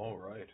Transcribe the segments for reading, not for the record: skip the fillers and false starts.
All right.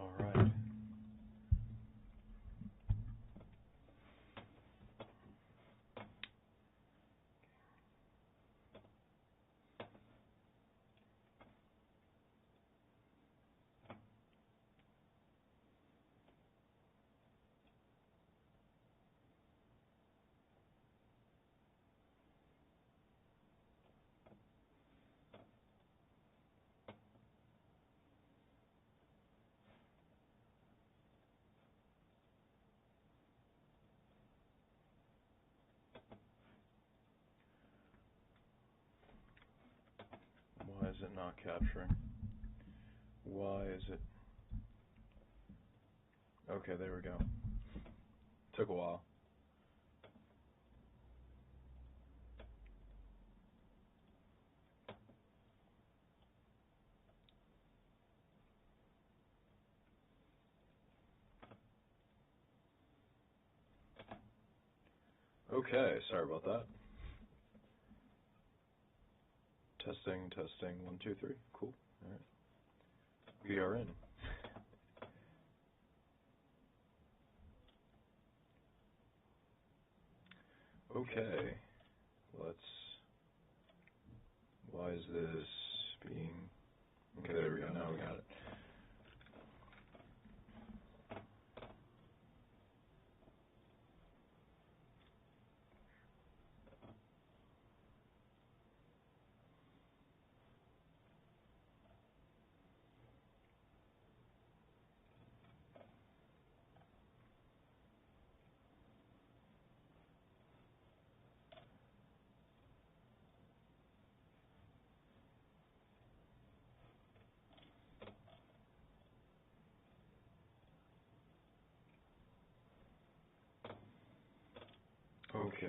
All right. Why is it not capturing? Why is it? Okay, there we go. Took a while. Okay, sorry about that. Testing, testing, 1, 2, 3. Cool. All right. We are in. Okay. Why is this being... Okay, there we go. Now we got it. Okay.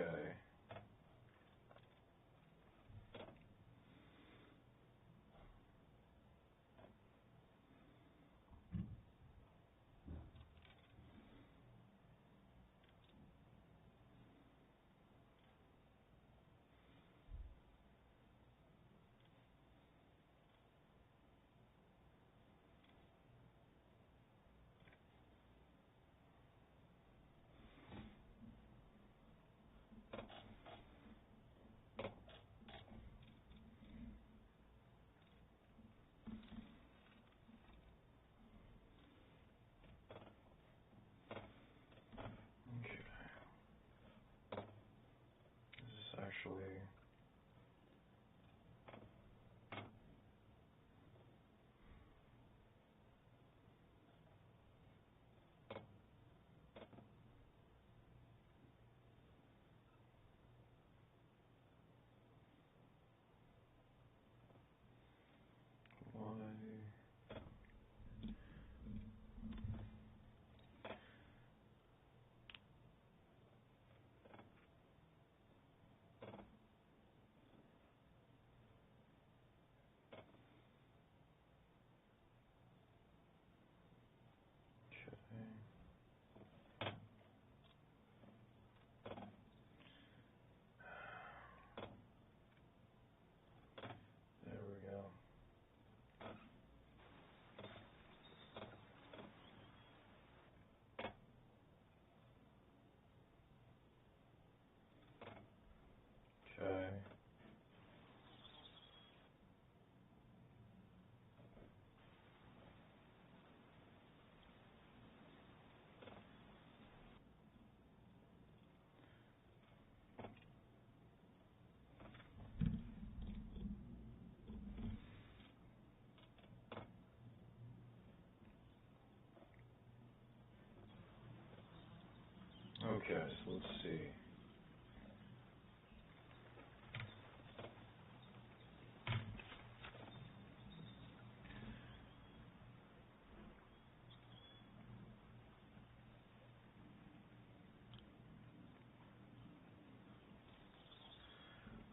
Okay, so let's see.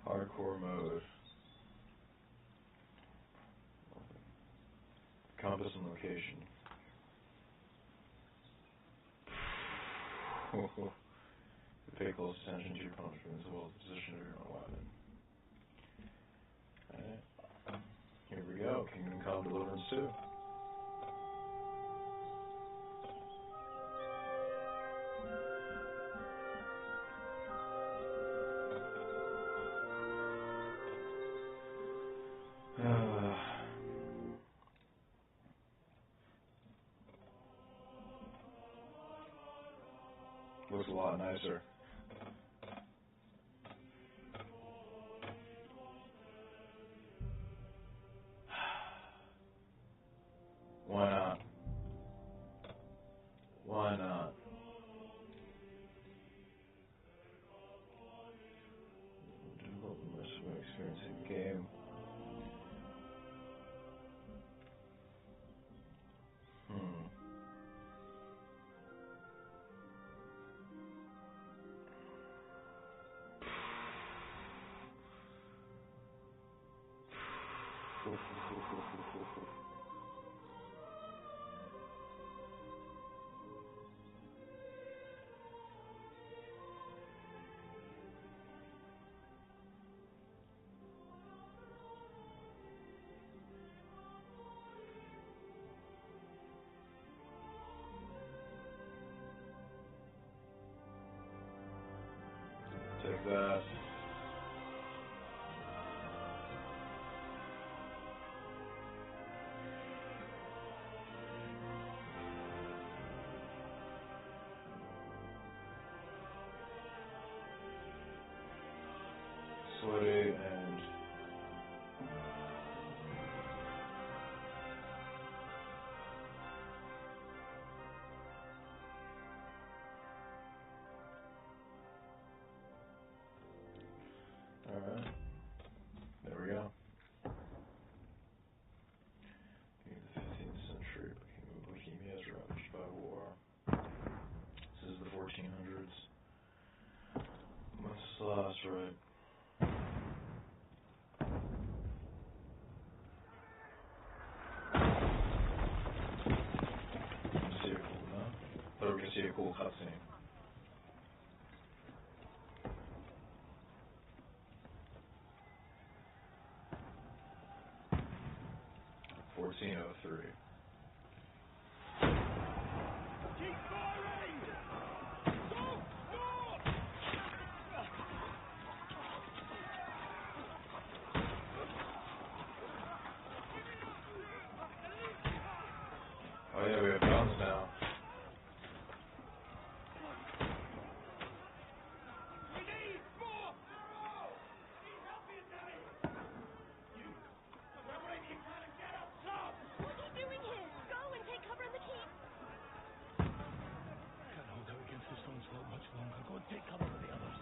Hardcore mode. Compass and location. Pay close attention to your punishment as well as the position of your own weapon. Alright. Here we go. Kingdom Come Deliverance 2. Looks a lot nicer. Why not? Why not? Develop much of an experience in game. Take that. Sweaty and alright. There we go. The 15th century Bohemia is ravaged by war. This is the 1400s. That's right. See a cool, no? Thought we were gonna see a cool cutscene. $14.03. Keep firing! Stop! Oh yeah, we have guns now. We need more! Need help here, Danny! You! We're waiting for you to get up top! What are you doing here? Go and take cover in the keep. Can't hold out against this onslaught much longer. Go and take cover with the others.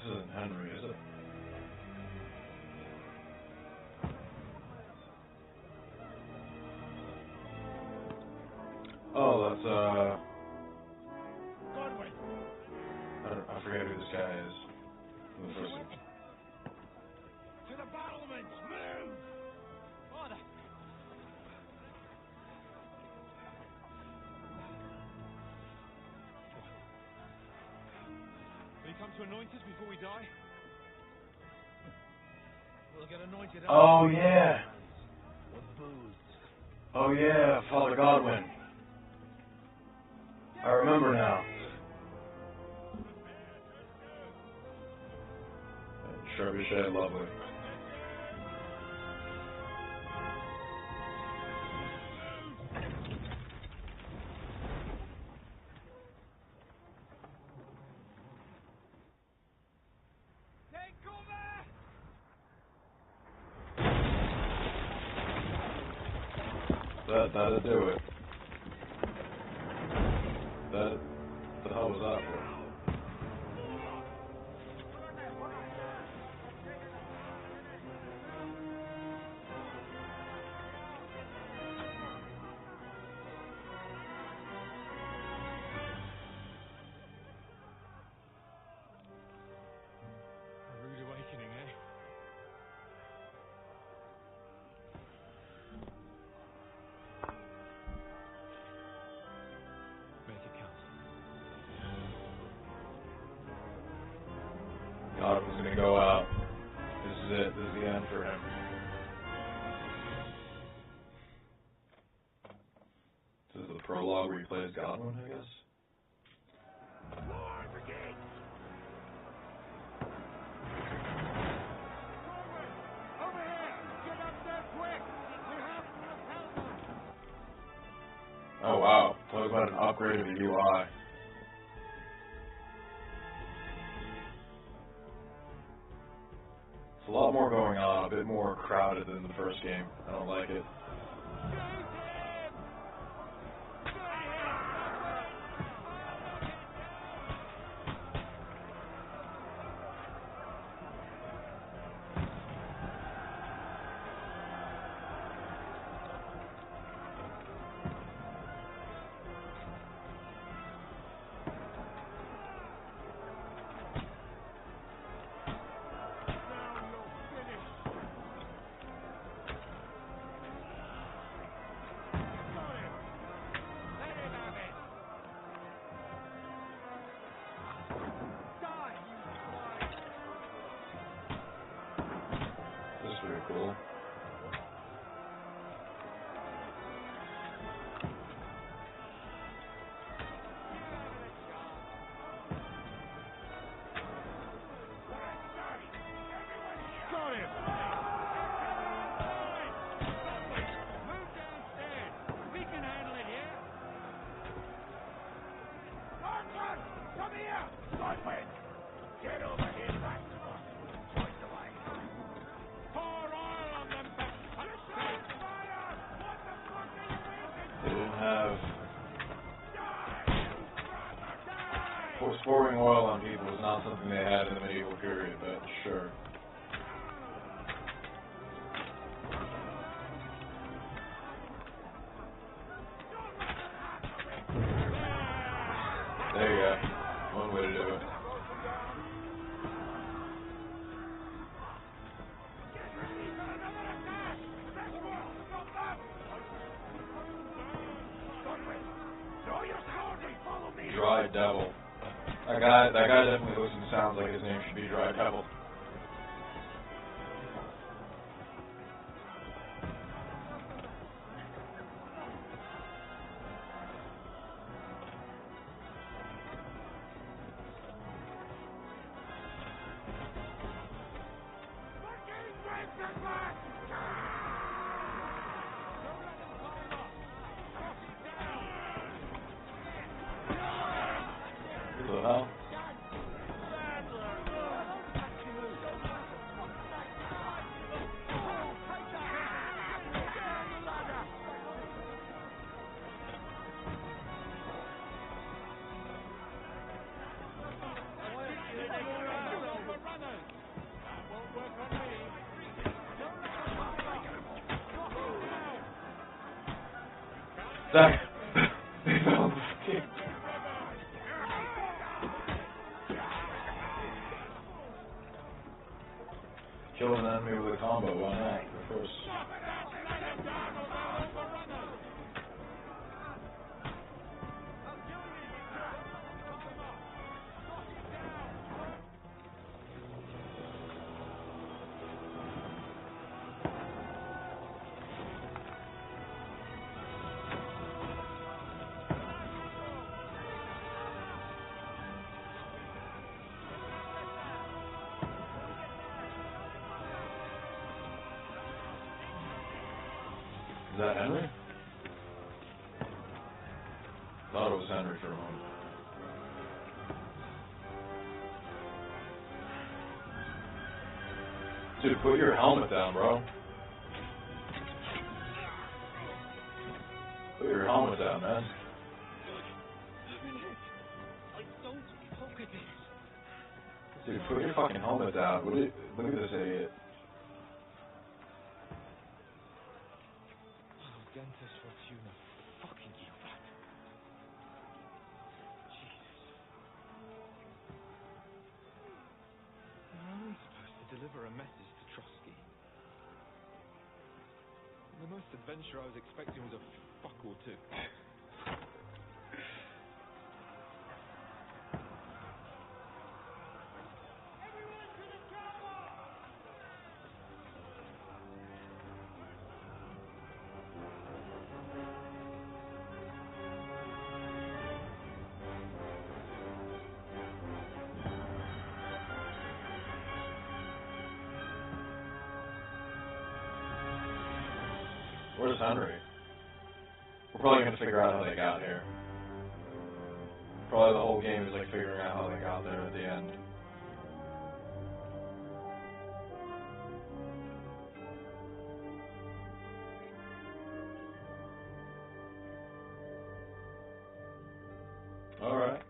This isn't Henry, is it? Oh, that's Godwin! I forget who this guy is. Who the first one? To the battlements! Move! Father! Will you come to anoint us before we die? We'll get anointed. Oh yeah. With booze. Oh yeah, Father Godwin. I remember now. Trebuchet, lovely. That'd do it. That, the hell was that for? A rude awakening, eh? Make it count. Godwin's gonna go out. This is it. This is the end for him. This is the prologue where he plays Godwin, I guess. War begins! Over here! Get up there quick! We have to repel them! Oh wow, talk about an upgrade of the UI. It's a lot more going on, a bit more crowded than the first game. I don't like it. This is pretty cool. Got him! Move downstairs! We can handle it here! Martin! Come here! Godwin! Get over here, back to us! Point the way! Pour oil on them back! Fire! What the fuck are you waiting? They didn't have... Pouring oil on people was not something they had in the medieval period, but sure. There you go. One way to do it. Dry Devil. That guy definitely looks and sounds like his name should be Dry Devil. What the hell? Zach, they found the king. Kill an enemy with a combo, why not? Of course. Is that Henry? Thought it was Henry for a moment. Dude, put your helmet down, bro. Put your helmet down, man. I don't poke at it. Dude, put your fucking helmet down. Look at this idiot. Dentist Fortuna, fucking you, that. Jesus. I'm supposed to deliver a message to Trotsky. The most adventure I was expecting was a fuck or two. Where's Henry? We're probably gonna figure out how they got here. Probably the whole game is like figuring out how they got there at the end. Alright.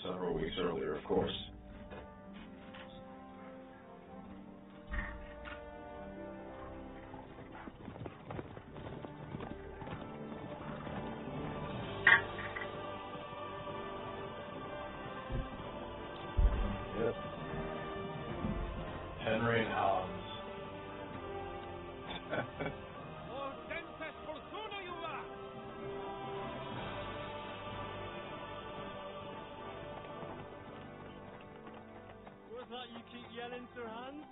Several weeks earlier, of course. Yep. Henry and Hans. That you keep yelling, Sir Hans?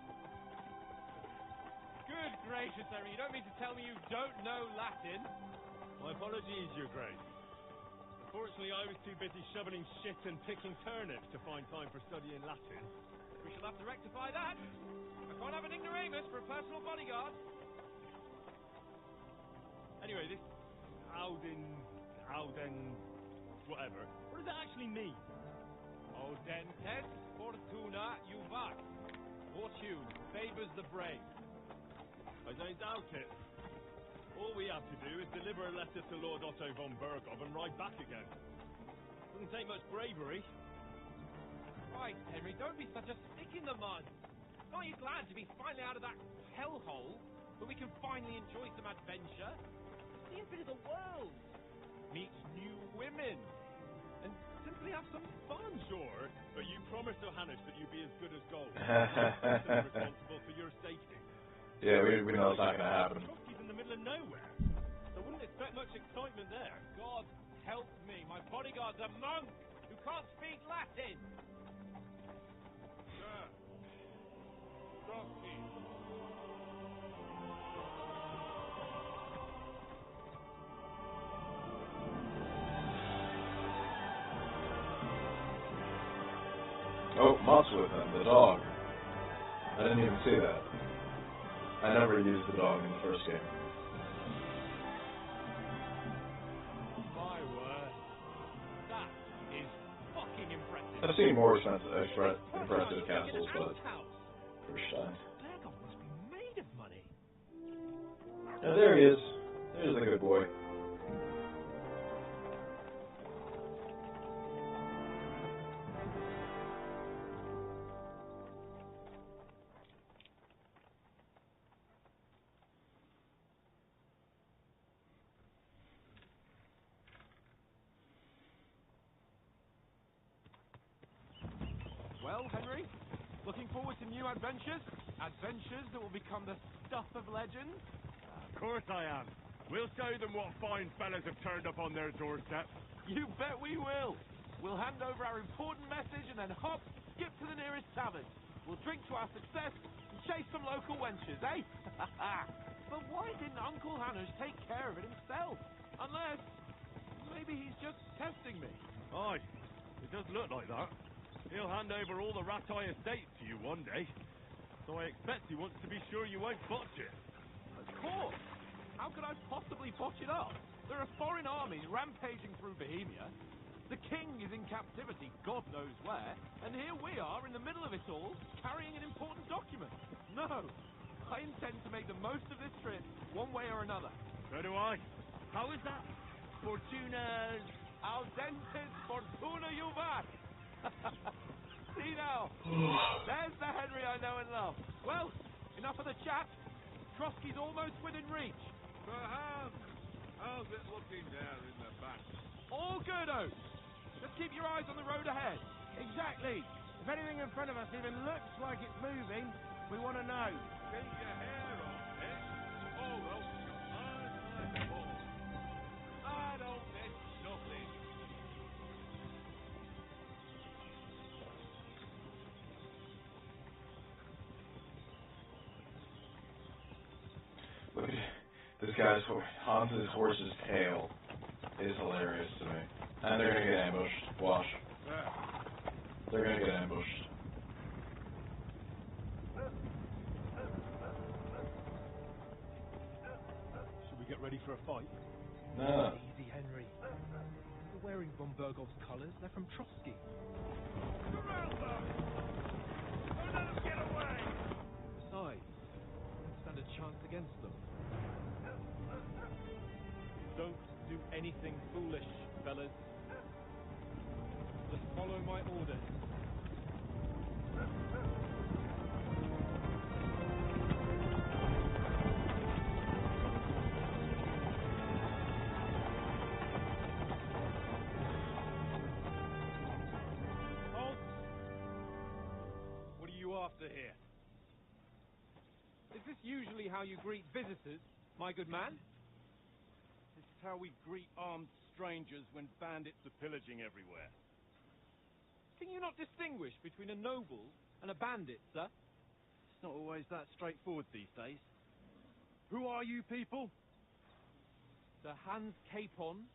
Good gracious, Harry, you don't mean to tell me you don't know Latin? My apologies, Your Grace. Unfortunately, I was too busy shoveling shit and picking turnips to find time for studying Latin. We shall have to rectify that. I can't have an ignoramus for a personal bodyguard. Anyway, this Auden, whatever, what does that actually mean? Audentes fortuna juvat. Fortune favors the brave. I don't doubt it. All we have to do is deliver a letter to Lord Otto von Berghoff and ride back again. Doesn't take much bravery. Right, Henry, don't be such a stick in the mud. Aren't you glad to be finally out of that hellhole, where we can finally enjoy some adventure? See a bit of the world. Meet new women. And simply have some fun. Sure, but you promised Johannes that you'd be as good as gold. You're responsible for your safety. Yeah, we know it's not gonna happen. He's in the middle of nowhere, so I wouldn't expect much excitement there. God help me, my bodyguard's a monk who can't speak Latin. Sir, stop me. Oh, Mutt's with him, the dog. I didn't even see that. I never used the dog in the first game. My word. That is fucking impressive. I've seen more impressive castles, but first time. Berghoff must be made of money. Yeah, there he is. There's the good boy. Well, Henry, looking forward to new adventures? Adventures that will become the stuff of legend? Of course I am. We'll show them what fine fellas have turned up on their doorstep. You bet we will. We'll hand over our important message and then hop, skip to the nearest tavern. We'll drink to our success and chase some local wenches, eh? But why didn't Uncle Hannes take care of it himself? Unless, maybe he's just testing me. Aye, it does look like that. He'll hand over all the Ratai estate to you one day. So I expect he wants to be sure you won't botch it. Of course! How could I possibly botch it up? There are foreign armies rampaging through Bohemia. The king is in captivity, God knows where, and here we are in the middle of it all, carrying an important document. No, I intend to make the most of this trip, one way or another. So do I. How is that? Fortuna's... Audentes fortuna juvat! See now, there's the Henry I know and love. Well, enough of the chat. Trotsky's almost within reach. Perhaps. How's it looking there in the back? All good, Oak. Just keep your eyes on the road ahead. Exactly. If anything in front of us even looks like it's moving, we want to know. Take your hair off, eh? Oh, well, your eyes like the ball. I don't miss nothing. Look at this guy's onto his horse's tail is hilarious to me. And they're gonna get ambushed. Watch. They're gonna get ambushed. Should we get ready for a fight? No. Easy, Henry. You're wearing von Bergov's colours. They're from Trotsky. Surround them! Don't let them get away! Besides, you don't stand a chance against them. Don't do anything foolish, fellas. Just follow my orders. Halt! What are you after here? Is this usually how you greet visitors, my good man? This is how we greet armed strangers when bandits are pillaging everywhere. Can you not distinguish between a noble and a bandit, sir? It's not always that straightforward these days. Who are you people? Sir Hans Capon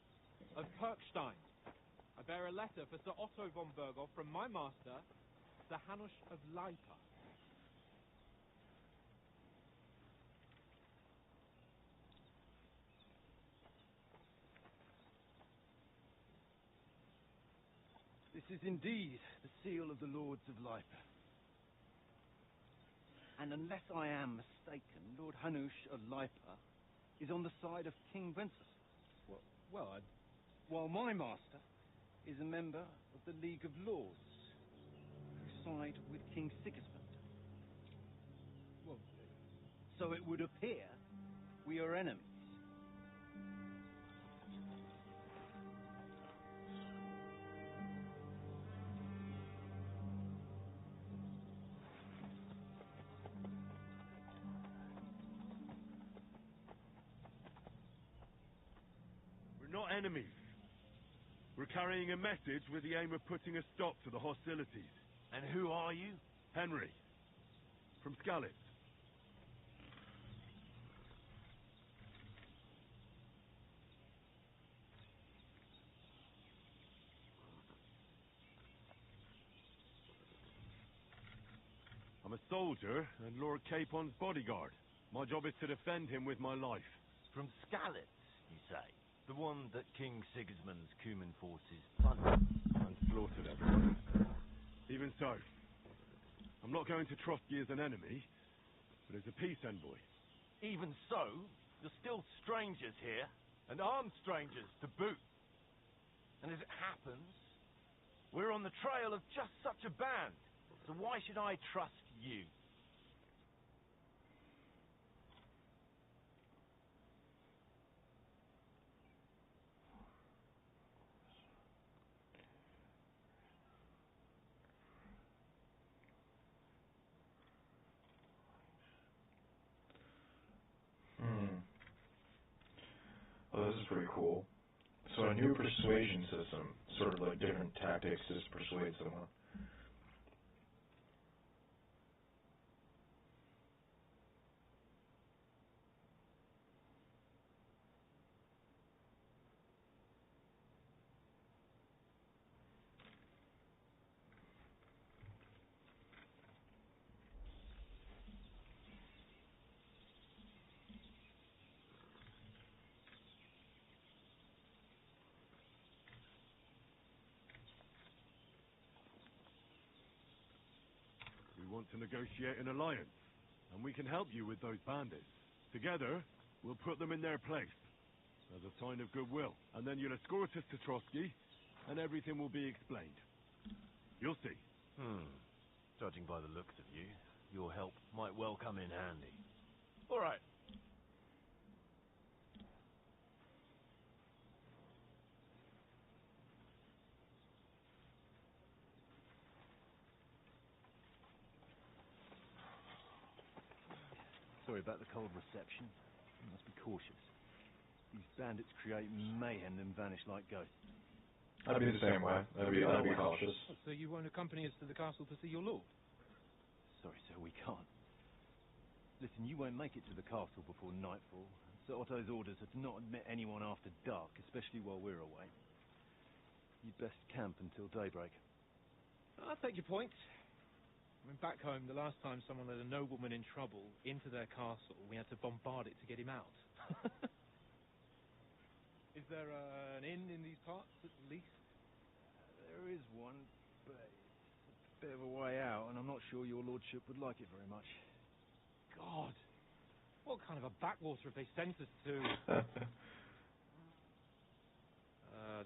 of Kirkstein. I bear a letter for Sir Otto von Berghoff from my master, Sir Hanush of Lipa. This is indeed the seal of the Lords of Lipa. And unless I am mistaken, Lord Hanush of Lipa is on the side of King Wenceslas. While my master is a member of the League of Lords, who side with King Sigismund. Well, So it would appear we are enemies. We're not enemies. We're carrying a message with the aim of putting a stop to the hostilities. And who are you? Henry, from Skalitz. I'm a soldier and Lord Capon's bodyguard. My job is to defend him with my life. From Skalitz, you say? The one that King Sigismund's Cuman forces plundered? And slaughtered everyone. Even so, I'm not going to Trotsky as an enemy, but as a peace envoy. Even so, you're still strangers here, and armed strangers to boot. And as it happens, we're on the trail of just such a band, so why should I trust you? Oh, this is pretty cool. So a new persuasion system, sort of like different tactics to persuade someone. want to negotiate an alliance, and we can help you with those bandits. Together, we'll put them in their place, as a sign of goodwill. And then you'll escort us to Trotsky, and everything will be explained. You'll see. Judging by the looks of you, your help might well come in handy. All right. Sorry about the cold reception. You must be cautious. These bandits create mayhem and vanish like ghosts. I'd be the same way. I'd be cautious. So you won't accompany us to the castle to see your lord? Sorry, sir, we can't. Listen, you won't make it to the castle before nightfall. Sir Otto's orders are to not admit anyone after dark, especially while we're away. You'd best camp until daybreak. I'll take your point. I mean, back home, the last time someone led a nobleman in trouble into their castle, we had to bombard it to get him out. Is there an inn in these parts, at least? There is one, but it's a bit of a way out, and I'm not sure your lordship would like it very much. God! What kind of a backwater have they sent us to? I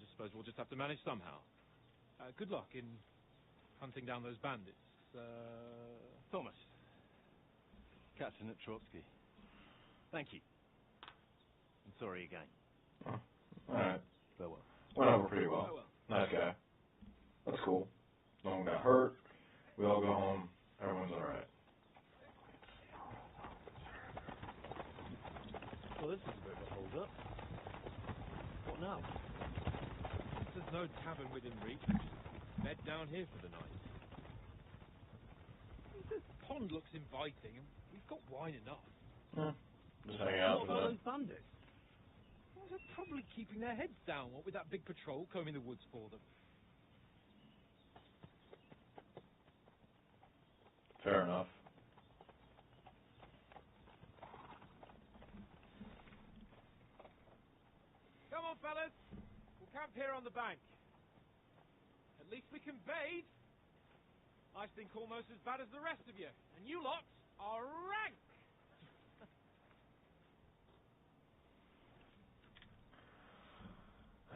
just suppose we'll just have to manage somehow. Good luck in hunting down those bandits. Thomas, captain at Trotsky. Thank you. I'm sorry again. Oh, alright. Farewell. Went over pretty well. Nice guy. That's cool. No one got hurt. We all go home. Everyone's alright. Well, this is a bit of a hold-up. What now? There's no tavern within reach. Bed down here for the night. This pond looks inviting, and we've got wine enough. Just hanging out What for about them. those bandits? Well, they're probably keeping their heads down, what with that big patrol combing the woods for them. Fair enough. Come on, fellas. We'll camp here on the bank. At least we can bathe. I stink almost as bad as the rest of you. And you lot are rank.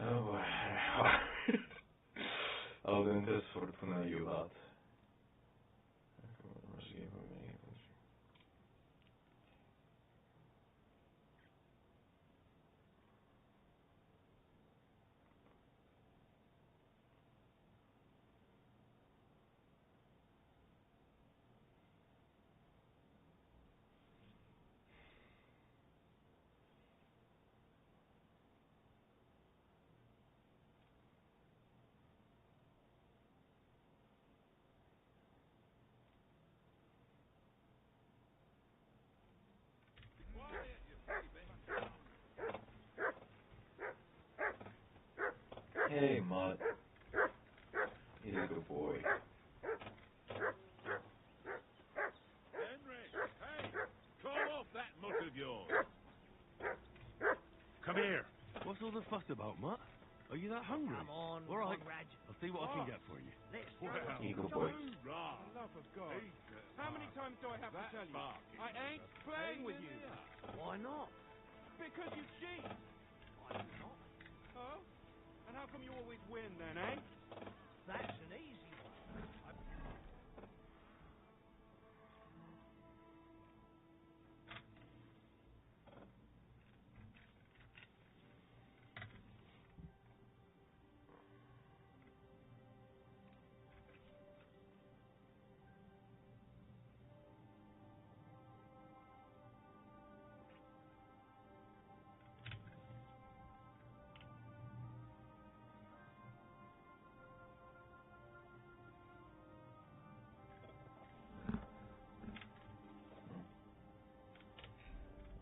Oh boy. Al dentes fortuna jubat. Hey, Mutt. He's a good boy. Henry, hey, call off that mutt of yours. Come here. What's all the fuss about, Mutt? Are you that hungry? Come on, All right. Raj. I'll see what I can get for you. Let's Well, He's a good boy. hoorah. For the love of God. How many times do I have to tell you? I ain't playing with you. Why not? Because you cheat. Why not? Oh? And how come you always win then, eh? That's an easy one.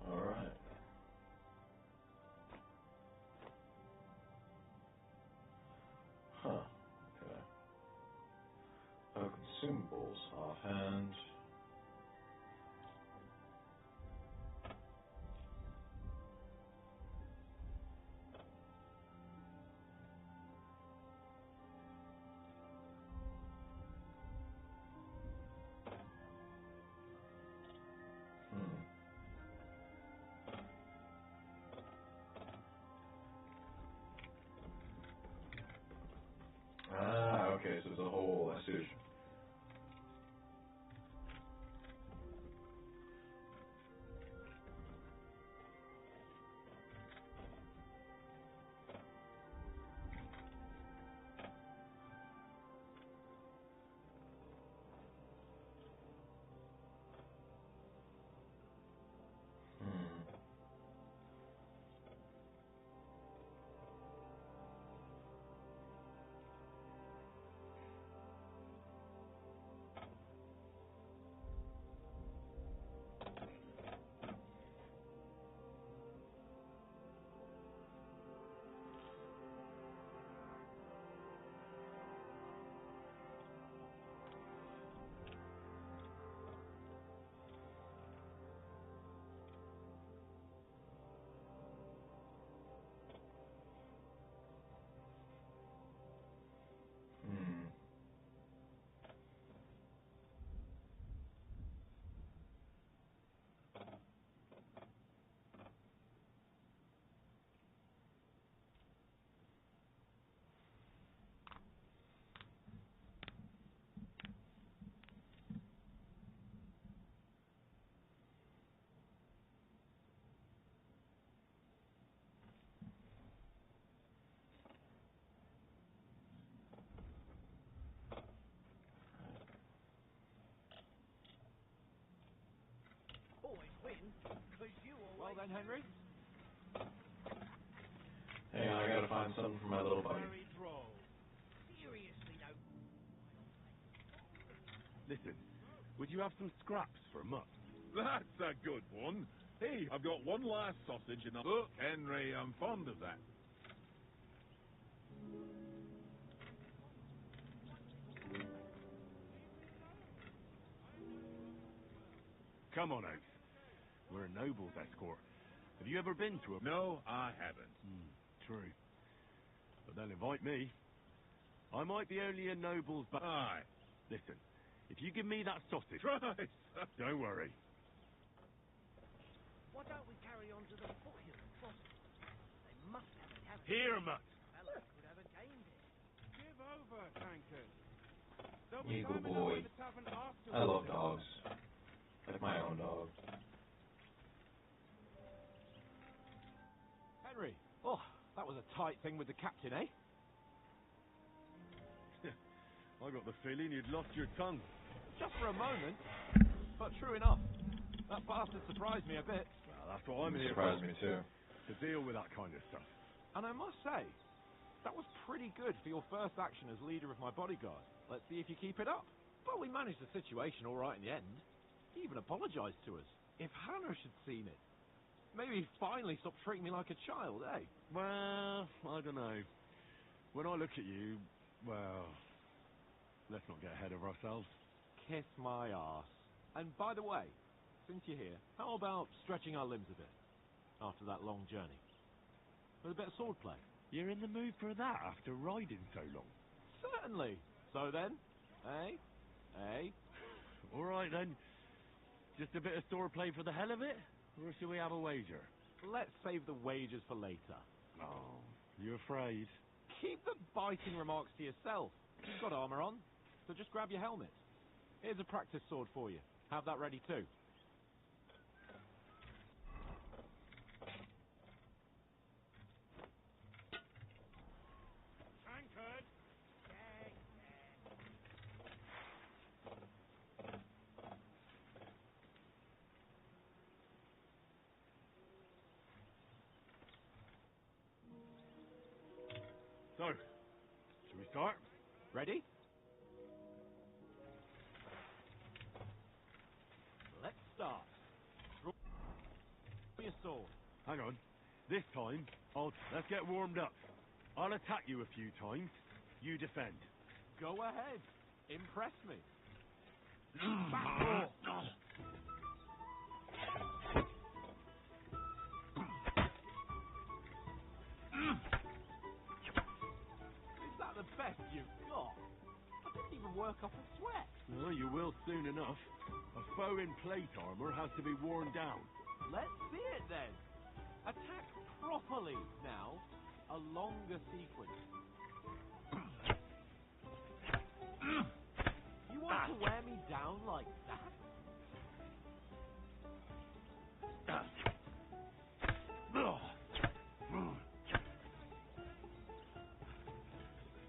Alright. Huh. Okay. Consumables offhand. again, 'cause you always... Well then, Henry. Hang on, I gotta find something for my little buddy. Very droll. Seriously, though. Listen, would you have some scraps for a mutt? That's a good one. Hey, I've got one last sausage in the... Look, Henry, I'm fond of that. Come on, Oates. We're a noble's escort. Have you ever been to a... No, I haven't. True. But they'll invite me. I might be only a noble's, but... Aye. Listen, if you give me that sausage... Christ. Don't worry. Why don't we carry on to the foothill and cross it? They must have a tavern. Here, mutt. Fella could have a game there. Give over, tankard. There'll be Eagle time enough boy. in the tavern afterwards. I love dogs. Like my own dog. Henry. Oh, that was a tight thing with the captain, eh? I got the feeling you'd lost your tongue. Just for a moment. But true enough. That bastard surprised me a bit. Well, that's what I'm here Surprised for. me too. To deal with that kind of stuff. And I must say, that was pretty good for your first action as leader of my bodyguard. Let's see if you keep it up. But we managed the situation all right in the end. He even apologized to us. If Hannah had seen it, maybe he'd finally stop treating me like a child, eh? Well, I don't know. When I look at you, well, let's not get ahead of ourselves. Kiss my arse. And by the way, since you're here, how about stretching our limbs a bit after that long journey? With a bit of swordplay. You're in the mood for that after riding so long? Certainly. So then, eh? Eh? All right then. Just a bit of swordplay for the hell of it? Or shall we have a wager? Let's save the wagers for later. Oh, you afraid? Keep the biting remarks to yourself. You've got armor on, so just grab your helmet. Here's a practice sword for you. Have that ready too. Tankard. So, shall we start? Ready? Let's start. Draw your sword. Hang on. This time, let's get warmed up. I'll attack you a few times. You defend. Go ahead. Impress me. Back off. Is that the best you've got? I didn't even work up a sweat. Well, you will soon enough. A foe in plate armor has to be worn down. Let's see it then. Attack properly now. A longer sequence. You want to wear me down like that?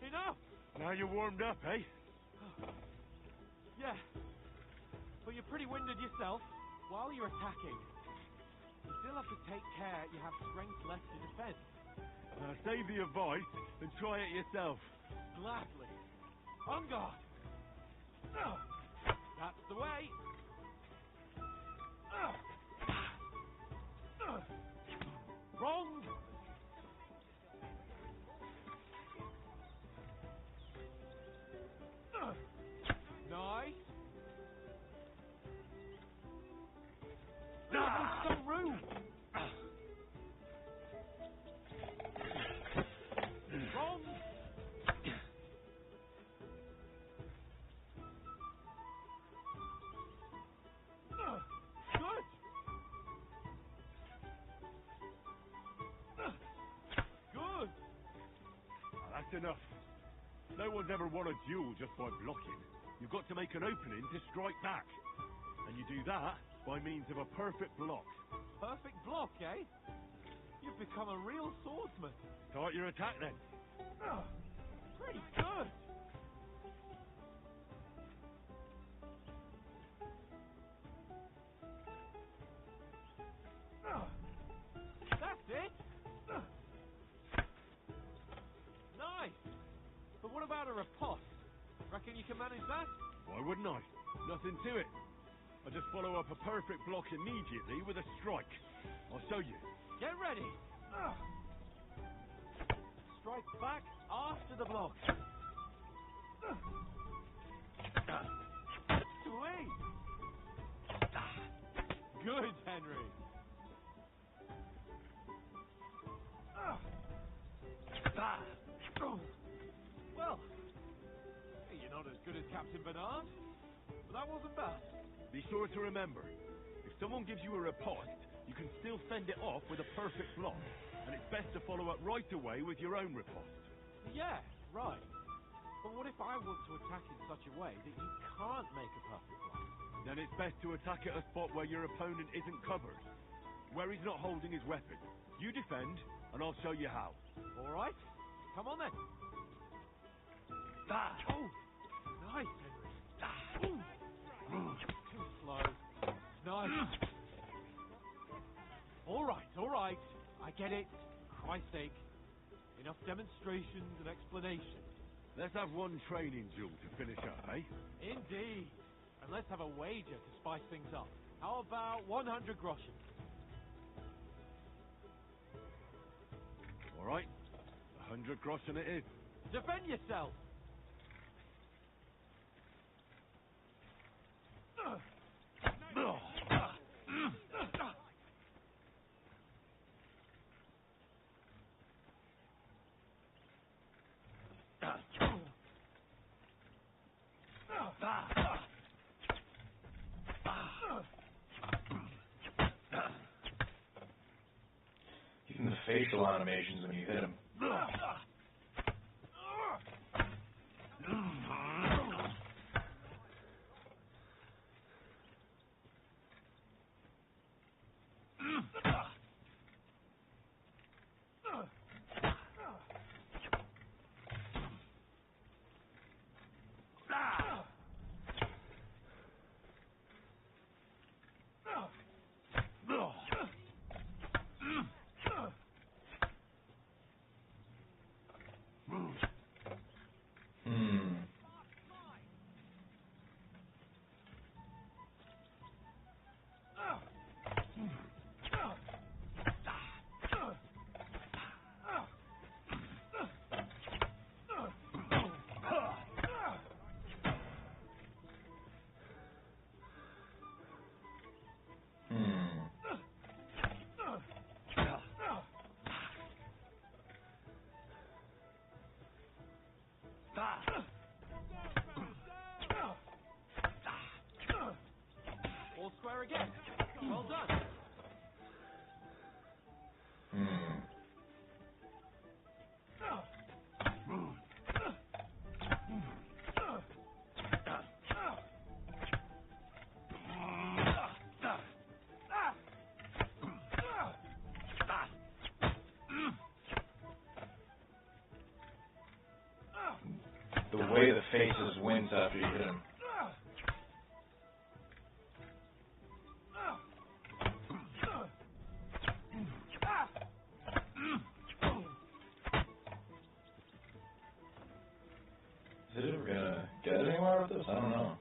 Enough! Now you're warmed up, eh? Yeah. But you're pretty winded yourself. While you're attacking, you still have to take care you have strength left to defend. Save the advice and try it yourself. Gladly. On guard. That's the way. Wrong. Nice. Some room. Wrong. Good. Good. That's enough. No one's ever won a duel just by blocking. You've got to make an opening to strike back. And you do that by means of a perfect block. Perfect block, eh? You've become a real swordsman. Start your attack then. Pretty good. Why wouldn't I? Nothing to it. I just follow up a perfect block immediately with a strike. I'll show you. Get ready. Strike back after the block. Sweet. Good, Henry. Well, you're not as good as Captain Bernard, but that wasn't bad. Be sure to remember, if someone gives you a riposte, you can still fend it off with a perfect block, and it's best to follow up right away with your own riposte. Yeah, right. But what if I want to attack in such a way that you can't make a perfect block? Then it's best to attack at a spot where your opponent isn't covered, where he's not holding his weapon. You defend, and I'll show you how. All right, come on then. Oh, nice, Henry. Too slow. Nice. All right. I get it. For Christ's sake. Enough demonstrations and explanations. Let's have one training duel to finish up, eh? Indeed. And let's have a wager to spice things up. How about 100 groschen? All right. 100 groschen it is. Defend yourself. Even the facial animations when you hit him. All square again. Well done. The way the faces wins after you hit him. Is it ever gonna get anywhere with this? I don't know.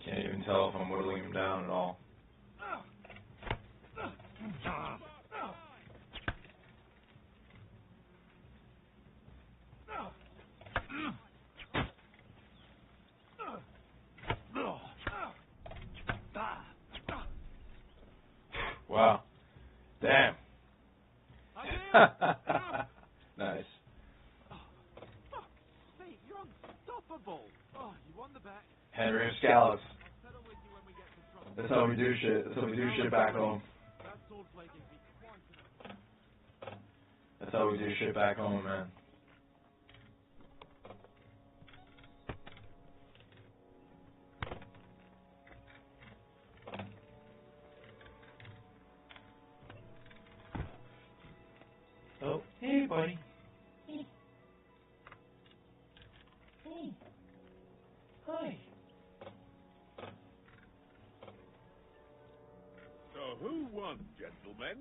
Can't even tell if I'm whittling him down at all. Wow. Damn. Nice. Fuck sake, you're unstoppable. Oh, you won the bet. Henry Scallops. Settle with you when we get to trouble. That's how we do shit. That's how we do shit back home. That sword play can be quite how we do shit back home, man. Oh, hey, buddy. Hey. Hey. Hi. So who won, gentlemen?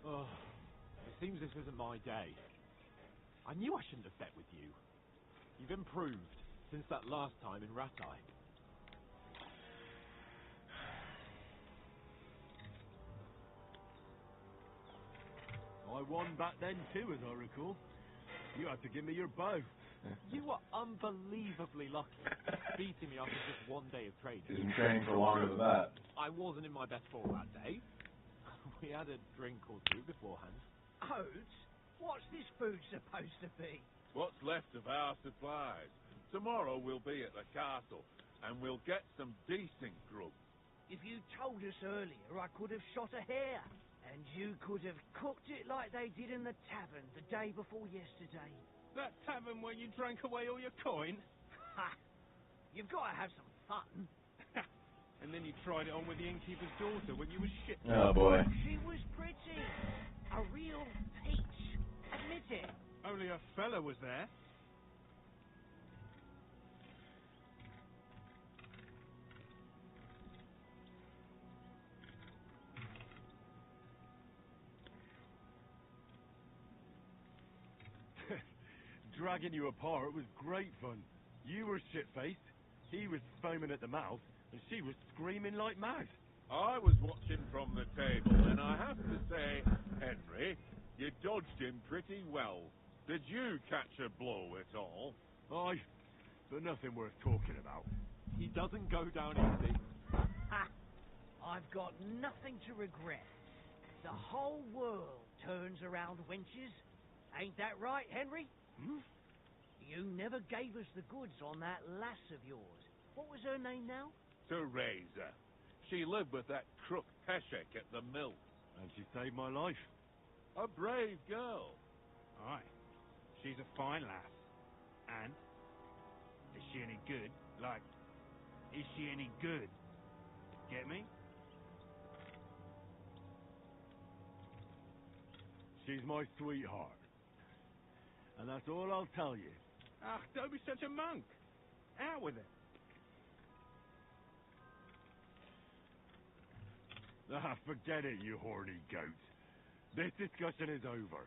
Oh, it seems this isn't my day. I knew I shouldn't have bet with you. You've improved since that last time in Ratai. I won back then too, as I recall. You had to give me your bow. You were unbelievably lucky, beating me after just one day of training. He's been training for longer than that. I wasn't in my best form that day. We had a drink or two beforehand. Oats? What's this food supposed to be? What's left of our supplies. Tomorrow we'll be at the castle, and we'll get some decent grub. If you told us earlier, I could have shot a hare. And you could have cooked it like they did in the tavern the day before yesterday. That tavern where you drank away all your coin? Ha! You've got to have some fun. And then you tried it on with the innkeeper's daughter when you were shit. Oh, boy. She was pretty. A real peach. Admit it. Only a fella was there. Dragging you apart was great fun. You were shit-faced, he was foaming at the mouth, and she was screaming like mad. I was watching from the table, and I have to say, Henry, you dodged him pretty well. Did you catch a blow at all? Aye, but nothing worth talking about. He doesn't go down easy. Ha! I've got nothing to regret. The whole world turns around wenches. Ain't that right, Henry? Hmm? You never gave us the goods on that lass of yours. What was her name now? Teresa. She lived with that crook Peshek at the mill. And she saved my life. A brave girl. Aye. She's a fine lass. And? Is she any good? Like, is she any good? Get me? She's my sweetheart. And that's all I'll tell you. Ah, don't be such a monk. Out with it. Ah, forget it, you horny goat. This discussion is over.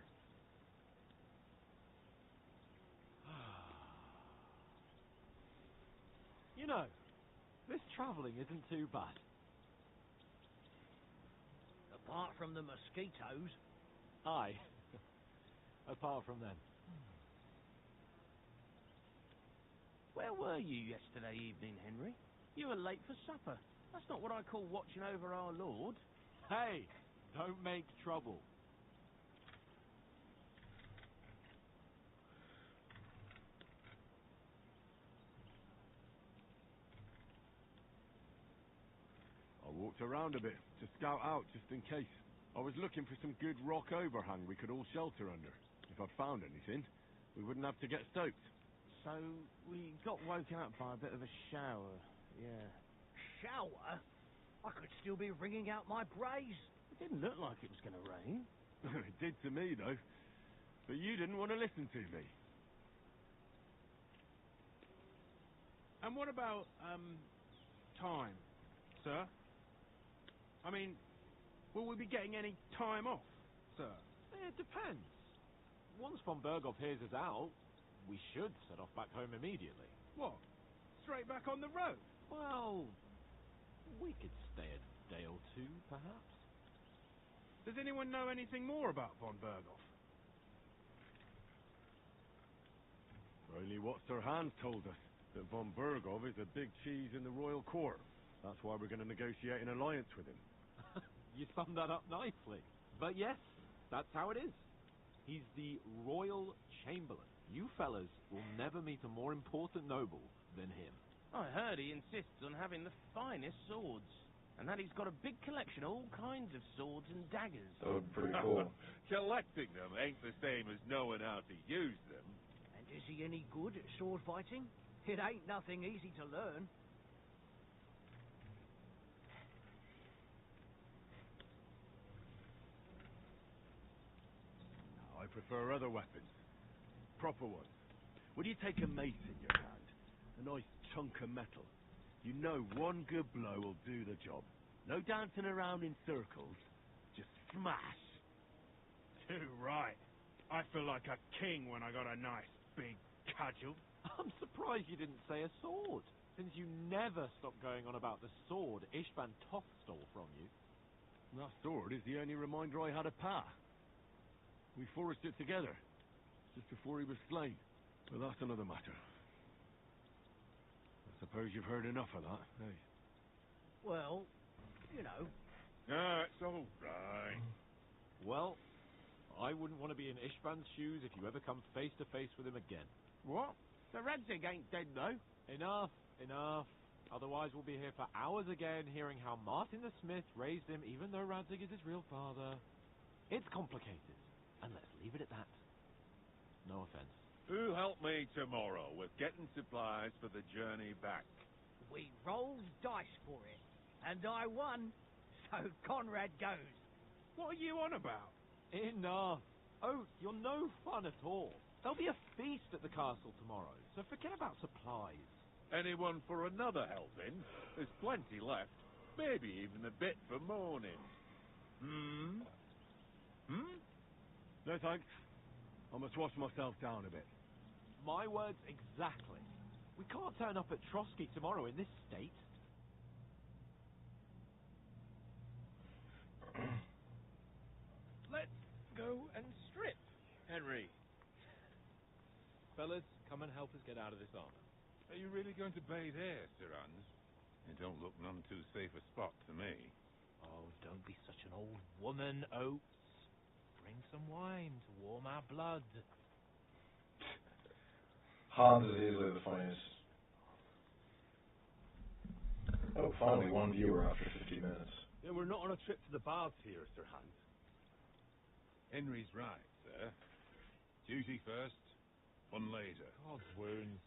You know, this travelling isn't too bad. Apart from the mosquitoes. Aye. Apart from them. Where were you yesterday evening, Henry? You were late for supper. That's not what I call watching over our Lord. Hey, don't make trouble. I walked around a bit to scout out just in case. I was looking for some good rock overhang we could all shelter under. If I'd found anything, we wouldn't have to get stoked. So we got woken up by a bit of a shower, yeah. Shower? I could still be wringing out my brace. It didn't look like it was going to rain. It did to me, though. But you didn't want to listen to me. And what about, time, sir? I mean, will we be getting any time off, sir? It depends. Once von Berghoff hears us out, we should set off back home immediately. What? Straight back on the road? Well, we could stay a day or two, perhaps. Does anyone know anything more about von Berghoff? Only what Sir Hans told us, that von Berghoff is a big cheese in the royal court. That's why we're going to negotiate an alliance with him. You summed that up nicely. But yes, that's how it is. He's the royal chamberlain. You fellas will never meet a more important noble than him. I heard he insists on having the finest swords. and that he's got a big collection of all kinds of swords and daggers. That would be pretty cool. Collecting them ain't the same as knowing how to use them. And is he any good at sword fighting? It ain't nothing easy to learn. I prefer other weapons. Proper ones. When you take a mace in your hand, a nice chunk of metal, you know one good blow will do the job. No dancing around in circles. Just smash. Too right. I feel like a king when I got a nice big cudgel. I'm surprised you didn't say a sword, since you never stop going on about the sword Ishvan Toth stole from you. That sword is the only reminder I had of Pa. We forged it together, just before he was slain. But that's another matter. I suppose you've heard enough of that, eh? Well, you know. Ah, it's all right. Well, I wouldn't want to be in Ishvan's shoes if you ever come face to face with him again. What? The Radzig ain't dead, though. Enough, enough. Otherwise we'll be here for hours again hearing how Martin the Smith raised him even though Radzig is his real father. It's complicated, and let's leave it at that. No offense. Who'll help me tomorrow with getting supplies for the journey back? We rolled dice for it, and I won, so Conrad goes. What are you on about? Enough. Oh, you're no fun at all. There'll be a feast at the castle tomorrow, so forget about supplies. Anyone for another helping? There's plenty left. Maybe even a bit for morning. Hmm? No thanks. I must wash myself down a bit. My words exactly. We can't turn up at Trotsky tomorrow in this state. Let's go and strip, Henry. Fellas, come and help us get out of this armor. Are you really going to bathe here, Sir Hans? It don't look none too safe a spot to me. Oh, don't be such an old woman, Oates. Bring some wine to warm our blood. Hans is easily the funniest. Oh, finally, one viewer after 50 minutes. Yeah, we're not on a trip to the baths here, Sir Hans. Henry's right, sir. Duty first, fun later. God's wounds.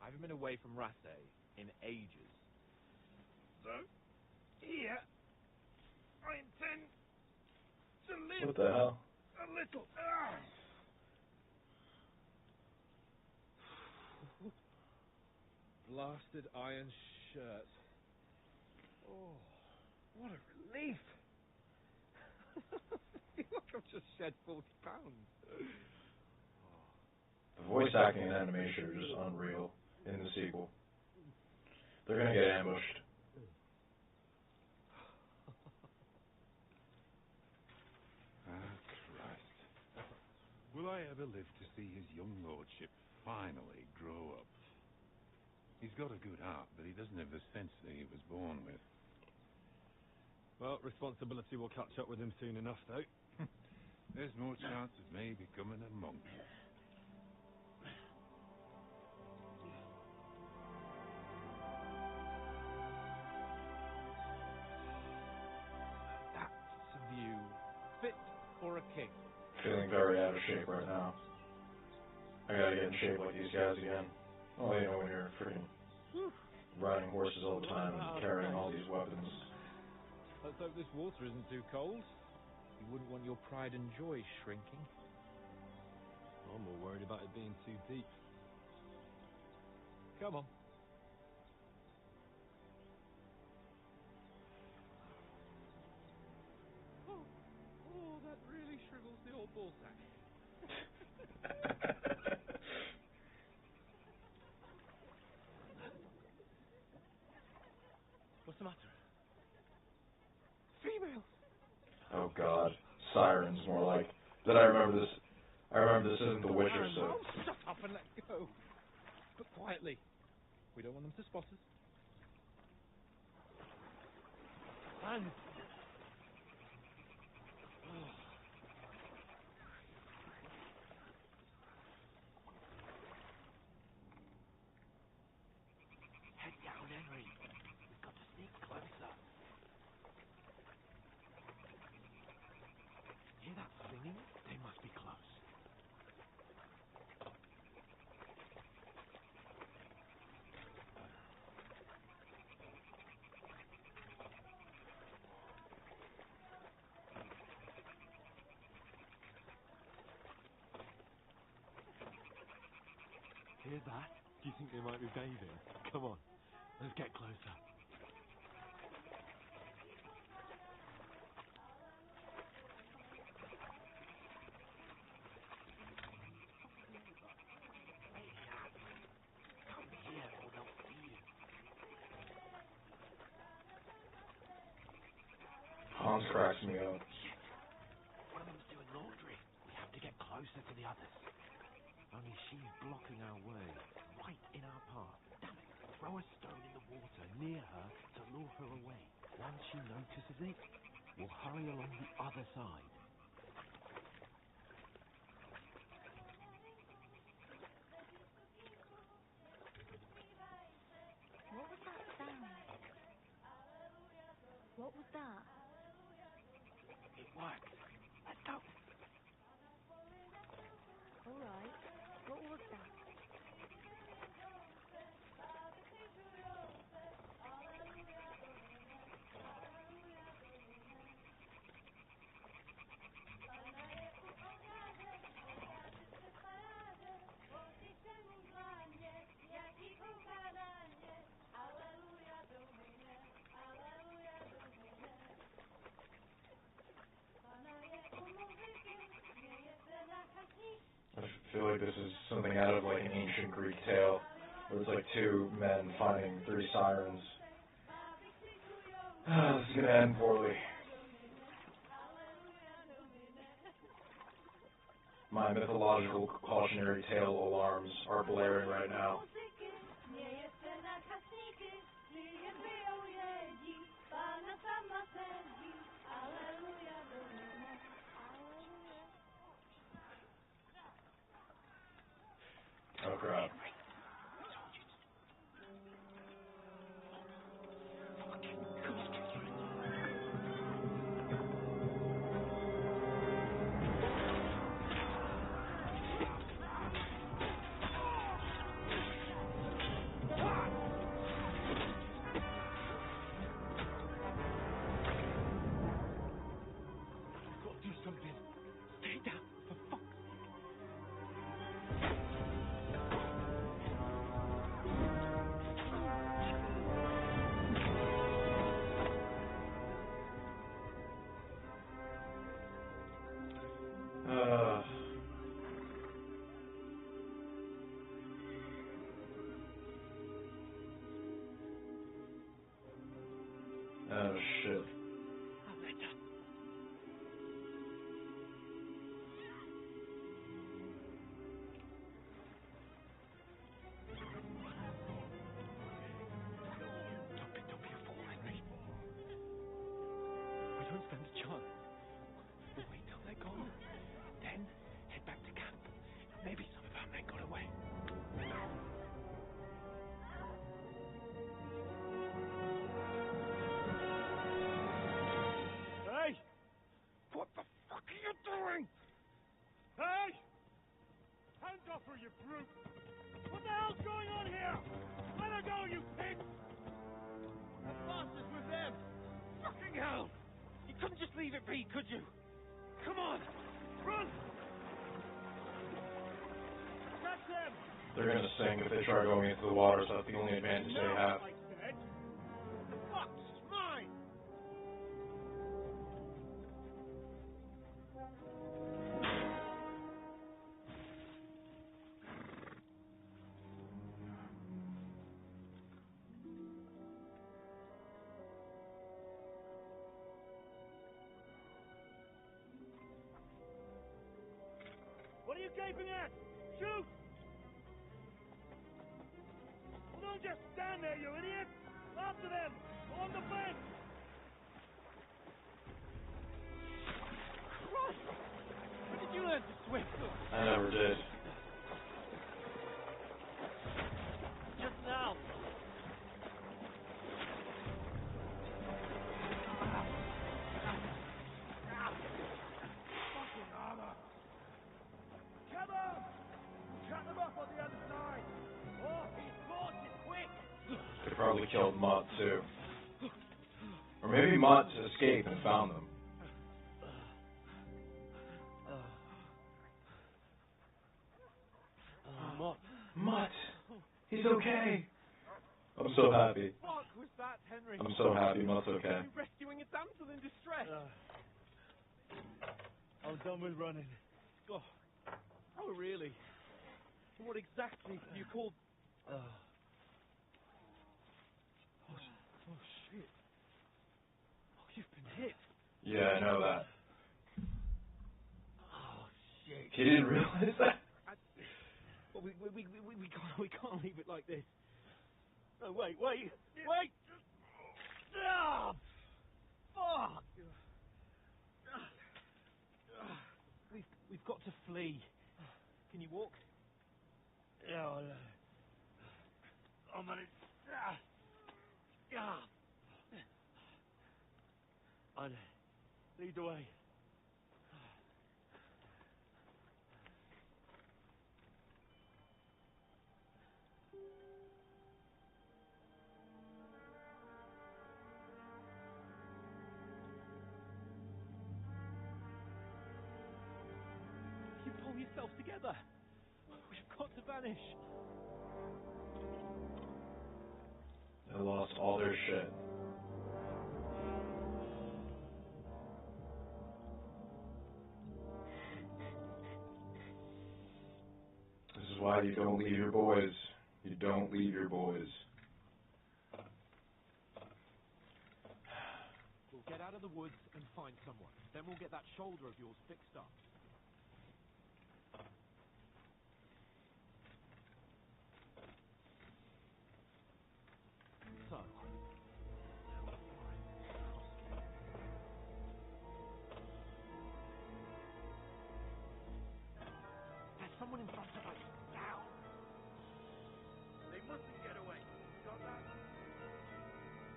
I haven't been away from Rathay in ages. So, here, I intend to live What the hell? a little. Blasted iron shirt. Oh, what a relief. I feel like I've just shed 40 pounds. The voice acting and animation are just unreal in the sequel. They're gonna get ambushed. Christ. Will I ever live to see his young lordship finally grow up? He's got a good heart, but he doesn't have the sense that he was born with. Well, responsibility will catch up with him soon enough, though. There's more chance of me becoming a monk. That's a view fit for a king. Feeling very out of shape right now. I gotta get in shape like these guys again. Well, you know, when you're freaking riding horses all the time and carrying all these weapons. Let's hope this water isn't too cold. You wouldn't want your pride and joy shrinking. I'm more worried about it being too deep. Come on. Oh, that really shrivels the old ball sack. What's the matter? Females! Oh god. Sirens, more like. Then I remember this isn't The Witcher, so... Oh, shut up and let go. But quietly. We don't want them to spot us. And head down, Henry. We've got to sneak closer. hear that? Do you think they might be bathing? Come on, let's get closer. Hans cracks me up. One of them's doing laundry. We have to get closer to the others. Only she's blocking our way, right in our path. Damn it. Throw a stone in the water near her to lure her away. Once she notices it, we'll hurry along the other side. What was that sound? What was that? It works. Let's go. All right. What was that? I feel like this is something out of like an ancient Greek tale, where it's like two men finding three sirens. This is gonna end poorly. My mythological cautionary tale alarms are blaring right now. Oh crap. Oh shit. Don't be a fool, Henry. We don't stand a chance. We'll wait till they're gone, then head back to camp. Maybe some of our men got away. Hey! What the fuck are you doing? Hey! Hands off her, you brute! What the hell's going on here? Let her go, you pig! The bastards with them! Fucking hell! You couldn't just leave it be, could you? Come on! Run! Catch them! They're gonna sink if they try going into the water, so that's the only advantage they have. I said! The fuck's mine! What are you gaping at? Shoot! Well, don't just stand there, you idiot! After them! On the fence! Christ! When did you learn to swim? I never did. Just now. Fucking armor! Come on! Cut them off on the other side! Oh, he's caught it, quick! They probably killed Mutt too. Or maybe Mutt escaped and found them. Mutt. Mutt! He's okay. I'm so happy. What was that, Henry? I'm so happy Mutt's okay. You rescuing a damsel in distress? I'm done with running. Oh, oh really? What exactly do you call... Oh, shit. Oh, you've been hit. Yeah, I know that. Oh, shit. He didn't realize that? Well, we can't leave it like this. No, wait! Ah, fuck! We've got to flee. Can you walk? Yeah, I'm on it. I'd lead the way. You pull yourself together. We've got to vanish. They lost all their shit. This is why you don't leave your boys. You don't leave your boys. We'll get out of the woods and find someone. Then we'll get that shoulder of yours fixed up. So, there's someone in front of us. Down! They mustn't get away. Got that?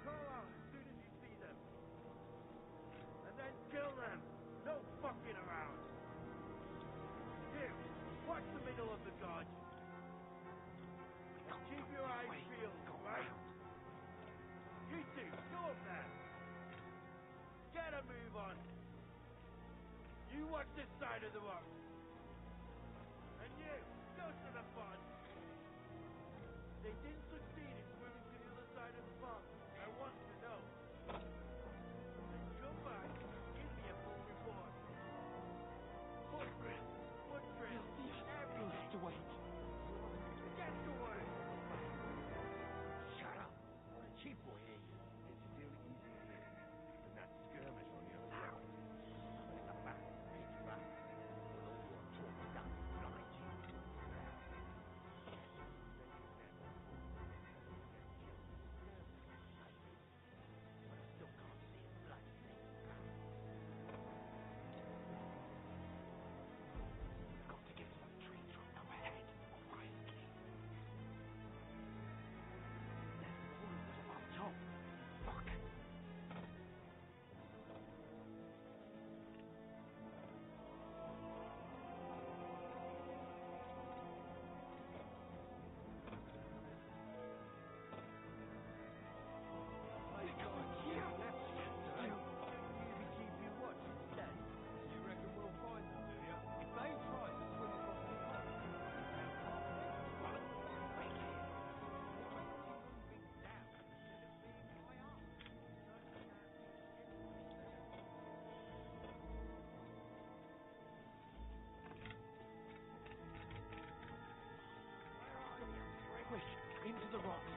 Call out as soon as you see them. And then kill them. No fucking around. You, watch the middle of the guard. And keep your eyes peeled, right? You two, go up there. Get a move on. You watch this side of the rock. And you, go to the front. They didn't succeed in swimming to the other side of the pond. I want to know. Then come back and give me a full report. Footprints, everything. To wait. Get to work. Shut up. The chief will hear you. It's still easy here. And that skirmish on the other side. But it's a back, pitch back. With all your talk done behind you. But I still can't see his blood. We've got to get to that tree trunk up ahead. Quietly. There's more of us up top. Fuck. My God, yeah, that's shit. Easy keep you watch instead. You reckon we'll find them, do you? If they try to swim across the pond, run quickly. Moving down instead of being high up. Quick, into the rocks.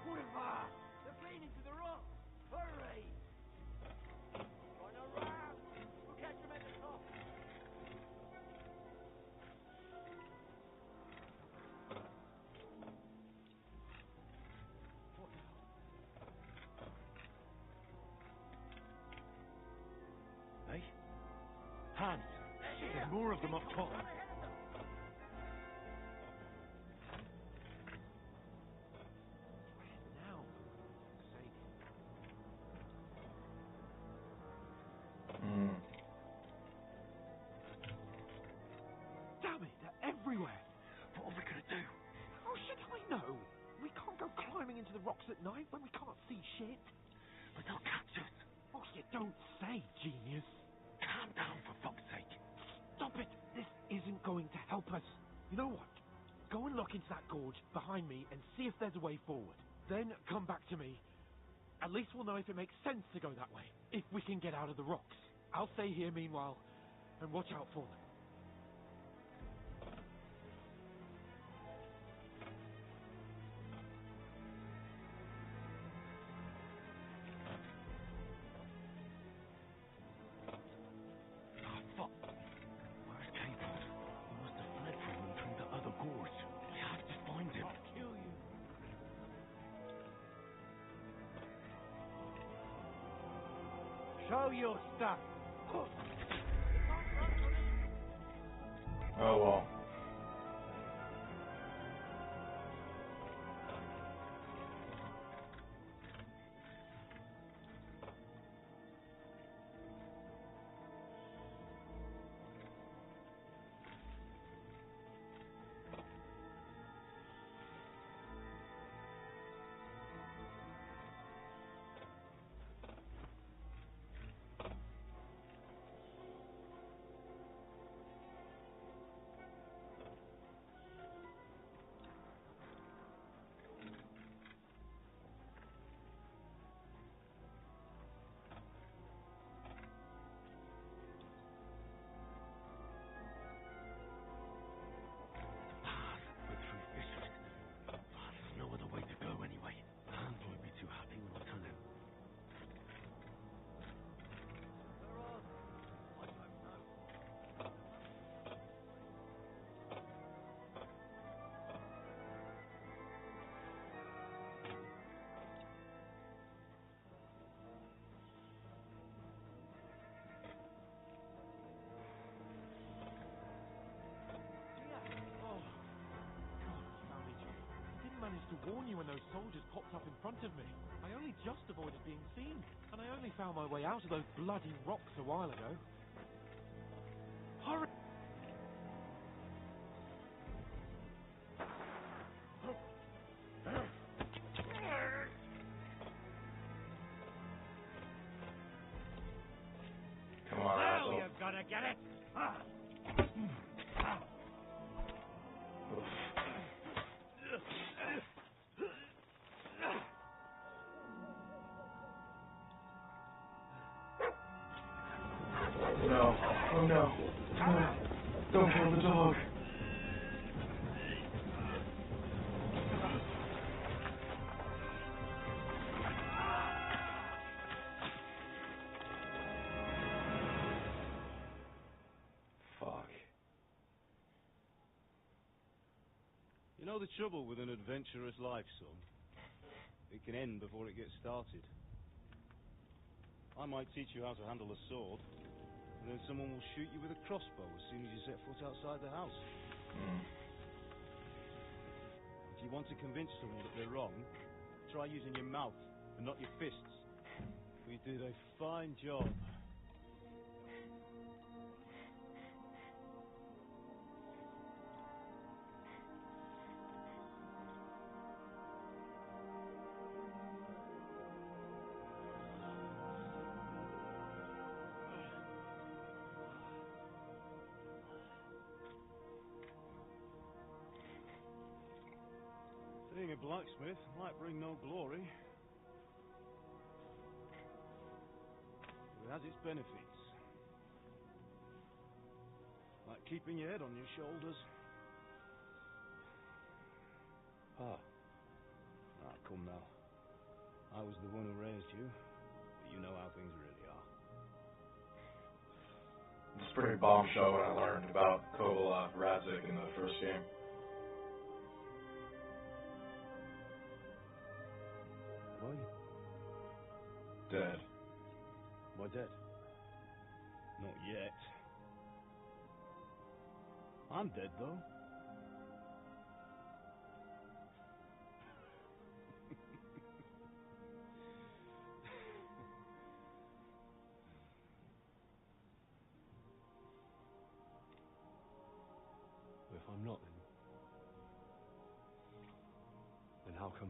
Quiver! They're fleeing into the rock! Hurry! Run around! We'll catch them at the top! Hey? Hans! There's more of them up top. Now, for fuck's sake. Damn it, they're everywhere. What are we gonna do? Oh, should I know? We can't go climbing into the rocks at night when we can't see shit. But they'll catch us. Oh, you don't say, genius. Calm down, for fuck's sake. Stop it. This isn't going to help us. You know what? Go and look into that gorge behind me and see if there's a way forward. Then come back to me. At least we'll know if it makes sense to go that way, if we can get out of the rocks. I'll stay here meanwhile and watch out for them. Show your stuff. Oh well. Managed to warn you when those soldiers popped up in front of me. I only just avoided being seen, and I only found my way out of those bloody rocks a while ago. Hurry! Come on, Now asshole. you're gonna get it. No. Oh no. No. Don't kill the dog. Fuck. You know the trouble with an adventurous life, son? It can end before it gets started. I might teach you how to handle a sword, and then someone will shoot you with a crossbow as soon as you set foot outside the house. If you want to convince someone that they're wrong, try using your mouth and not your fists. We did a fine job. Being a blacksmith might bring no glory, but it has its benefits. Like keeping your head on your shoulders. Come now. I was the one who raised you, but you know how things really are. It's pretty bombshell what I learned about Kovalov Radzik in the first game. Why? Dead. Why dead? Not yet. I'm dead, though. If I'm not, then how come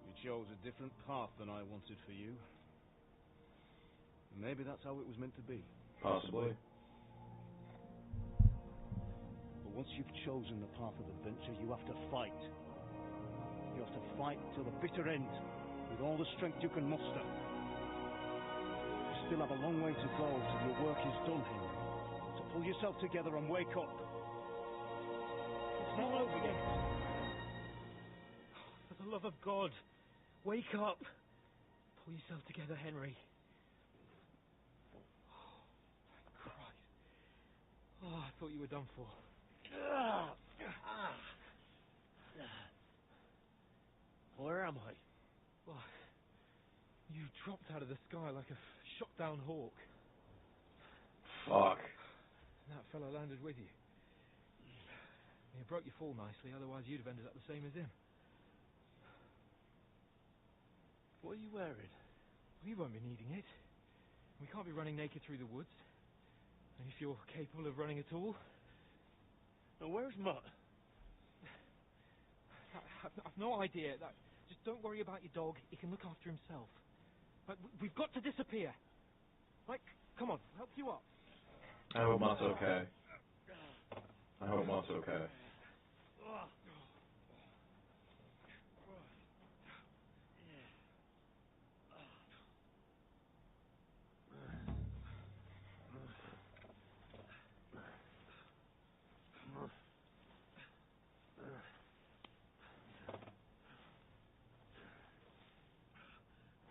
you chose a different path than I wanted for you? Maybe that's how it was meant to be. Possibly. Once you've chosen the path of adventure, you have to fight. You have to fight till the bitter end, with all the strength you can muster. You still have a long way to go till your work is done, Henry. So pull yourself together and wake up. It's not over yet. For the love of God, wake up. Pull yourself together, Henry. Oh, thank Christ. Oh, I thought you were done for. Where am I? Well, you dropped out of the sky like a shot-down hawk. Fuck. And that fella landed with you. You broke your fall nicely, otherwise you'd have ended up the same as him. What are you wearing? We won't be needing it. We can't be running naked through the woods. And if you're capable of running at all... Now, where's Mutt? I've no idea. Just don't worry about your dog. He can look after himself. But we've got to disappear. Right, come on, help you up. I hope Mutt's okay. I hope Mutt's okay.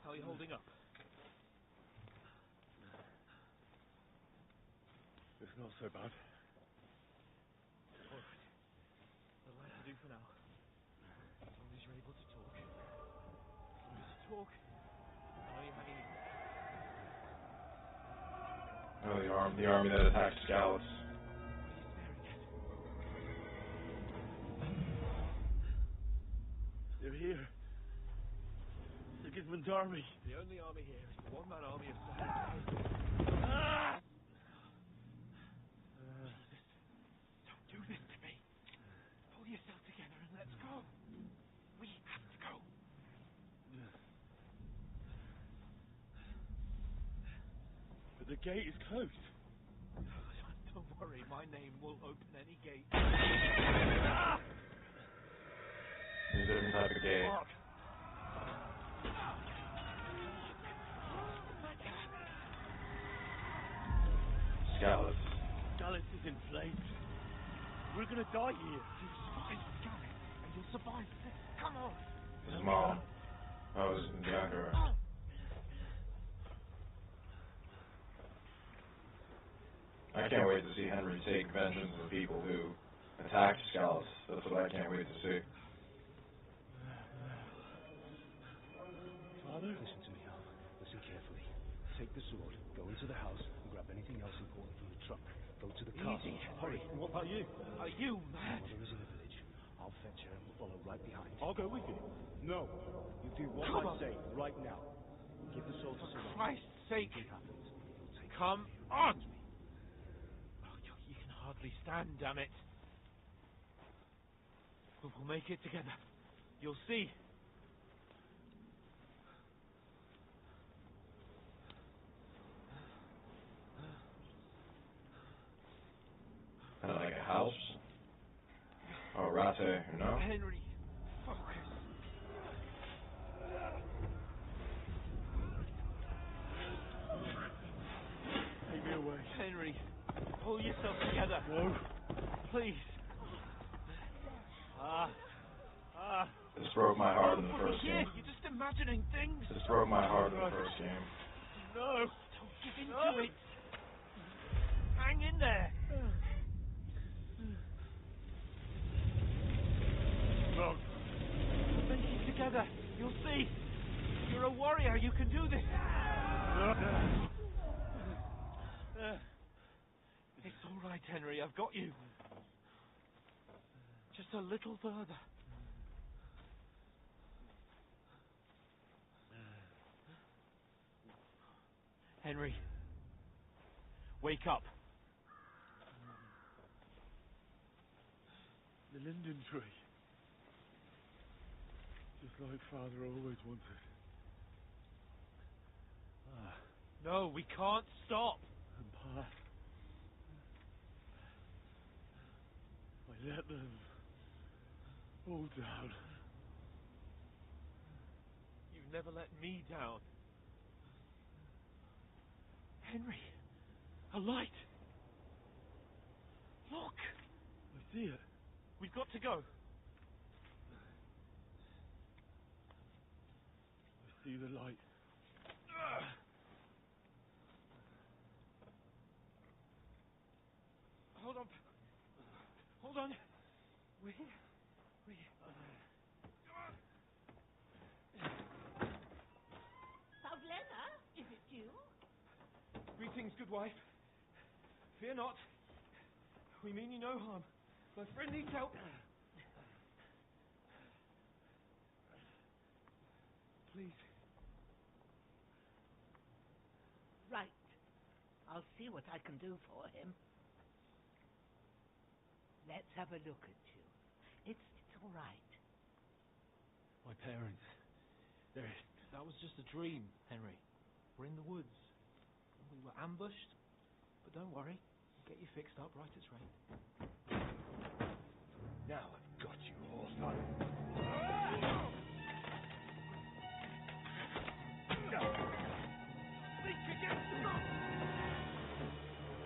How are you holding up? It's not so bad. All right. That'll have to do for now. As long as you're able to talk. As long as you talk, I know you're hanging in. Oh, the army that attacked scouts. They're here. The Gizman's army. The only army here is the one-man army of Sahel. Ah! Don't do this to me. Pull yourself together and let's go. We have to go. But the gate is closed. Don't worry, my name will open any gate. There's a different type of gate. Scouts. Dallas is in flames. We're gonna die here. You'll find Scarlet and you'll survive this. Come on. His mom. I was younger. I can't wait to see Henry take vengeance on the people who attacked scouts. That's what I can't wait to see. Father? Listen to me, Al. Listen carefully. Take the sword, go into the house, and grab anything else important from the truck. Go to the castle. Easy, Hurry. And what about you? Are you mad? Mother is in the village. I'll fetch her and we'll follow right behind. I'll go with you. No. You do what I say right now. Give the sword to For someone. Christ's sake. Anything happens, you'll take Come on! Oh, you can hardly stand, damn it. But we'll make it together. You'll see. Kind of like a house. Or rate, you know? Henry, focus. Take me away. Henry, pull yourself together. No. Please. This broke my heart in the We're first here. game. You're just imagining things. This broke my heart in the first game. No. Don't give in to it. Hang in there. No. Make it together. You'll see. You're a warrior. You can do this. It's all right, Henry. I've got you. Just a little further. Henry, wake up. The linden tree. Just like Father always wanted. No, we can't stop. And Pa. I Let them all down. You've never let me down. Henry, a light. Look. I see it. We've got to go. I see the light. Hold on. Hold on. We're here. Pavlena, is it you? Greetings, good wife. Fear not. We mean you no harm. My friend needs help. Please. Right. I'll see what I can do for him. Let's have a look at you. It's all right. My parents. That was just a dream, Henry. We're in the woods. We were ambushed. But don't worry. We'll get you fixed up right as rain. Now I've got you, horse.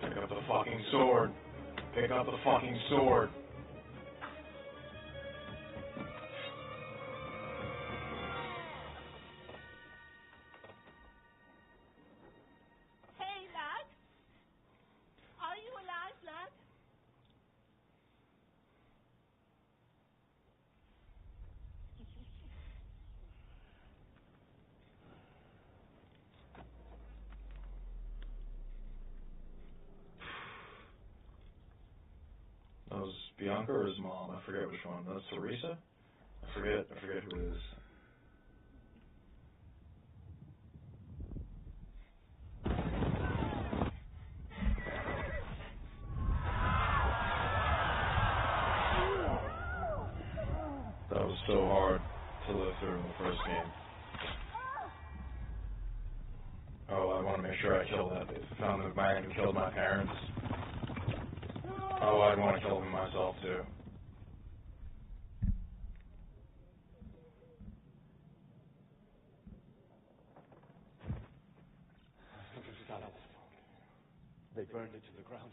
Pick up the fucking sword. Pick up the fucking sword. Hey, lad. Are you alive, lad? That was Bianca or his mom? I forget which one. That's Teresa? I forget who it is. That was so hard to live through in the first game. Oh, I want to make sure I kill that. Found the man who killed my parents. Oh, I'd want to kill him myself too. They burned it to the ground.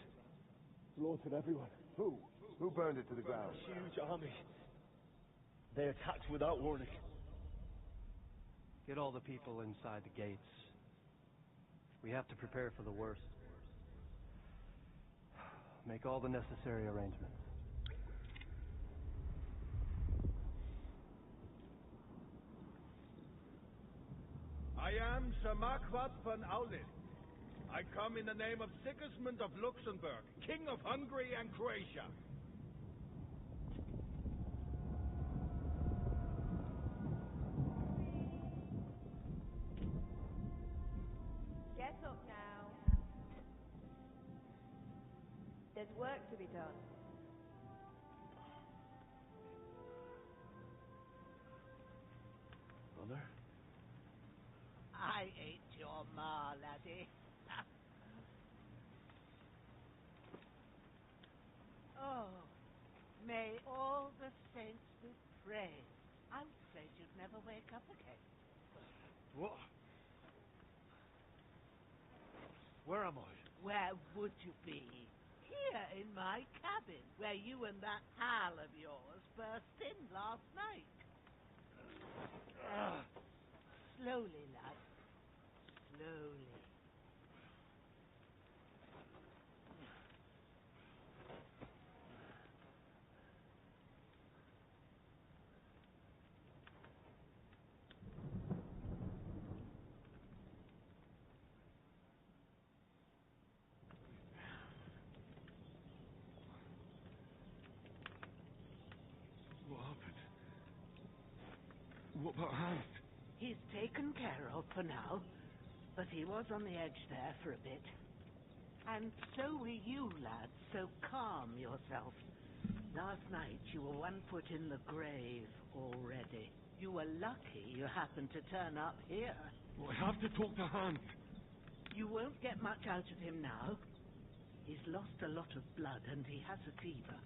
Slaughtered everyone. Who? Who burned it to the ground? A huge army. They attacked without warning. Get all the people inside the gates. We have to prepare for the worst. Make all the necessary arrangements. I am Sir Marquardt von Aulin. I come in the name of Sigismund of Luxembourg, King of Hungary and Croatia. Get up now. There's work to be done. Mother? I ain't your ma, laddie. Oh, may all the saints be praised. I was afraid you'd never wake up again. What? Where am I? Where would you be? Here in my cabin, where you and that pal of yours burst in last night. Slowly, lad. Slowly. What happened? What about Hans? He's taken care of for now, but he was on the edge there for a bit. And so were you, lad, so calm yourself. Last night you were 1 foot in the grave already. You were lucky you happened to turn up here. Well, I have to talk to Hans. You won't get much out of him now. He's lost a lot of blood and he has a fever.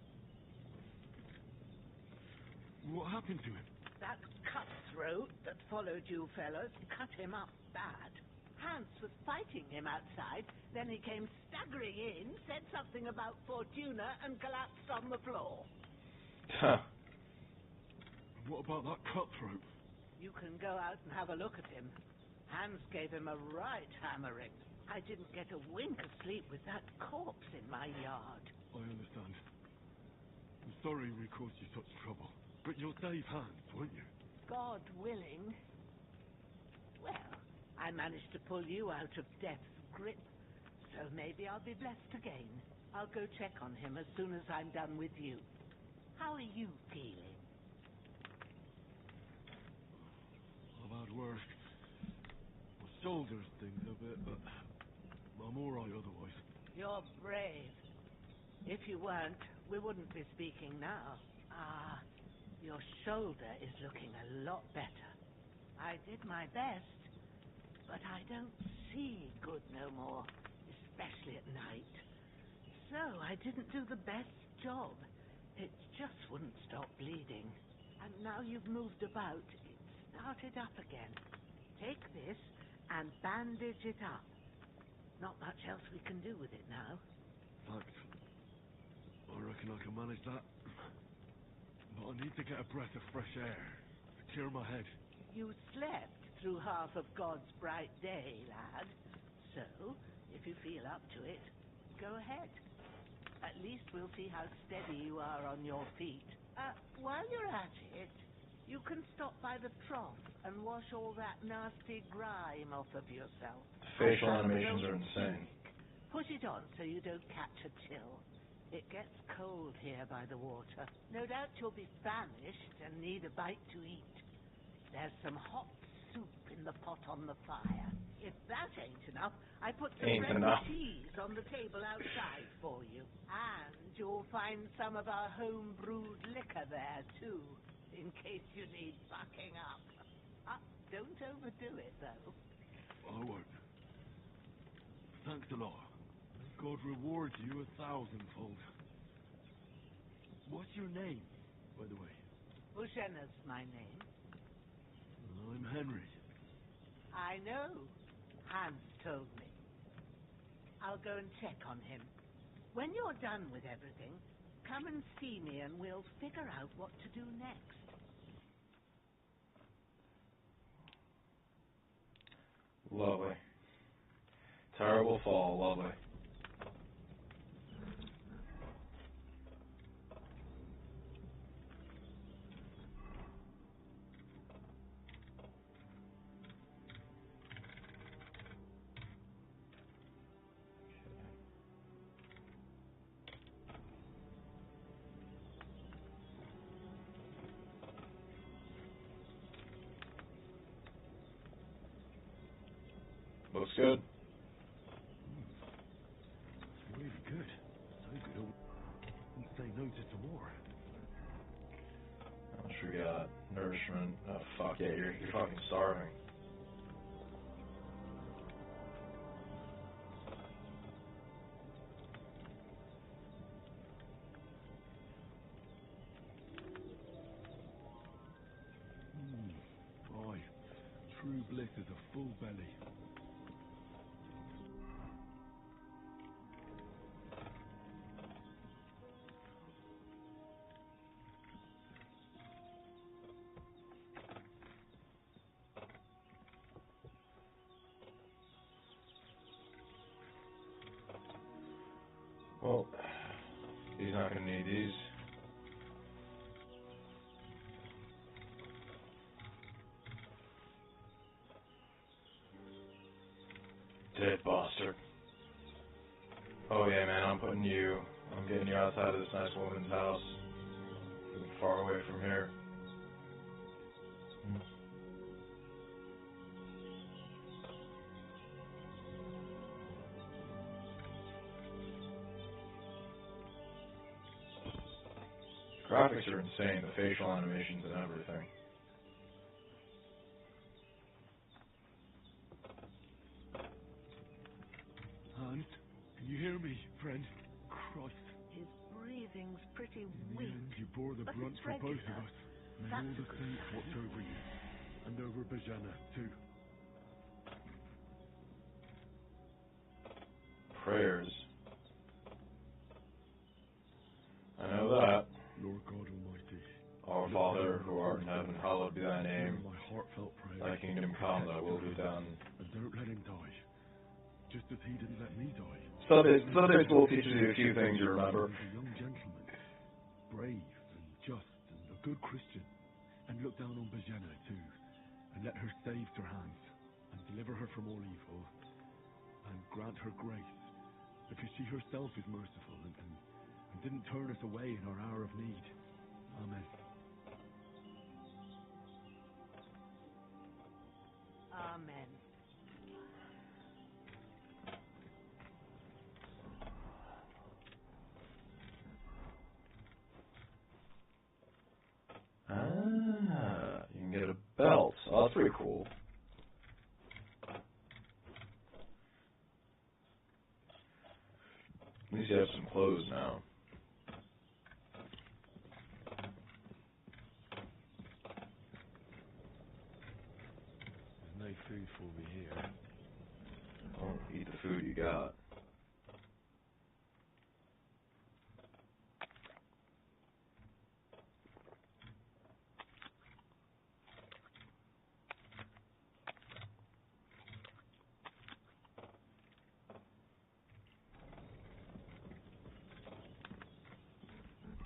What happened to him? That cutthroat that followed you fellas cut him up bad. Hans was fighting him outside, then he came staggering in, said something about Fortuna, and collapsed on the floor. Huh. What about that cutthroat? You can go out and have a look at him. Hans gave him a right hammering. I didn't get a wink of sleep with that corpse in my yard. I understand. I'm sorry we caused you such trouble. But you'll save Hans, won't you? God willing. Well, I managed to pull you out of death's grip, so maybe I'll be blessed again. I'll go check on him as soon as I'm done with you. How are you feeling? I've had worse. My shoulders stings a bit, but I'm alright otherwise. You're brave. If you weren't, we wouldn't be speaking now. Ah, your shoulder is looking a lot better. I did my best, but I don't see good no more, especially at night. So I didn't do the best job. It just wouldn't stop bleeding. And now you've moved about, it started up again. Take this and bandage it up. Not much else we can do with it now. Thanks. I reckon I can manage that. But I need to get a breath of fresh air to clear my head. You slept through half of God's bright day, lad. So, if you feel up to it, go ahead. At least we'll see how steady you are on your feet. While you're at it, you can stop by the trough and wash all that nasty grime off of yourself. Facial animations are insane. Put it on so you don't catch a chill. It gets cold here by the water. No doubt you'll be famished and need a bite to eat. There's some hot soup in the pot on the fire. If that ain't enough, I put some red cheese on the table outside for you. And you'll find some of our home-brewed liquor there, too, in case you need bucking up. Don't overdo it, though. I won't. Thanks a lot. God rewards you 1,000-fold. What's your name, by the way? Ushena's my name. I'm Henry. I know. Hans told me. I'll go and check on him. When you're done with everything, come and see me and we'll figure out what to do next. Lovely. Terrible fall, lovely. Looks good. It's really good. So good I wouldn't say no to some more. I'm sure you got nourishment. Oh, fuck yeah, you're fucking starving. Aye. True bliss is a full belly. Well, he's not gonna need these. Dead bastard. Oh yeah, man, I'm getting you outside of this nice woman's house. Far away from here. Graphics are insane, the facial animations and everything. Hans, can you hear me, friend? Christ. His breathing's pretty In the weak. end, you bore the but brunt it's for both regular. of us. May all the saints watch over you, and over Bajana, too. Prayers. I know that. Lord God Almighty, Our Father, who art in heaven, hallowed be thy name. my heartfelt prayer. Thy kingdom come, thy will be done. And don't let him die, just as he didn't let me die. Sunday school teaches you a few things you remember. He was a young gentleman, brave and just and a good Christian, and look down on Bajana too, and let her save her hands, and deliver her from all evil, and grant her grace, because she herself is merciful and didn't turn us away in our hour of need. Amen. Amen. Ah, you can get a belt. Oh, that's pretty cool. At least you have some clothes now. There's no food for me here. Don't eat the food you got.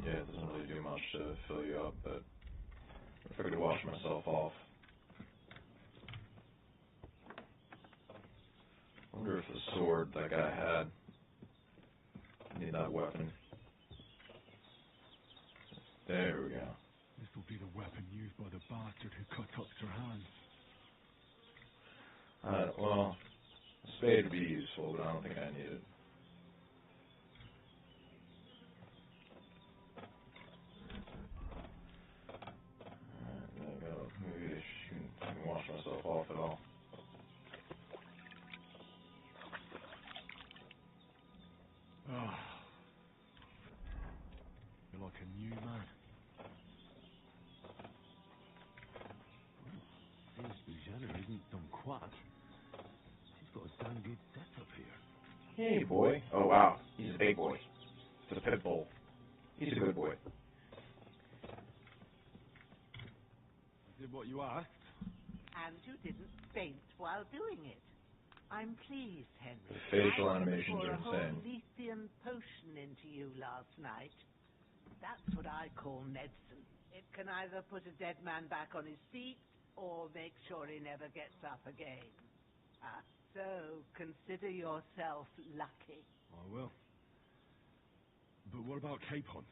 Yeah, it doesn't really do much to fill you up, but I figured to wash myself off. I wonder if the sword that guy had. I need that weapon. There we go. This will be the weapon used by the bastard who cut up her hands. Well, a spade would be useful, but I don't think I need it. There you go. Maybe I can wash myself off at all. Ah, you're like a new man. Seems Bujana isn't some quack. She's got a damn good setup here. Hey, boy. Oh, wow. He's a big boy. It's a pit bull. He's a good boy. I did what you asked. And you didn't faint while doing it. I'm pleased, Henry. The facial I animations poured are a whole insane. Lethean potion into you last night. That's what I call medicine. It can either put a dead man back on his feet or make sure he never gets up again. So consider yourself lucky. I will. But what about Capon?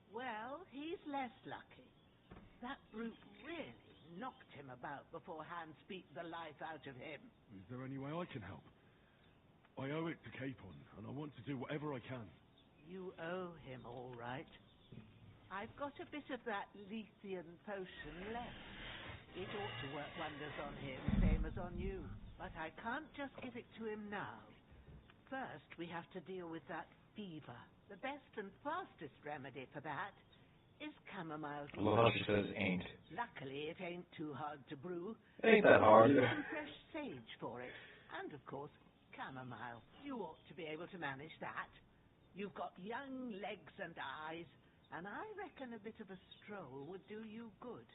Well, he's less lucky. That brute really knocked him about before Hans beat the life out of him. Is there any way I can help? I owe it to Capon, and I want to do whatever I can. You owe him, all right. I've got a bit of that Lethean potion left. It ought to work wonders on him, same as on you. But I can't just give it to him now. First, we have to deal with that fever. The best and fastest remedy for that is chamomile tea. I love how she says ain't. Luckily, it ain't too hard to brew. It ain't that hard. Use some fresh sage for it. And, of course, chamomile. You ought to be able to manage that. You've got young legs and eyes, and I reckon a bit of a stroll would do you good.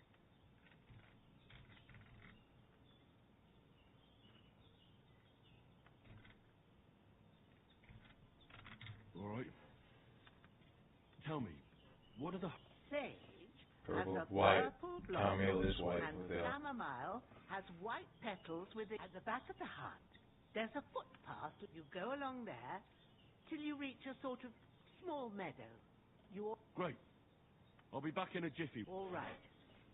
All right. Tell me, what are the... Sage Purple, has a white. purple Chamomile blossom, is white and with the... chamomile has white petals with it. At the back of the hut, there's a footpath. You go along there till you reach a sort of small meadow. You're... Great. I'll be back in a jiffy. All right.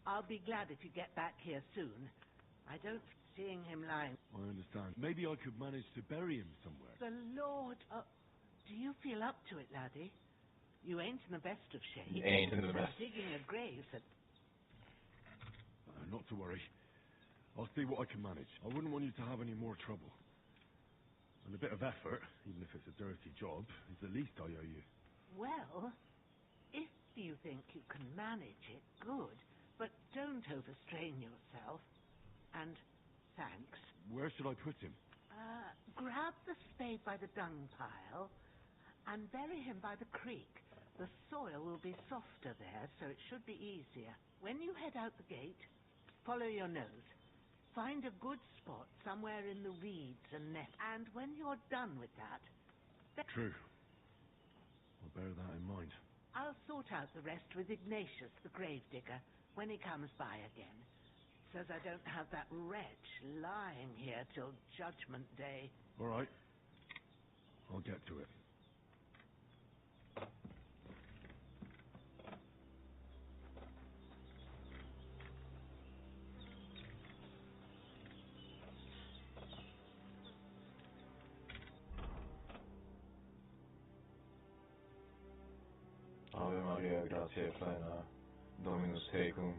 I'll be glad if you get back here soon. I don't seeing him lying. I understand. Maybe I could manage to bury him somewhere. The Lord... do you feel up to it, laddie? You ain't in the best of shape. Ain't in the best. Digging a grave that... Not to worry. I'll see what I can manage. I wouldn't want you to have any more trouble. And a bit of effort, even if it's a dirty job, is the least I owe you. Well, if you think you can manage it, good. But don't overstrain yourself. And thanks. Where should I put him? Grab the spade by the dung pile and bury him by the creek. The soil will be softer there, so it should be easier. When you head out the gate, follow your nose. Find a good spot somewhere in the reeds and nests. And when you're done with that... True. I'll bear that in mind. I'll sort out the rest with Ignatius, the gravedigger, when he comes by again. So that I don't have that wretch lying here till Judgment Day. All right. I'll get to it. Ave Maria, gratia plena, Dominus tecum.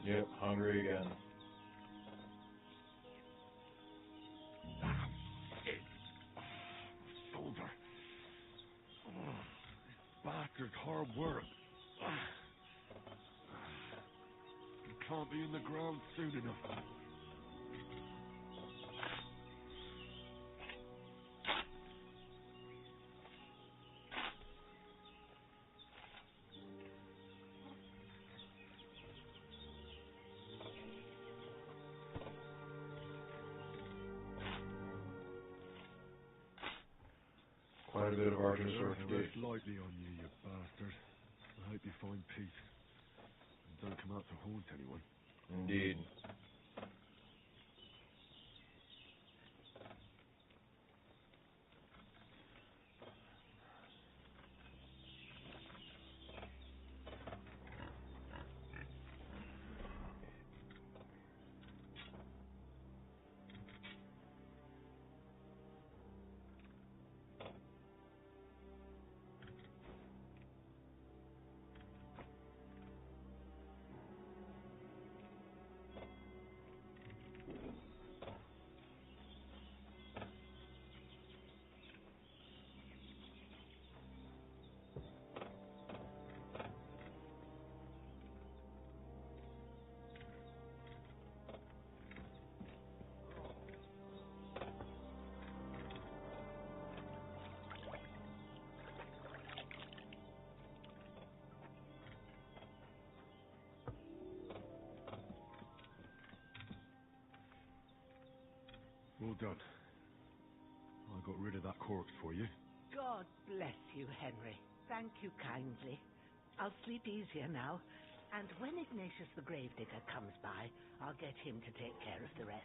Yep, hungry again. Shoulder. This bastard's hard work. He can't be in the ground soon enough. Quite a bit of arduous work Rest indeed. lightly on you, you bastard. I hope you find peace. And don't come out to haunt anyone. Indeed. Well done. I got rid of that corpse for you. God bless you, Henry. Thank you kindly. I'll sleep easier now. And when Ignatius the gravedigger comes by, I'll get him to take care of the rest.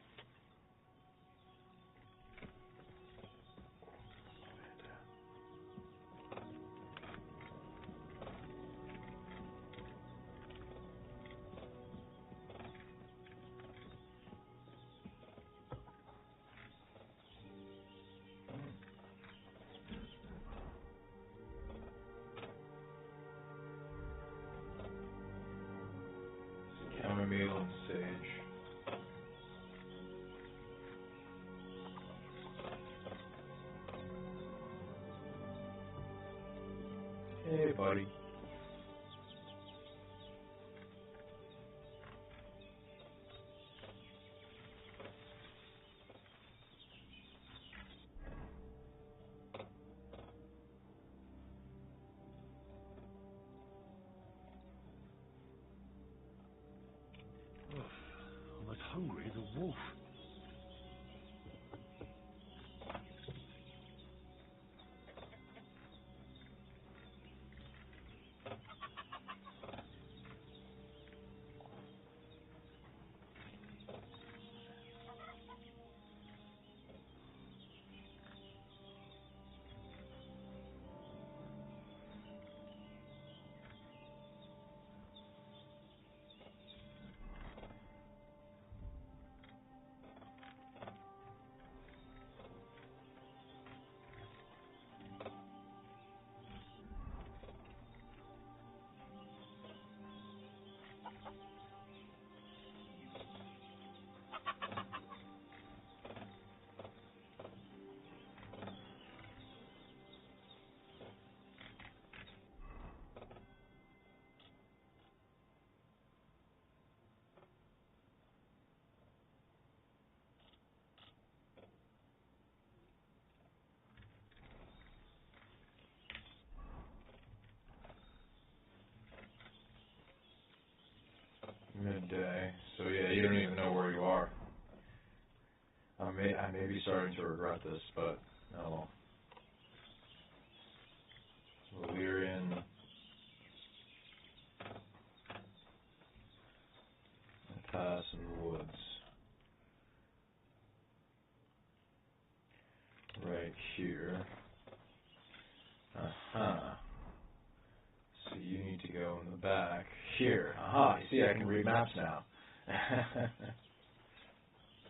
Chamomile and sage. Hey, buddy. I'm as hungry as a wolf. midday. So yeah, you don't even know where you are. I may be starting to regret this, but no. Valyrian. Pass in the woods. Right here. Uh-huh. So you need to go in the back. Here. Aha, you see I can read maps now.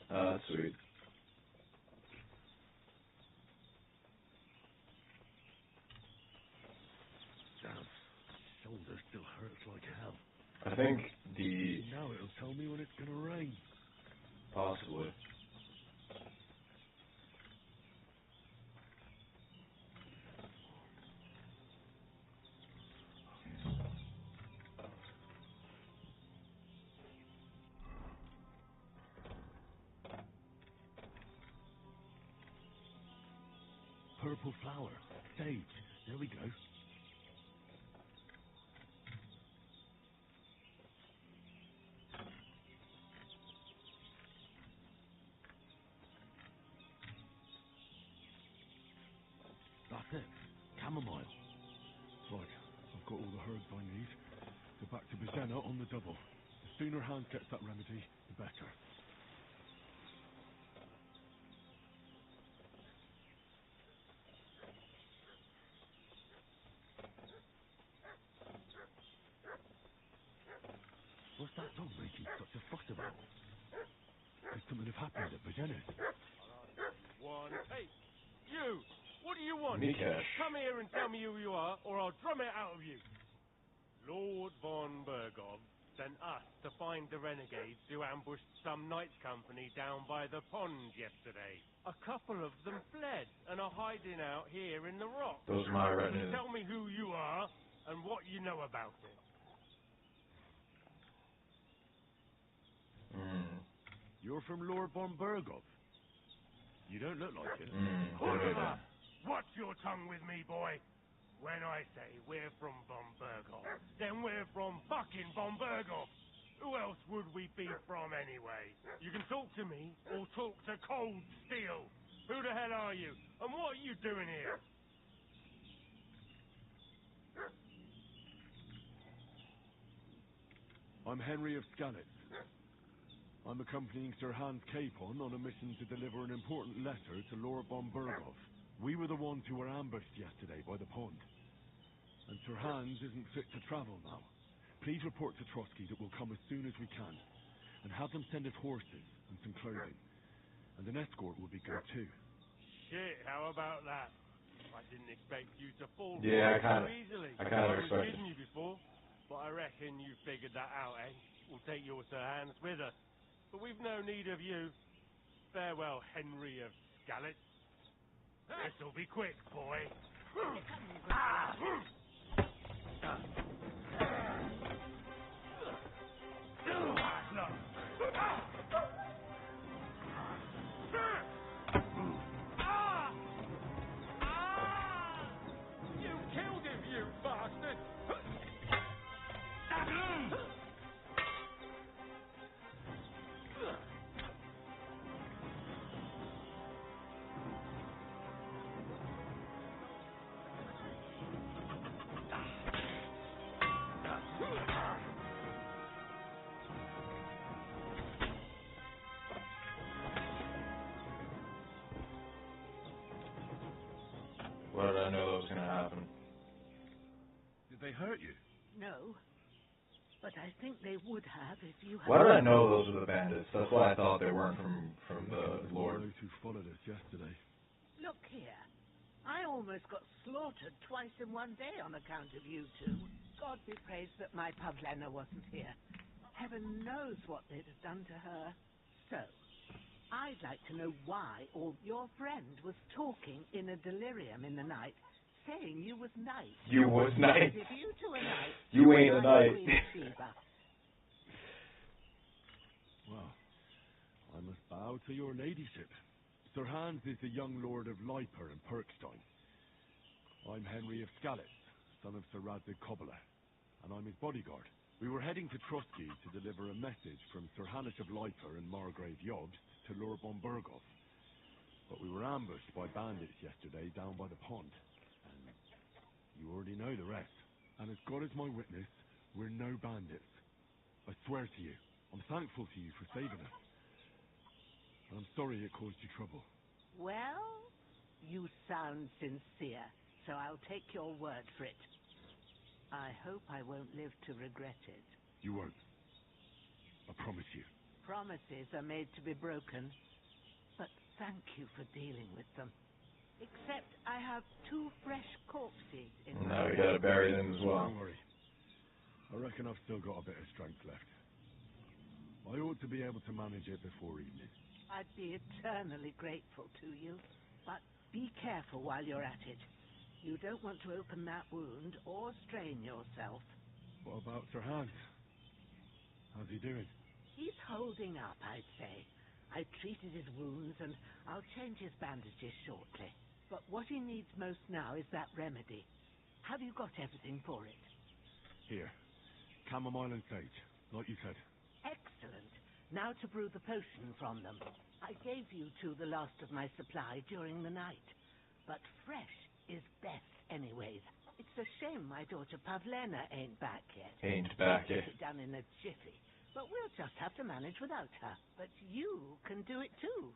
Oh, that's sweet. Damn. Shoulder still hurts like hell. I think the... Now it'll tell me when it's gonna rain. Possibly. Purple flower. Sage. There we go. That's it. Chamomile. Right. I've got all the herbs I need. Go back to Bizenna on the double. The sooner Hans gets that remedy, the better. What's that dog making such a fuss about? Could something have happened at Bizenna's? One, hey, you! What do you want? Mikash. Come here and tell me who you are, or I'll drum it out of you. Lord von Bergov sent us to find the renegades who ambushed some knights company down by the pond yesterday. A couple of them fled and are hiding out here in the rock. Those are my retinue. Tell me who you are and what you know about it. You're from Lord von Bergov. You don't look like it. Hold it up! Watch your tongue with me, boy. When I say we're from von Bergov, then we're from fucking von Bergov. Who else would we be from anyway? You can talk to me or talk to cold steel. Who the hell are you? And what are you doing here? I'm Henry of Skalitz. I'm accompanying Sir Hans Capon on a mission to deliver an important letter to Lord von Bergov. We were the ones who were ambushed yesterday by the pond. And Sir Hans isn't fit to travel now. Please report to Trotsky that we'll come as soon as we can. And have them send us horses and some clothing. And an escort will be good too. Shit, how about that? I didn't expect you to fall Yeah, so easily. I kind of was expected. kidding you before, but I reckon you figured that out, eh? We'll take your Sir Hans with us. But we've no need of you. Farewell, Henry of Skalitz. This'll be quick, boy. You killed him, you bastard! What did I know that was going to happen? Did they hurt you? No. But I think they would have if you had... Why did I know those were the bandits? That's why I thought they weren't from the Lord. Those who followed us yesterday. Look here. I almost got slaughtered twice in one day on account of you two. God be praised that my Pavlena wasn't here. Heaven knows what they'd have done to her. So, I'd like to know why your friend was talking in a delirium in the night, saying you was knight. You was knight. If you two are knight, You ain't a I'm knight. Queen Sheba. Well, I must bow to your ladyship. Sir Hans is the young lord of Leiper and Perkstein. I'm Henry of Skalitz, son of Sir Radzig Kobyla, and I'm his bodyguard. We were heading to Trotsky to deliver a message from Sir Hanish of Leiper and Margrave Jobst to Lord von Burgov. But we were ambushed by bandits yesterday down by the pond. And you already know the rest. And as God is my witness, we're no bandits. I swear to you, I'm thankful to you for saving us. And I'm sorry it caused you trouble. Well, you sound sincere, so I'll take your word for it. I hope I won't live to regret it. You won't. I promise you. Promises are made to be broken, but thank you for dealing with them. Except I have 2 fresh corpses in Now my we gotta bury them as well. Don't worry. I reckon I've still got a bit of strength left. I ought to be able to manage it before evening. I'd be eternally grateful to you, but be careful while you're at it. You don't want to open that wound or strain yourself. What about Sir Hans? How's he doing? He's holding up, I'd say. I treated his wounds and I'll change his bandages shortly. But what he needs most now is that remedy. Have you got everything for it? Here. Chamomile and sage, like you said. Excellent. Now to brew the potion from them. I gave you 2 the last of my supply during the night. But fresh is best anyways. It's a shame my daughter Pavlena ain't back yet. Ain't back yet. It's done in a jiffy. But we'll just have to manage without her. But you can do it too.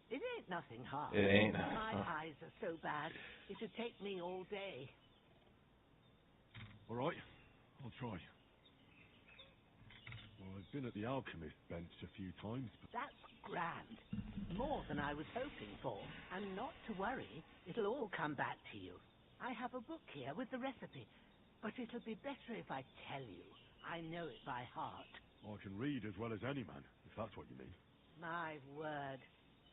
It ain't nothing hard. It ain't. My eyes are so bad, it'd take me all day. All right, I'll try. Well, I've been at the alchemist bench a few times, but... That's grand. More than I was hoping for. And not to worry, it'll all come back to you. I have a book here with the recipe, but it'll be better if I tell you. I know it by heart. I can read as well as any man, if that's what you mean. My word.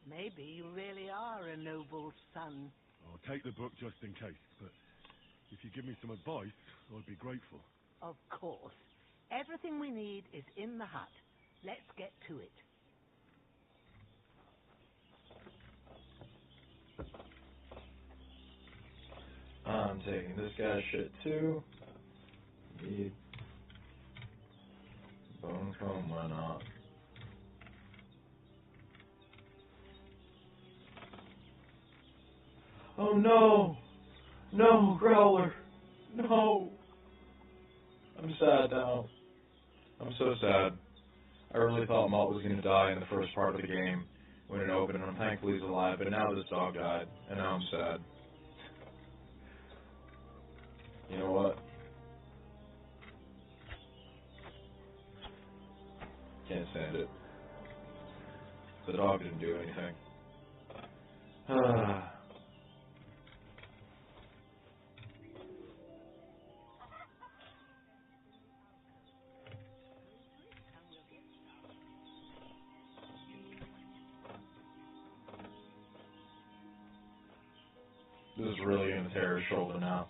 Maybe you really are a noble son. I'll take the book just in case, but if you give me some advice, I'd be grateful. Of course. Everything we need is in the hut. Let's get to it. I'm taking this guy's shit too. Need bone comb, why not? Oh no! No, Growler! No! I'm sad now. I'm so sad. I really thought Malt was going to die in the first part of the game when it opened, and thankfully he's alive, but now this dog died, and now I'm sad. You know what? Can't stand it. The dog didn't do anything. This is really going to tear his shoulder now.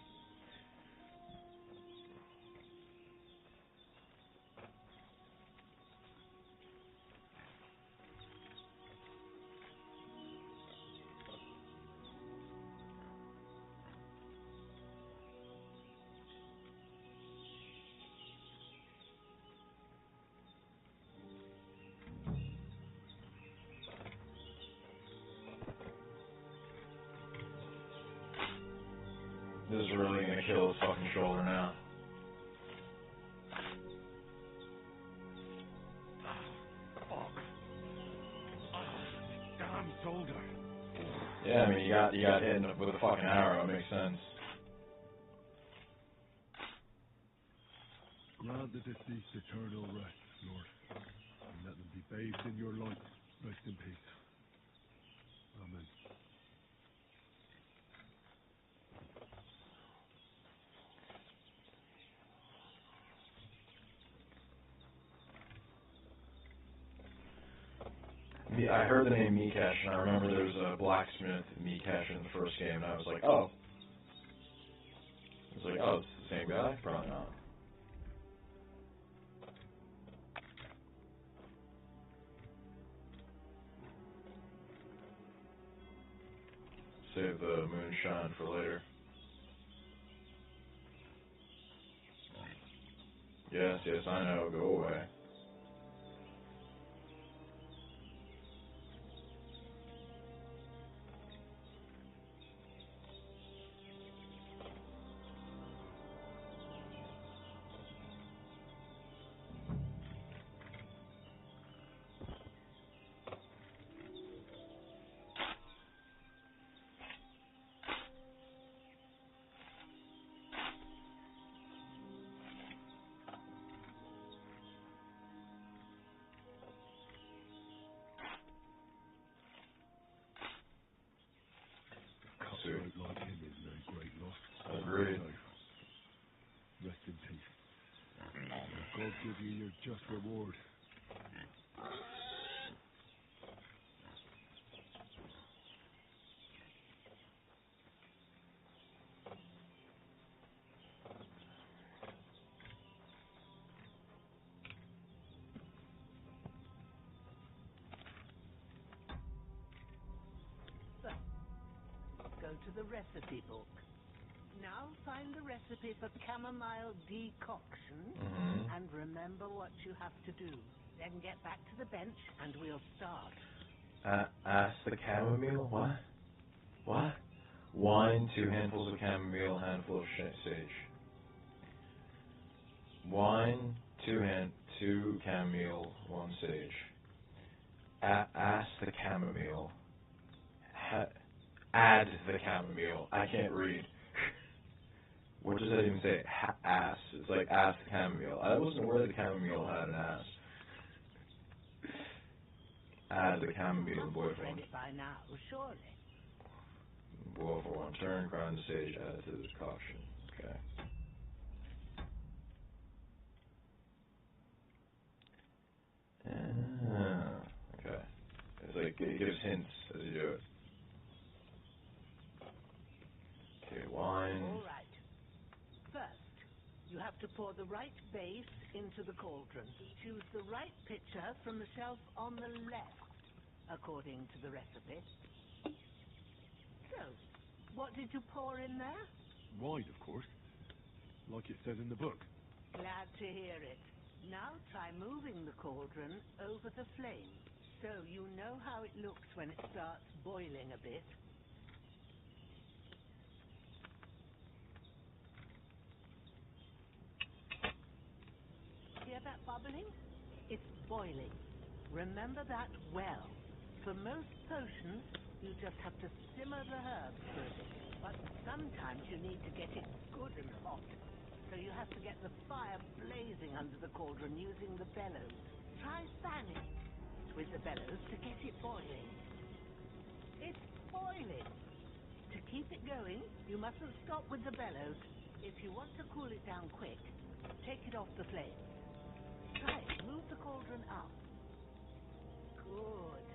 This is really gonna kill his fucking shoulder now. Damn shoulder. Yeah, I mean, you got hit with a fucking arrow. It makes sense. Grant the deceased eternal rest, Lord, and let them be bathed in your light. Rest in peace. Amen. I heard the name Mikash, and I remember there was a blacksmith Mikash in the first game, and I was like, oh. I was like, oh, it's the same guy? Probably not. Save the moonshine for later. Yes, I know. Go away. Cutthroat like him is no great loss. Agreed. Rest in peace. God give you your just reward. Go to the recipe book. Now find the recipe for chamomile decoction and remember what you have to do. Then get back to the bench and we'll start. Ask the chamomile? What? What? Wine, 2 handfuls of chamomile, handful of sage. Wine, 2 chamomile, 1 sage. Ask the chamomile. Add the chamomile. I can't read. What does that even say? Ass. It's like ask the chamomile. I wasn't aware the chamomile had an ass. Add the chamomile boyfriend. Ready by now, surely. Boil for 1 turn, grind the sage, add it to the decoction. Okay. Okay. It's like it gives hints as you do it. Okay, wine. All right. First, you have to pour the right base into the cauldron. Choose the right pitcher from the shelf on the left, according to the recipe. So, what did you pour in there? Wine, of course. Like it says in the book. Glad to hear it. Now try moving the cauldron over the flame, so you know how it looks when it starts boiling a bit. Hear that bubbling? It's boiling. Remember that well. For most potions, you just have to simmer the herbs for a bit. But sometimes you need to get it good and hot. So you have to get the fire blazing under the cauldron using the bellows. Try fanning with the bellows to get it boiling. It's boiling. To keep it going, you mustn't stop with the bellows. If you want to cool it down quick, take it off the flame. Try it. Move the cauldron up. Good.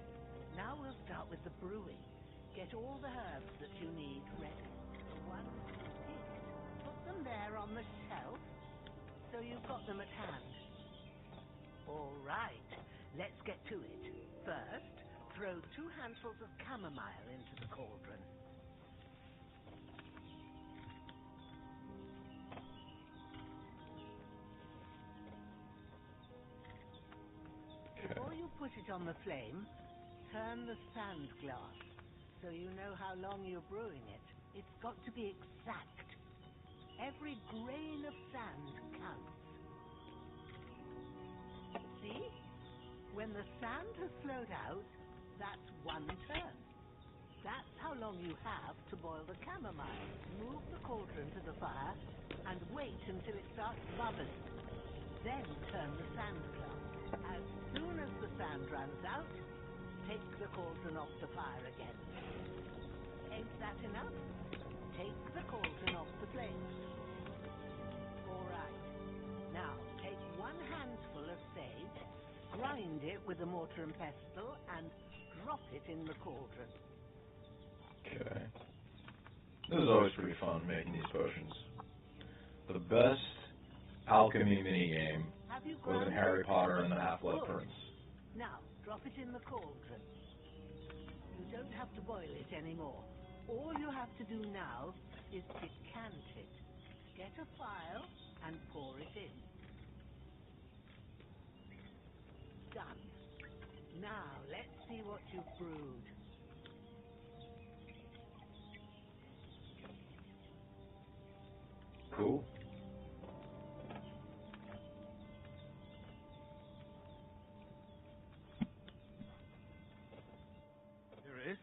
Now we'll start with the brewing. Get all the herbs that you need ready. The ones you picked. Put them there on the shelf, so you've got them at hand. All right, let's get to it. First, throw 2 handfuls of chamomile into the cauldron. Before you put it on the flame, turn the sand glass, so you know how long you're brewing it. It's got to be exact. Every grain of sand counts. See? When the sand has flowed out, that's 1 turn. That's how long you have to boil the chamomile. Move the cauldron to the fire and wait until it starts bubbling. Then turn the sand glass. As soon as the sand runs out, take the cauldron off the fire again. Ain't that enough? Take the cauldron off the flames. All right. Now, take 1 handful of sage, grind it with a mortar and pestle, and drop it in the cauldron. Okay. This is always pretty fun, making these potions. The best alchemy minigame was in Harry Potter and the Half-Blood Prince. Now, drop it in the cauldron. You don't have to boil it anymore. All you have to do now is decant it. Get a phial and pour it in. done. Now, let's see what you've brewed. Cool. Here it is.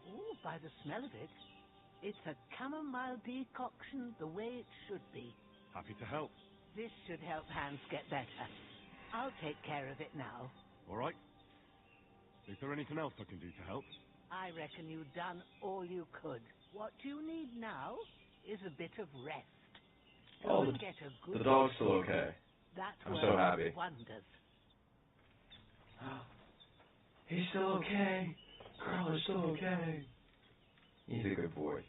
Oh, by the smell of it, it's a chamomile decoction the way it should be. Happy to help. This should help Hans get better. I'll take care of it now. All right. Is there anything else I can do to help? I reckon you've done all you could. What you need now is a bit of rest. Go Oh, and get a good the dog's still okay. That I'm works so happy. wonders. He's still okay. Crawler's still okay. He's a good boy.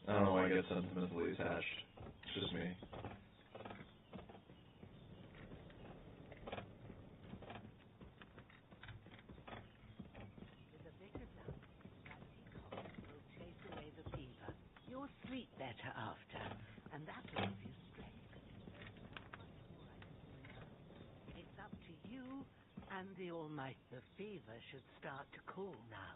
I don't know why I get sentimentally attached. It's just me. With a bit of luck, that decoction will chase away the fever. You'll sleep better after, and that'll give you strength. It's up to you and the Almighty. The fever should start to cool now.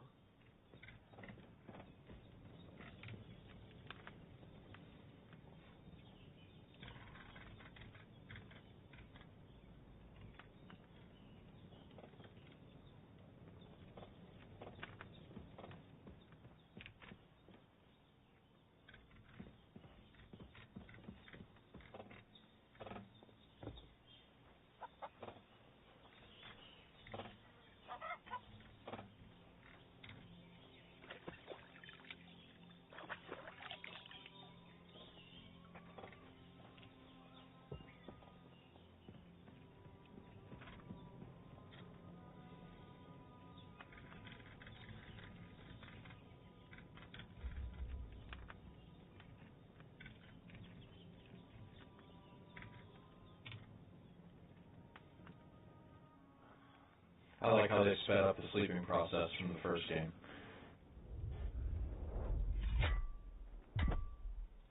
I like how they sped up the sleeping process from the first game.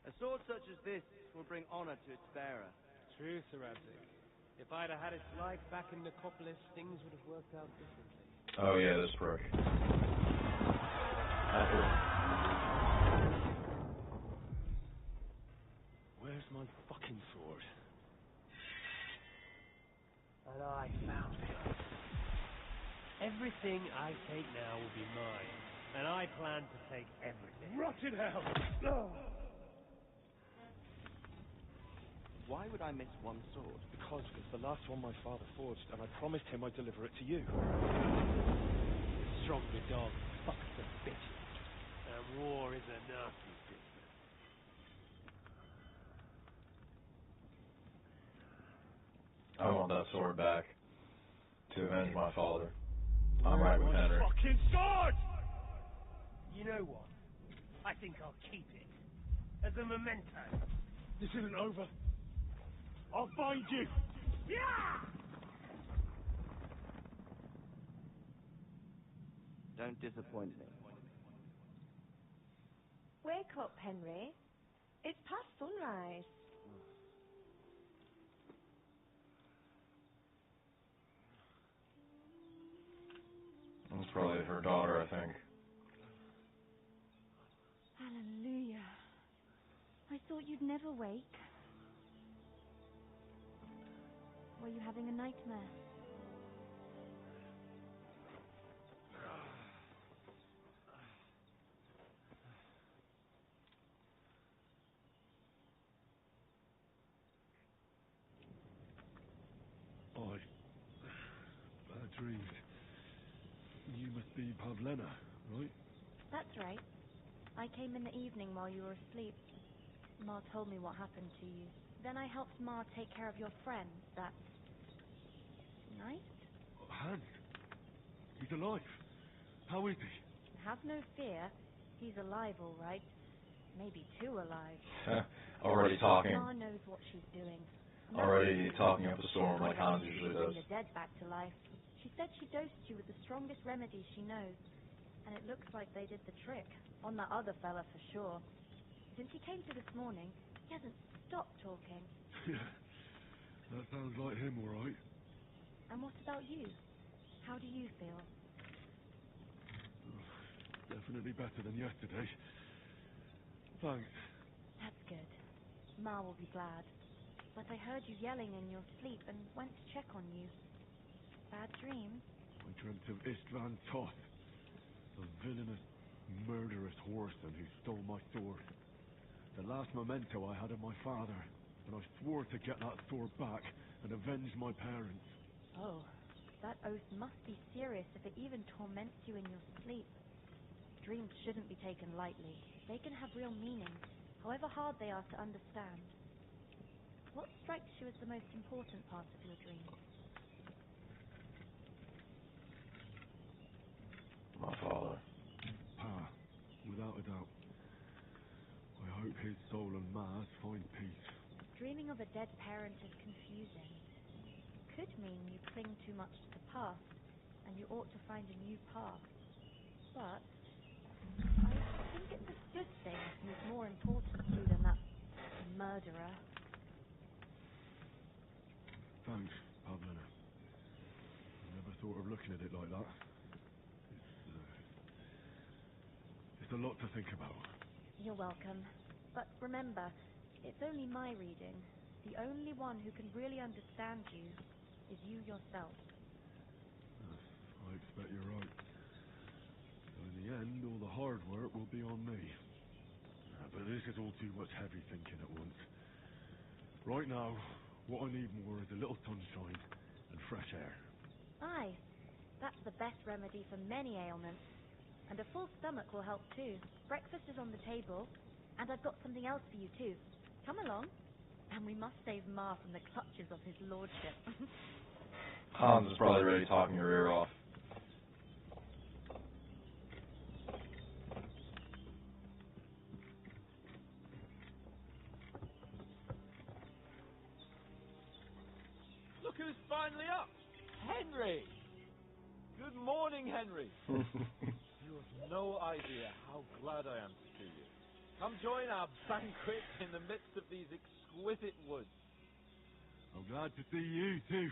A sword such as this will bring honor to its bearer. True, Sir Abdic. If I'd have had its life back in Necropolis, things would have worked out differently. Oh yeah, this prick. Where's my fucking sword? And I found it. Everything I take now will be mine, and I plan to take everything. Rotted hell! Why would I miss one sword? Because it's the last one my father forged, and I promised him I'd deliver it to you. Strong the dog, fucks the bitches, and war is a nasty business. I want that sword back to avenge my father. I'm right with My Henry. fucking sword! You know what? I think I'll keep it. As a memento. This isn't over. I'll find you! Yeah! Don't disappoint me. Wake up, Henry. It's past sunrise. It's probably her daughter, I think. Hallelujah. I thought you'd never wake. Were you having a nightmare? Bad dreams. You must be Pavlena, right? That's right. I came in the evening while you were asleep. Ma told me what happened to you. Then I helped Ma take care of your friend. That's nice. Hans. He's alive. How is he? Have no fear. He's alive, all right. Maybe too alive. Already talking. Ma knows what she's doing. Already talking up the storm like Hans usually does. Bring the dead back to life. She said she dosed you with the strongest remedy she knows. And it looks like they did the trick. On that other fella for sure. Since he came to this morning, he hasn't stopped talking. Yeah, that sounds like him, all right. And what about you? How do you feel? Definitely better than yesterday. Thanks. That's good. Ma will be glad. But I heard you yelling in your sleep and went to check on you. Bad dreams? I dreamt of Istvan Toth, the villainous, murderous horseman who stole my sword. The last memento I had of my father, and I swore to get that sword back and avenge my parents. Oh, that oath must be serious if it even torments you in your sleep. Dreams shouldn't be taken lightly. They can have real meaning, however hard they are to understand. What strikes you as the most important part of your dream? My father. Pa, without a doubt. I hope his soul and Ma's find peace. Dreaming of a dead parent is confusing. Could mean you cling too much to the past, and you ought to find a new path. But I think it's a good thing who's more important to you than that murderer. Thanks, Pavlina. I never thought of looking at it like that. It's a lot to think about. You're welcome. But remember, it's only my reading. The only one who can really understand you is you yourself. I expect you're right. So in the end, all the hard work will be on me. But this is all too much heavy thinking at once. Right now, what I need more is a little sunshine and fresh air. Aye, that's the best remedy for many ailments. And a full stomach will help too. Breakfast is on the table, and I've got something else for you too. Come along, and we must save Ma from the clutches of his lordship. Hans is probably ready talking your ear off. Look who's finally up! Henry! Good morning, Henry. You have no idea how glad I am to see you. Come join our banquet in the midst of these exquisite woods. I'm glad to see you, too.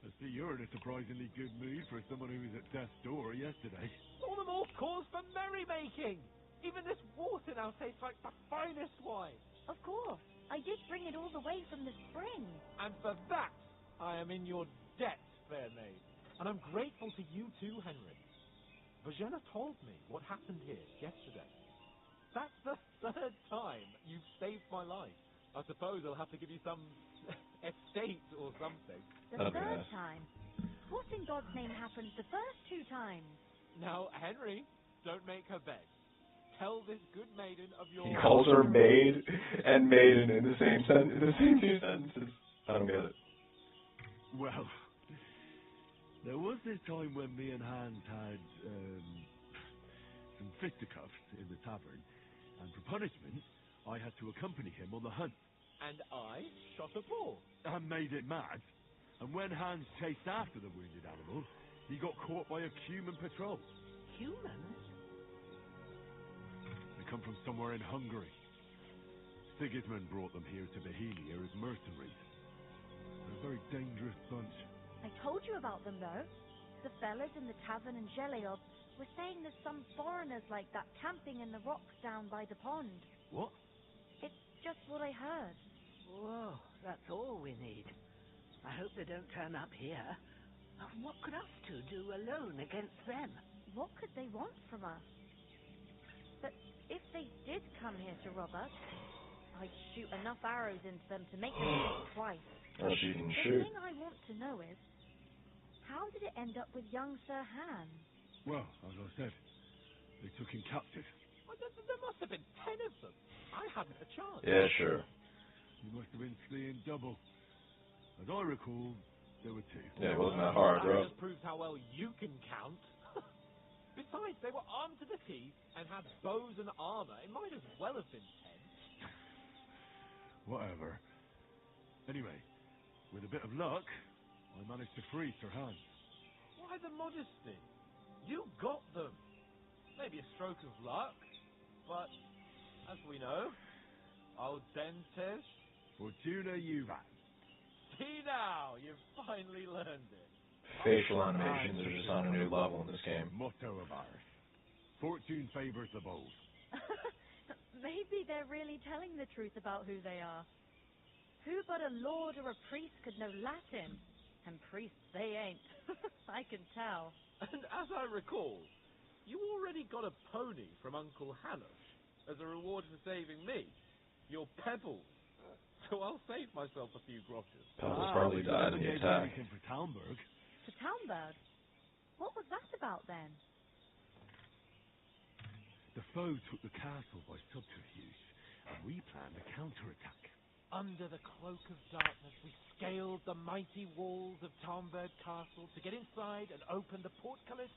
I see you're in a surprisingly good mood for someone who was at death's door yesterday. All the more cause for merrymaking! Even this water now tastes like the finest wine. Of course. I did bring it all the way from the spring. And for that, I am in your debt, fair maid. And I'm grateful to you too, Henry. Virginia told me what happened here yesterday. That's the third time you've saved my life. I suppose I'll have to give you some estate or something. The third time? What in God's name happened the first two times? Now, Henry, don't make her beg. Tell this good maiden of your... He calls her maid and maiden in the same two sentences. I don't get it. Well, there was this time when me and Hans had some fisticuffs in the tavern, and for punishment, I had to accompany him on the hunt. And I shot a ball. And made it mad. And when Hans chased after the wounded animal, he got caught by a human patrol. Humans? They come from somewhere in Hungary. Sigismund brought them here to Bohemia as mercenaries. They're a very dangerous bunch. I told you about them, though. The fellas in the tavern in Zheleov were saying there's some foreigners like that camping in the rocks down by the pond. What? It's just what I heard. Whoa, that's all we need. I hope they don't turn up here. What could us two do alone against them? What could they want from us? But if they did come here to rob us, I'd shoot enough arrows into them to make them think twice. Or she can The shoot. thing I want to know is, how did it end up with young Sir Hans? Well, as I said, they took him captive. Well, there must have been 10 of them. I hadn't a chance. Yeah, sure. You must have been fleeing double. As I recall, there were two. Yeah, it wasn't that hard, bro. That just proves how well you can count. Besides, they were armed to the teeth and had bows and armor. It might as well have been 10. Whatever. Anyway, with a bit of luck, I managed to free Sir Hans. Why the modesty? You got them. Maybe a stroke of luck, but As we know, old dentist. Fortuna Juvat. See now, you've finally learned it. Facial animations are just on a new level in this game. Motto of ours. Fortune favors the bold. Maybe they're really telling the truth about who they are. Who but a lord or a priest could know Latin? And priests, they ain't. I can tell. And as I recall, you already got a pony from Uncle Hanush as a reward for saving me. Your pebbles. So I'll save myself a few groschen. Pebbles probably died in the attack. For Talmberg. To Talmberg? What was that about then? The foe took the castle by subterfuge, and we planned a counterattack. Under the cloak of darkness, we scaled the mighty walls of Talmberg Castle to get inside and open the portcullis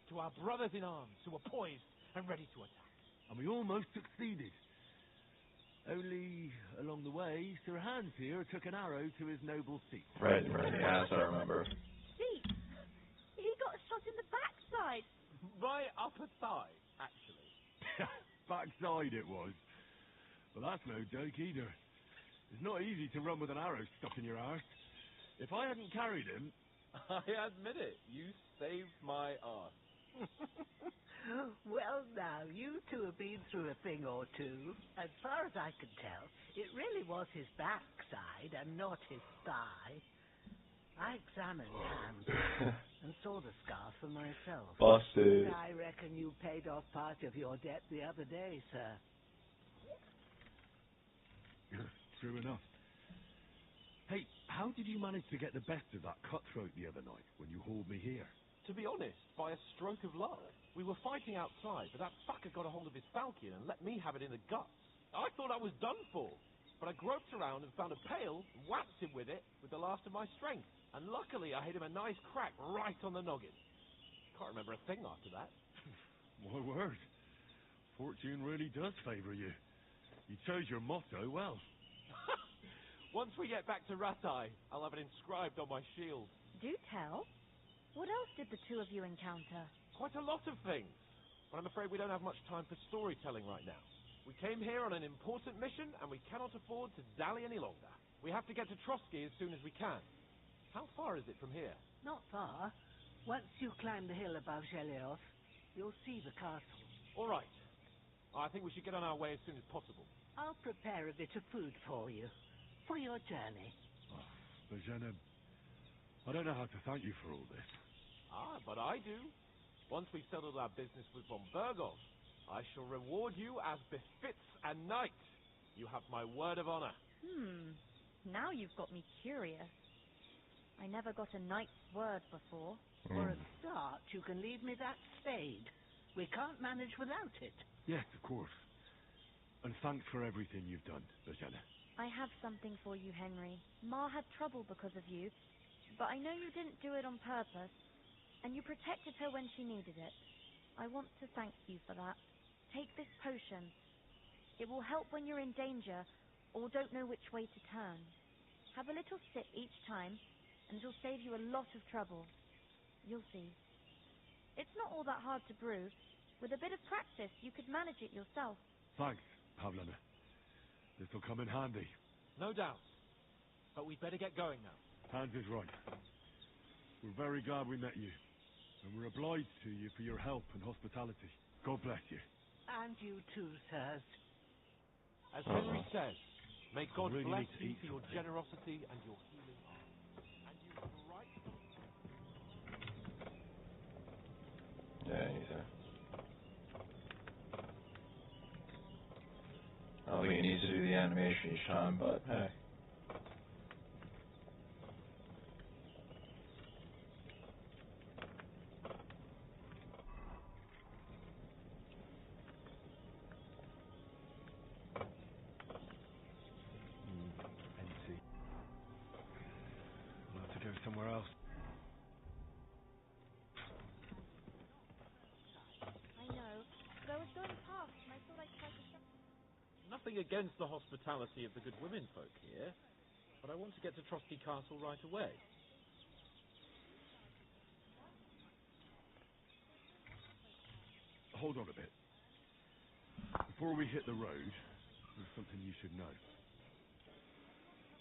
to our brothers in arms who were poised and ready to attack. And we almost succeeded. Only, along the way, Sir Hans here took an arrow to his noble seat. Right in the ass, I remember. See, he got shot in the backside. My upper thigh, actually. Backside it was. But that's no joke either. It's not easy to run with an arrow stuck in your arse. If I hadn't carried him... I admit it, you saved my arse. Well, now, you two have been through a thing or two. As far as I can tell, it really was his backside and not his thigh. I examined Hans and saw the scar for myself. Busted. I reckon you paid off part of your debt the other day, sir. True enough. Hey, how did you manage to get the best of that cutthroat the other night when you hauled me here? To be honest, by a stroke of luck. We were fighting outside, but that fucker got a hold of his falchion and let me have it in the guts. I thought I was done for, but I groped around and found a pail and whacked him with it with the last of my strength. And luckily, I hit him a nice crack right on the noggin. Can't remember a thing after that. My word. Fortune really does favour you. You chose your motto well. Once we get back to Ratai, I'll have it inscribed on my shield. Do tell. What else did the two of you encounter? Quite a lot of things. But I'm afraid we don't have much time for storytelling right now. We came here on an important mission, and we cannot afford to dally any longer. We have to get to Trotsky as soon as we can. How far is it from here? Not far. Once you climb the hill above Zheleov, you'll see the castle. All right. I think we should get on our way as soon as possible. I'll prepare a bit of food for you, for your journey. Bajana, I don't know how to thank you for all this. Ah, but I do. Once we've settled our business with von Berghoff, I shall reward you as befits a knight. You have my word of honor. Now you've got me curious. I never got a knight's word before. For a start, you can leave me that spade. We can't manage without it. Yes, of course. And thanks for everything you've done, Bajana. I have something for you, Henry. Ma had trouble because of you, but I know you didn't do it on purpose, and you protected her when she needed it. I want to thank you for that. Take this potion. It will help when you're in danger or don't know which way to turn. Have a little sip each time, and it'll save you a lot of trouble. You'll see. It's not all that hard to brew. With a bit of practice, you could manage it yourself. Thanks, Pavlana. This'll come in handy. No doubt. But we'd better get going now. Hans is right. We're very glad we met you. And we're obliged to you for your help and hospitality. God bless you. And you too, sirs. As Henry says, may God really bless need to you eat for your something. generosity and your healing arm. And you have a right... Yeah, he's I don't think he needs to do the animation each time, but hey. Empty. We'll have to go somewhere else. I know, but I was going past and I thought I'd try to stop. Nothing against the hospitality of the good women folk here, but I want to get to Trotsky Castle right away. Hold on a bit. Before we hit the road, there's something you should know.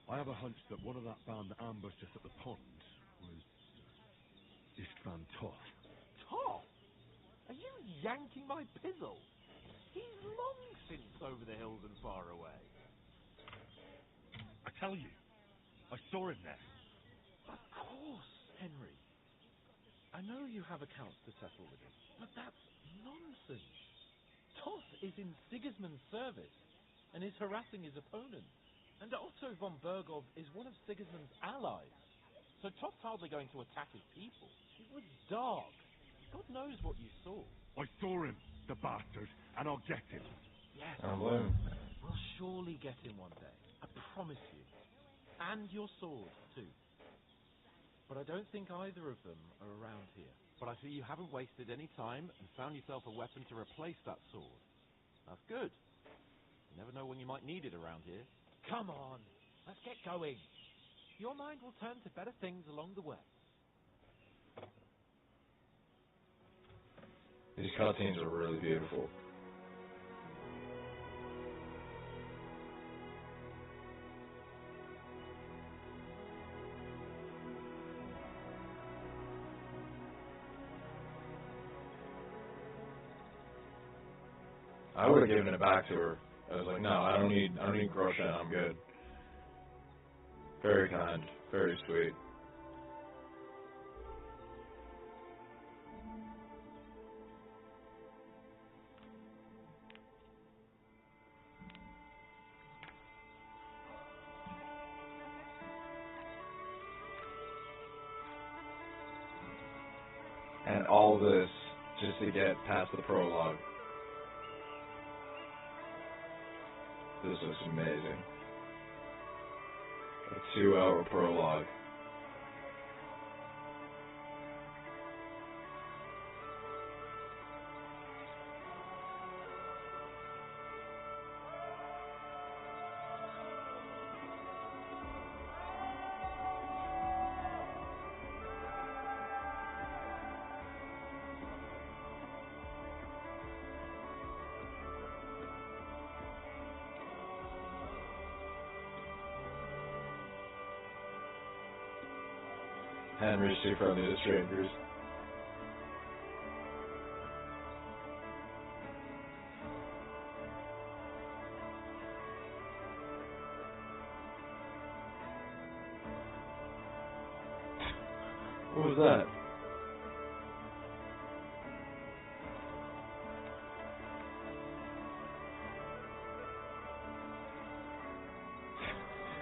I have a hunch that one of that band that ambushed us at the pond was Istvan Toth. Toth? Are you yanking my pizzle? He's long since over the hills and far away. I tell you, I saw him there. Of course, Henry. I know you have accounts to settle with him, but that's nonsense. Toth is in Sigismund's service and is harassing his opponent. And Otto von Bergov is one of Sigismund's allies. So Toth's hardly going to attack his people. It was dark. God knows what you saw. I saw him, the bastard, and I'll get him. Yes. We'll surely get him one day. I promise you. And your sword, too. But I don't think either of them are around here. But I see you haven't wasted any time and found yourself a weapon to replace that sword. That's good. You never know when you might need it around here. Come on, let's get going. Your mind will turn to better things along the way. These cutscenes are really beautiful. I would have given it back to her. I was like, no, I don't need Grosjean, I'm good. Very kind, very sweet. And all this just to get past the prologue. This looks amazing. A 2-hour prologue. Henry's too friendly to strangers. What was that?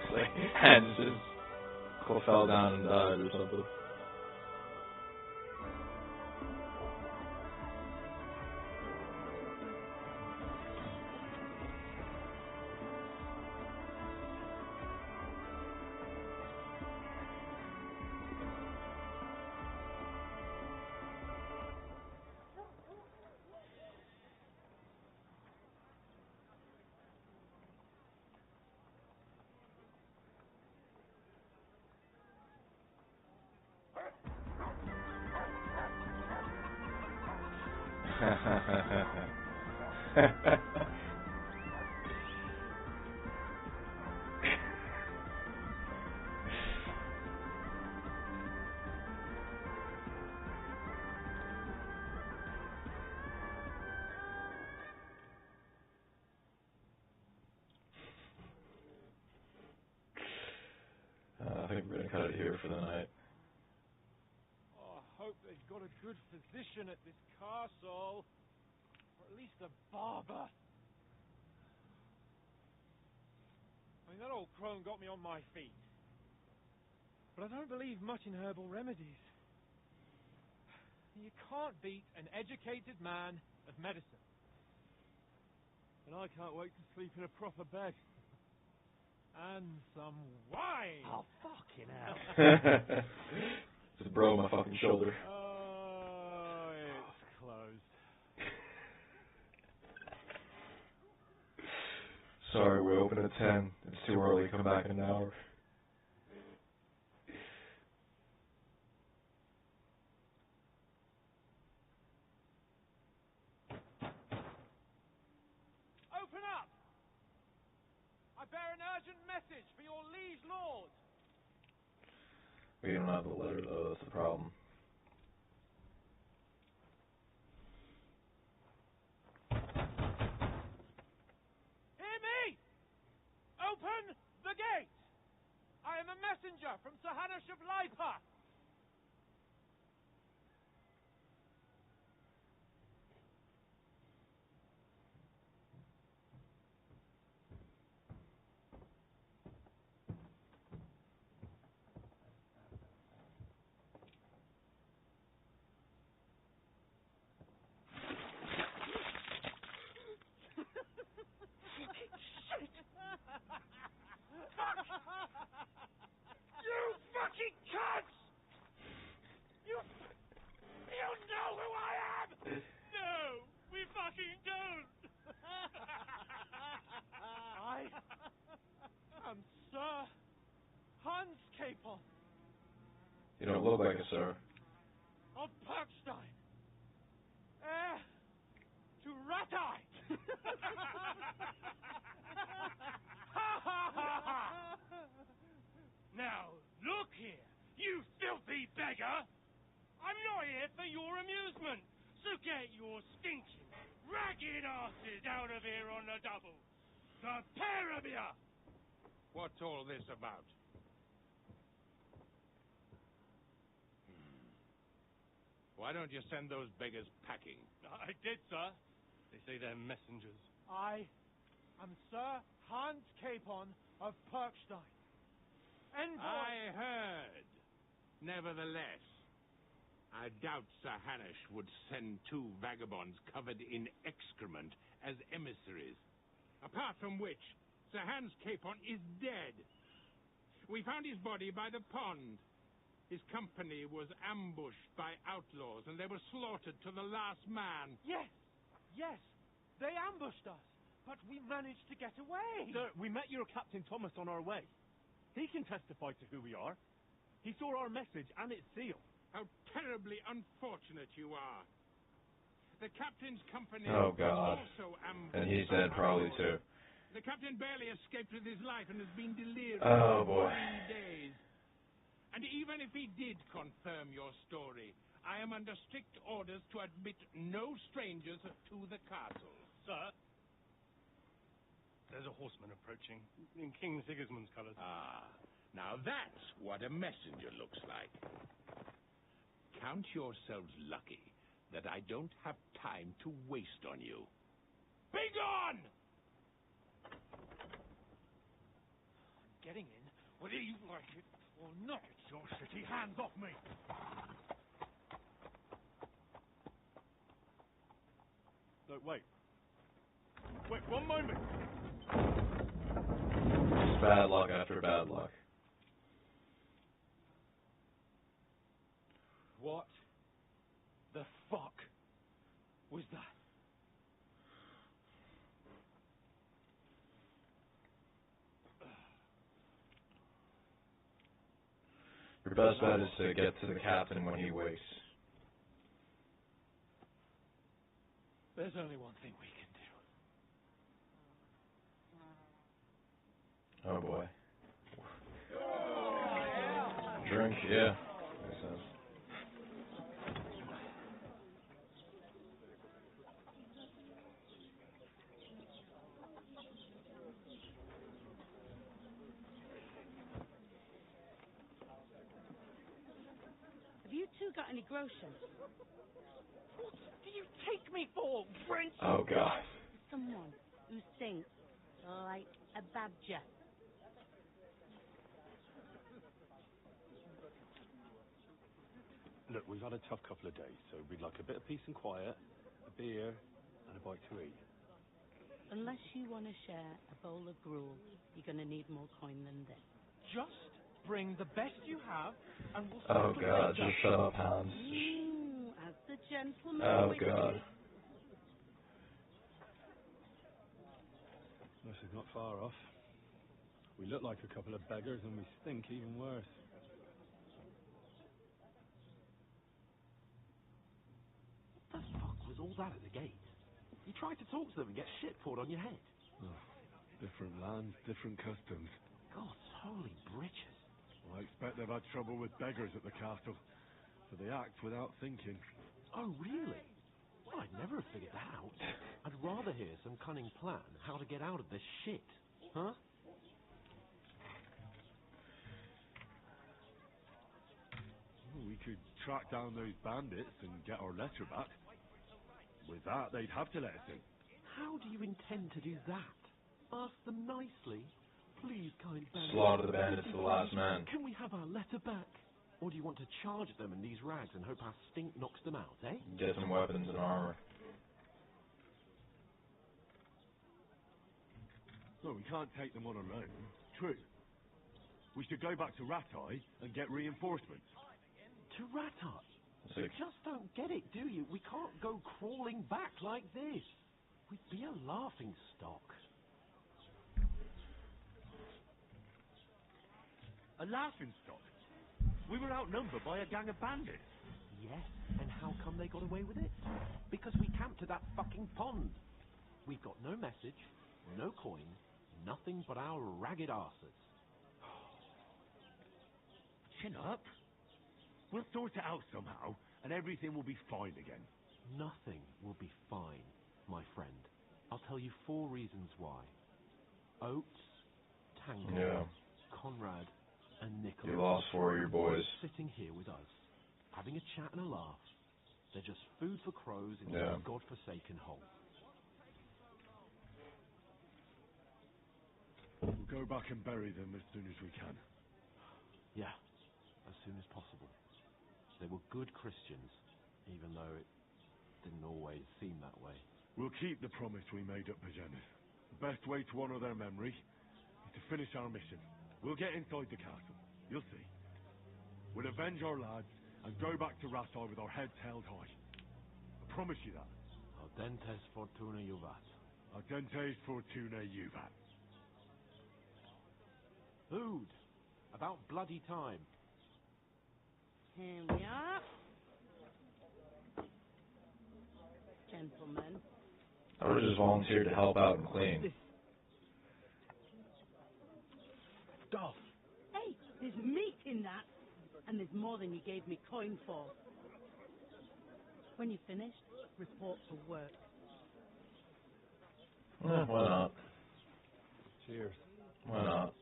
It's like hands just fell down and died or something. I think we're going to cut it here for the night. Oh, I hope they've got a good physician at this castle. Or at least a barber. I mean, that old crone got me on my feet. But I don't believe much in herbal remedies. You can't beat an educated man of medicine. And I can't wait to sleep in a proper bed. And some wine! Oh, fucking hell. Just broke my fucking shoulder. Oh, it's closed. Sorry, we open at 10. It's too early. Come back in an hour. urgent message for your liege lord. We don't have the letter though, that's the problem. Hear me! Open the gate! I am a messenger from Sir Hanush of Lipa. You fucking cunts! You know who I am! No, we fucking don't. I am Sir Hans Capon You don't look like a sir. of Perkstein, heir to Ratai. Now, look here, you filthy beggar! I'm not here for your amusement, so get your stinking, ragged asses out of here on the double. The pair of you! What's all this about? Why don't you send those beggars packing? I did, sir. They say they're messengers. I am Sir Hans Capon of Perkstein. Envoy. I heard. Nevertheless, I doubt Sir Hanush would send two vagabonds covered in excrement as emissaries. Apart from which, Sir Hans Capon is dead. We found his body by the pond. His company was ambushed by outlaws, and they were slaughtered to the last man. Yes, they ambushed us, but we managed to get away. Sir, we met your Captain Thomas on our way. He can testify to who we are. He saw our message and its seal. How terribly unfortunate you are. The captain's company Oh, God. was also ambushed. And he's by dead probably outlaws. too. The captain barely escaped with his life and has been delirious Oh, for boy. 3 days. And even if he did confirm your story, I am under strict orders to admit no strangers to the castle. Sir, there's a horseman approaching in King Sigismund's colours. Ah, now that's what a messenger looks like. Count yourselves lucky that I don't have time to waste on you. Be gone! Getting in, whether you like it or not. Get your shitty hands off me. No, wait. Wait, one moment. It's bad luck after bad luck. What the fuck was that? Your best bet is to get to the captain when he wakes. There's only one thing we can do. Oh boy. Drink, yeah. Makes sense. Have you two got any groschen? What do you take me for, French? Oh god. Someone who stinks like a badger. Look, we've had a tough couple of days, so we'd like a bit of peace and quiet, a beer, and a bite to eat. Unless you want to share a bowl of gruel, you're going to need more coin than this. Just bring the best you have, and we'll Oh settle god, things up. just shut up, Hans. As the gentleman Oh wishes. god. This is not far off. We look like a couple of beggars, and we stink even worse. What the fuck was all that at the gate? You tried to talk to them and get shit poured on your head. Different lands, different customs. God's holy britches. Well, I expect they've had trouble with beggars at the castle, so they act without thinking. Oh, really? Well, I'd never have figured that out. I'd rather hear some cunning plan how to get out of this shit. Huh? We could track down those bandits and get our letter back. With that, they'd have to let us in. How do you intend to do that? Ask them nicely. Please, kind bandits. Slaughter the bandits to the last man. Can we have our letter back? Or do you want to charge them in these rags and hope our stink knocks them out, eh? Get some weapons and armor. No, we can't take them on our own. True. We should go back to Ratai and get reinforcements. To Ratai? You just don't get it, do you? We can't go crawling back like this. We'd be a laughing stock. A laughing stock? We were outnumbered by a gang of bandits. Yes, and how come they got away with it? Because we camped at that fucking pond. We've got no message, no coin, nothing but our ragged arses. Chin up. We'll sort it out somehow, and everything will be fine again. Nothing will be fine, my friend. I'll tell you 4 reasons why. Oates, Tango, Conrad, and Nicholas. You lost 4 of your boys. Sitting here with us, having a chat and a laugh. They're just food for crows in some godforsaken hole. We'll go back and bury them as soon as we can. Yeah, as soon as possible. They were good Christians, even though it didn't always seem that way. We'll keep the promise we made at Pagenis. The best way to honour their memory is to finish our mission. We'll get inside the castle. You'll see. We'll avenge our lads and go back to Ratai with our heads held high. I promise you that. Audentes fortuna juvat. Audentes fortuna juvat. Food. About bloody time. Here we are. Gentlemen. I would have just volunteered to help out and clean. Stuff. Hey, there's meat in that. And there's more than you gave me coin for. When you're finished, report for work. Why not? Cheers. Why not?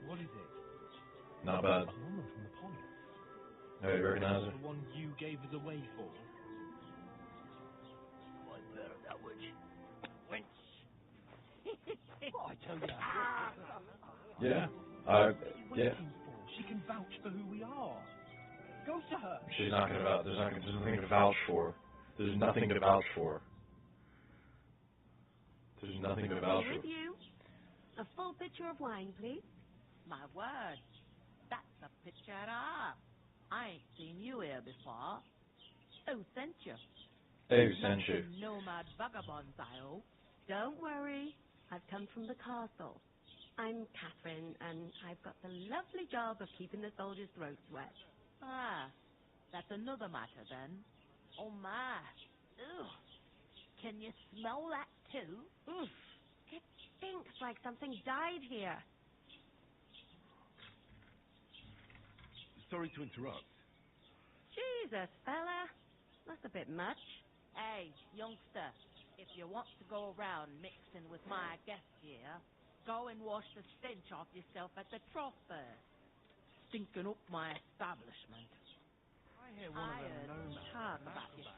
What is it? Not bad. A woman from the pond. Hey, you recognize her? The one you gave us away for. Quite better that witch. Wench. I tell you. Yeah. What are you waiting for? She can vouch for who we are. Go to her. She's not gonna vouch. There's nothing to vouch for. There's nothing to vouch for. There's nothing to vouch With for. you. A full pitcher of wine, please. My word. That's a picture of. I ain't seen you here before. Who sent you? Hey, who sent you? Some nomad vagabonds, I hope. Don't worry. I've come from the castle. I'm Catherine, and I've got the lovely job of keeping the soldiers' throats wet. Ah, that's another matter then. Oh my. Ugh. Can you smell that too? Oof. It stinks like something died here. Sorry to interrupt. Jesus, fella. That's a bit much. Hey, youngster, if you want to go around mixing with my guests here, go and wash the stench off yourself at the trough first. Stinking up my establishment. I hear one of them heard nomads. talk about your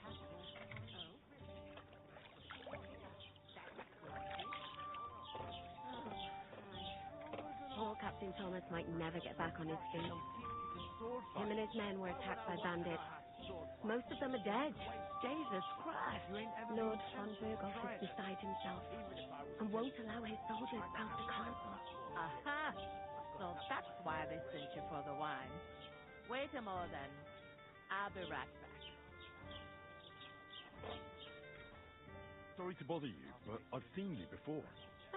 Poor Captain Thomas might never get back on his feet. Him and his men were attacked by bandits. Most of them are dead. Jesus Christ. Lord von Burgos is beside himself and won't allow his soldiers past the castle. Aha! So that's why they sent you for the wine. Wait a moment then. I'll be right back. Sorry to bother you, but I've seen you before.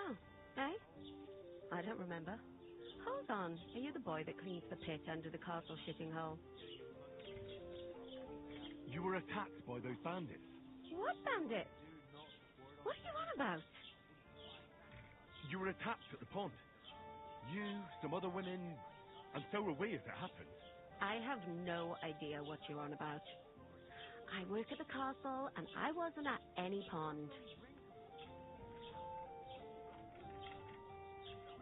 Oh, eh? I don't remember. Hold on. Are you the boy that cleans the pit under the castle shitting hole? You were attacked by those bandits. What bandit? What are you on about? You were attacked at the pond. You, some other women, and so were we as it happened. I have no idea what you're on about. I work at the castle, and I wasn't at any pond.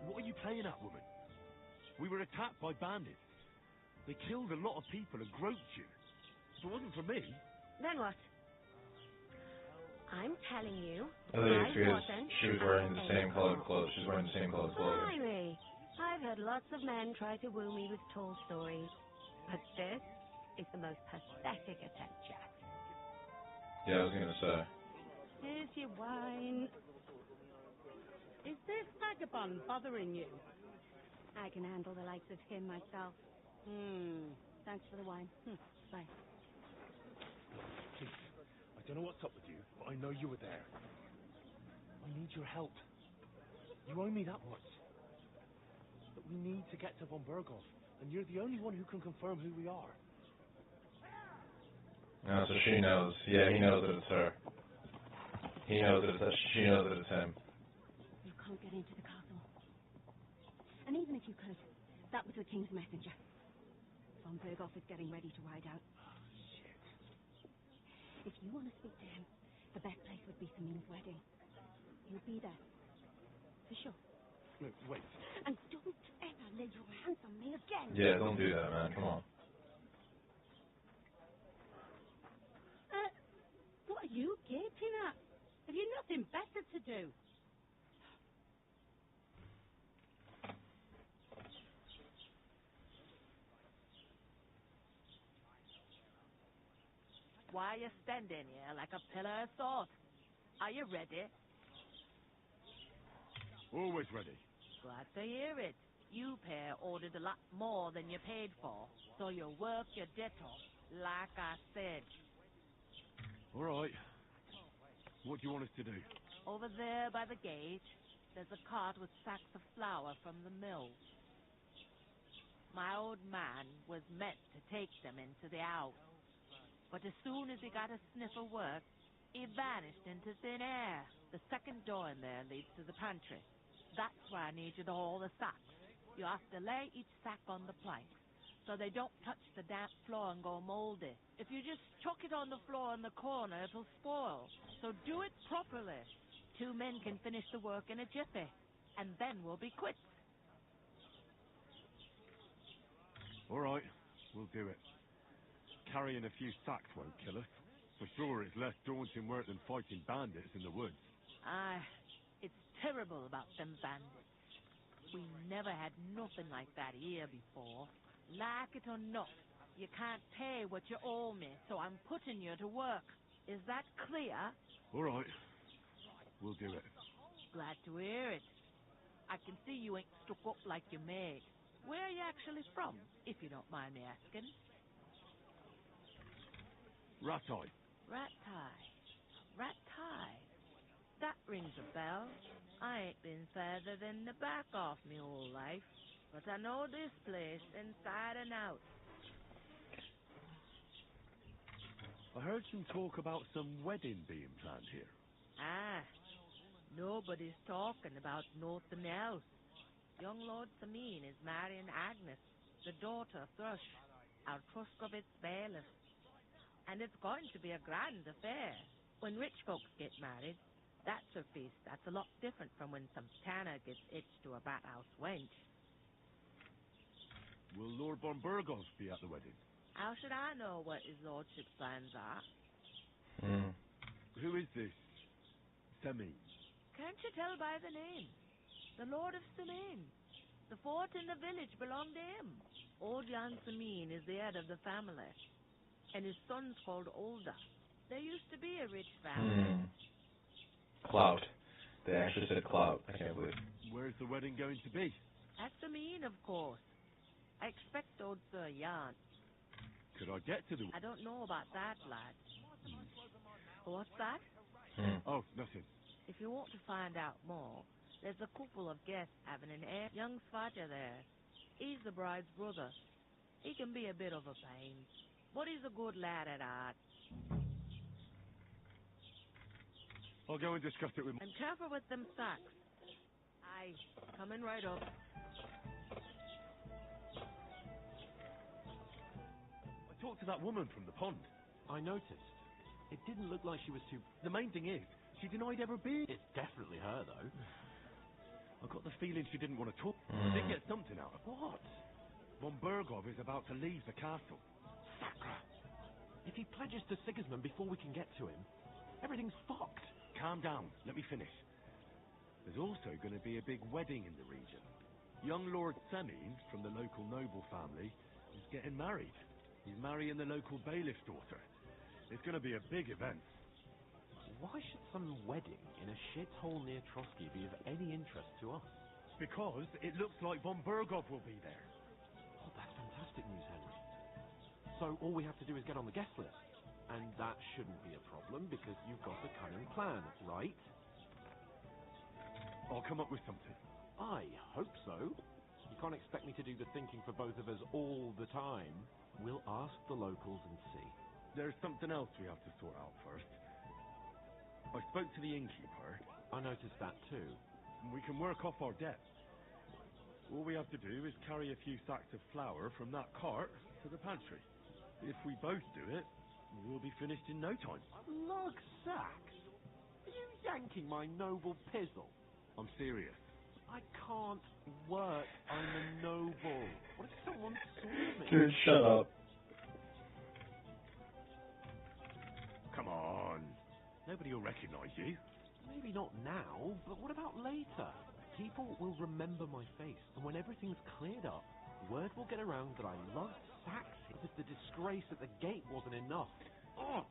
What are you playing at, woman? We were attacked by bandits. They killed a lot of people and groped you. If it wasn't for me... Then what? I'm telling you, I think it's because wasn't she was wearing the same colored clothes. She's wearing the same colored clothing. Blimey. I've heard lots of men try to woo me with tall stories, but this is the most pathetic attempt, Jack. Yeah, I was gonna say. Here's your wine. Is this vagabond bothering you? I can handle the likes of him myself. Thanks for the wine. Bye. Please, I don't know what's up with you, but I know you were there. I need your help. You owe me that much. But we need to get to von Burgos, and you're the only one who can confirm who we are. No, so she knows. Yeah, he knows that it's her. He knows that it's she knows that it's him. You can't get into the castle. And even if you could, that was the king's messenger. Von Burgos is getting ready to ride out. Shit. If you want to speak to him, the best place would be Samin's wedding. He'll be there. For sure. Look, wait. And don't ever lay your hands on me again. Yeah, don't do that, man. Come on. What are you gaping at? Have you nothing better to do? Why are you standing here like a pillar of salt? Are you ready? Always ready. Glad to hear it. You pair ordered a lot more than you paid for, so you work your debtor, like I said. All right. What do you want us to do? Over there by the gate, there's a cart with sacks of flour from the mill. My old man was meant to take them into the house, but as soon as he got a sniff of work, he vanished into thin air. The second door in there leads to the pantry. That's where I need you to haul the sacks. You have to lay each sack on the plank, so they don't touch the damp floor and go moldy. If you just chuck it on the floor in the corner, it'll spoil. So do it properly. 2 men can finish the work in a jiffy, and then we'll be quits. All right, we'll do it. Carrying a few sacks won't kill us. For sure, it's less daunting work than fighting bandits in the woods. It's terrible about them bandits. We never had nothing like that here before. Like it or not, you can't pay what you owe me, so I'm putting you to work. Is that clear? All right, we'll do it. Glad to hear it. I can see you ain't stuck up like you made. Where are you actually from, if you don't mind me asking? Ratai. Ratai. Ratai. That rings a bell. I ain't been further than the back off me whole life, but I know this place inside and out. I heard some talk about some wedding being planned here. Nobody's talking about nothing else. Young Lord Samin is marrying Agnes, the daughter of Thrush, our Truscovitz bailiff. And it's going to be a grand affair. When rich folks get married, that's a feast that's a lot different from when some tanner gets hitched to a bat-house wench. Will Lord von Burgos be at the wedding? How should I know what his lordship's plans are? Who is this Samin? Can't you tell by the name? The Lord of Samin. The fort in the village belonged to him. Old Jan Samin is the head of the family, and his son's called Olda. There used to be a rich family. Clout. They actually said clout. I can't believe. Where's the wedding going to be? At Samin, of course. I expect old Sir Jan. Could I get to the... I don't know about that, lad. What's that? Oh, nothing. If you want to find out more, there's a couple of guests having an young Svaja there. He's the bride's brother. He can be a bit of a pain, but he's a good lad at heart. I'll go and discuss it with... And careful with them sacks. Aye, coming right up. I talked to that woman from the pond. I noticed. It didn't look like she was too... The main thing is, she denied ever being... It's definitely her, though. I got the feeling she didn't want to talk. I did get something out of it. What? Von Bergov is about to leave the castle. Sacra! If he pledges to Sigismund before we can get to him, everything's fucked. Calm down. Let me finish. There's also going to be a big wedding in the region. Young Lord Semine, from the local noble family, is getting married. He's marrying the local bailiff's daughter. It's going to be a big event. Why should some wedding in a shithole near Trotsky be of any interest to us? Because it looks like Von Bergov will be there. Oh, that's fantastic news, Henry. So all we have to do is get on the guest list. And that shouldn't be a problem because you've got a cunning plan, right? I'll come up with something. I hope so. You can't expect me to do the thinking for both of us all the time. We'll ask the locals and see. There's something else we have to sort out first. I spoke to the innkeeper. I noticed that too. And we can work off our debt. All we have to do is carry a few sacks of flour from that cart to the pantry. If we both do it, we'll be finished in no time. Lug sacks? Are you yanking my noble pizzle? I'm serious. I can't work. I'm a noble. What if someone saw me? Dude, shut up. Come on. Nobody will recognize you. Maybe not now, but what about later? People will remember my face, and when everything's cleared up, word will get around that I love sacks as if the disgrace at the gate wasn't enough. Oh!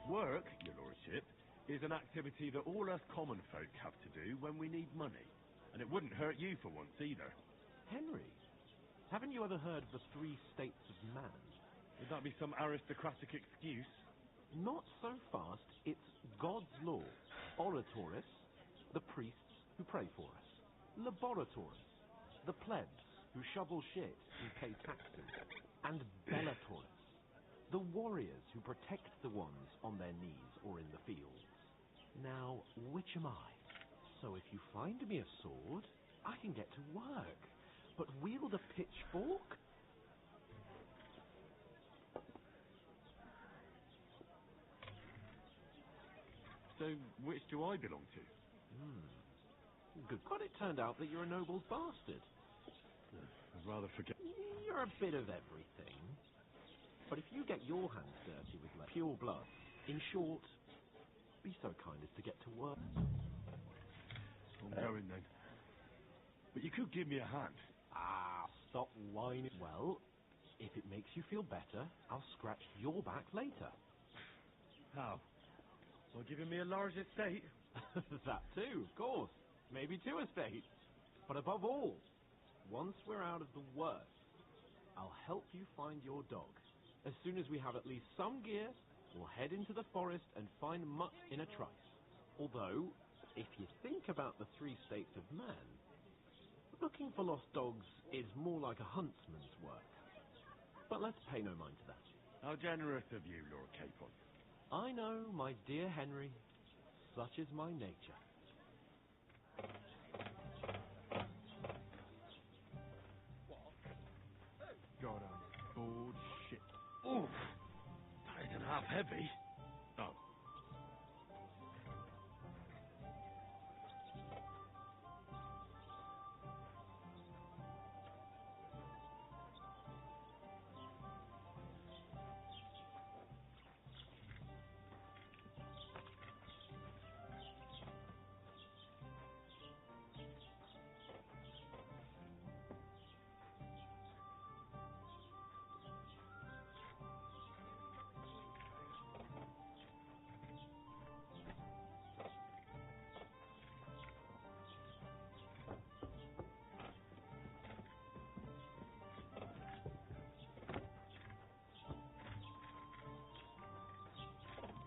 Work, your lordship, is an activity that all us common folk have to do when we need money. And it wouldn't hurt you for once either. Henry, haven't you ever heard of the 3 states of man? Would that be some aristocratic excuse? Not so fast. It's God's law. Oratoris, the priests who pray for us. Laboratoris, the plebs who shovel shit and pay taxes. And Bellatoris, the warriors who protect the ones on their knees or in the fields. Now, which am I? So if you find me a sword, I can get to work. But wield a pitchfork? So, which do I belong to? Good. But it turned out that you're a noble's bastard. I'd rather forget. You're a bit of everything. But if you get your hands dirty with pure blood, in short, be so kind as to get to work. I'm going then. But you could give me a hand. Ah, stop whining. Well, if it makes you feel better, I'll scratch your back later. How? Well, giving me a large estate? That too, of course. Maybe 2 estates. But above all, once we're out of the worst, I'll help you find your dog. As soon as we have at least some gear, we'll head into the forest and find Mutt in a trice. Although, if you think about the 3 states of man, looking for lost dogs is more like a huntsman's work. But let's pay no mind to that. How generous of you, Lord Capon. I know, my dear Henry, such is my nature. God, I'm bored shit. Oof! That isn't half heavy. Oh.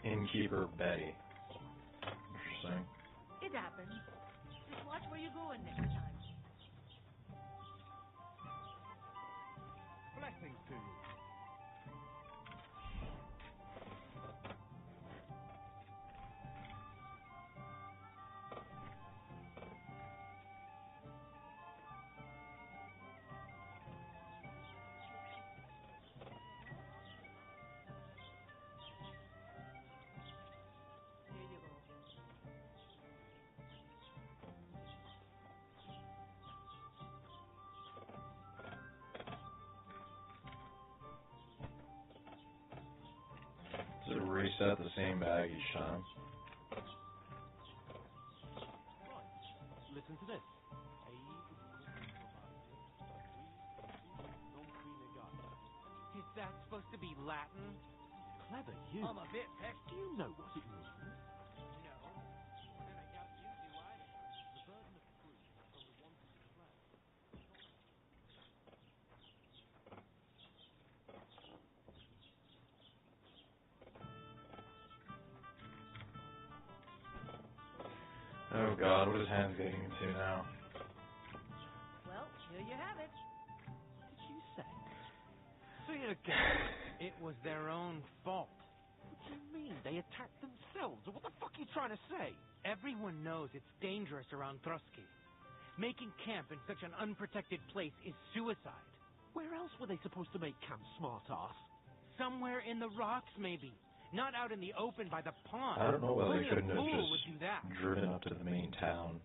Innkeeper Betty. Interesting. It happens. Just watch where you're going next time. Blessings to you. reset the same bag each time. Listen to this. Is that supposed to be Latin? Clever you. I'm a bit pecked. Do you know what it means? No. And I doubt you do either. The burden of proof is on the one who's fled. Oh god, what is Hans getting into now? Well, here you have it. Did you say? So you again, it was their own fault. What do you mean? They attacked themselves? What the fuck are you trying to say? Everyone knows it's dangerous around Trotsky. Making camp in such an unprotected place is suicide. Where else were they supposed to make camp, smart-ass? Somewhere in the rocks, maybe. Not out in the open by the pond. I don't know whether Only they couldn't a have fool would just do that. driven up to the main town.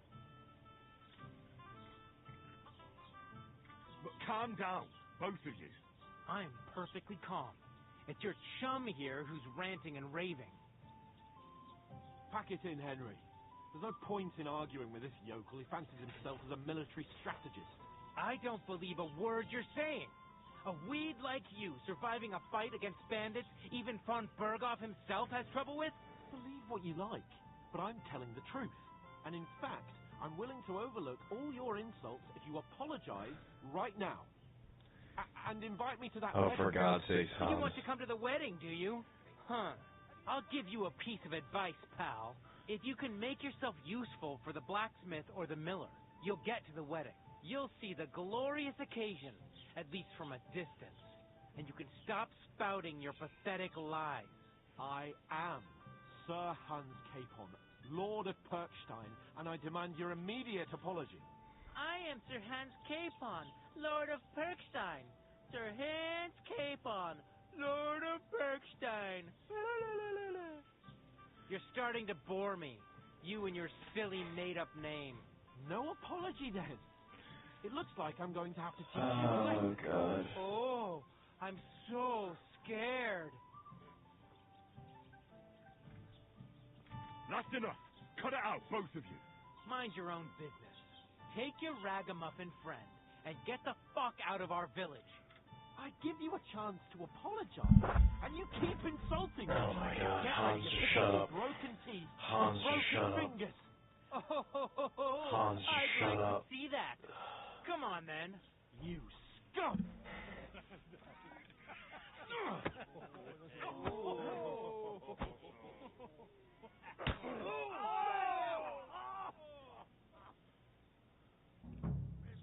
But calm down, both of you. I'm perfectly calm. It's your chum here who's ranting and raving. Pack it in, Henry. There's no point in arguing with this yokel. He fancies himself as a military strategist. I don't believe a word you're saying. A weed like you surviving a fight against bandits even von Berghoff himself has trouble with? Believe what you like, but I'm telling the truth. And in fact, I'm willing to overlook all your insults if you apologize right now. And invite me to that Oh, wedding. for God's sake, You Hans. want to come to the wedding, do you? Huh. I'll give you a piece of advice, pal. If you can make yourself useful for the blacksmith or the miller, you'll get to the wedding. You'll see the glorious occasion, at least from a distance. And you can stop spouting your pathetic lies. I am Sir Hans Capon, Lord of Perkstein, and I demand your immediate apology. I am Sir Hans Capon, Lord of Perkstein. Sir Hans Capon, Lord of Perkstein. You're starting to bore me. You and your silly made-up name. No apology, then. It looks like I'm going to have to teach you a lesson. Oh, God. Oh, I'm so scared. That's enough. Cut it out, both of you. Mind your own business. Take your ragamuffin friend and get the fuck out of our village. I give you a chance to apologize, and you keep insulting me. Oh my God, Get Hans, ready to just pick shut up your up. broken teeth Hans, and just broken shut up. fingers. Oh, Hans, just I'd shut like up. to see that. Come on, then. You scum!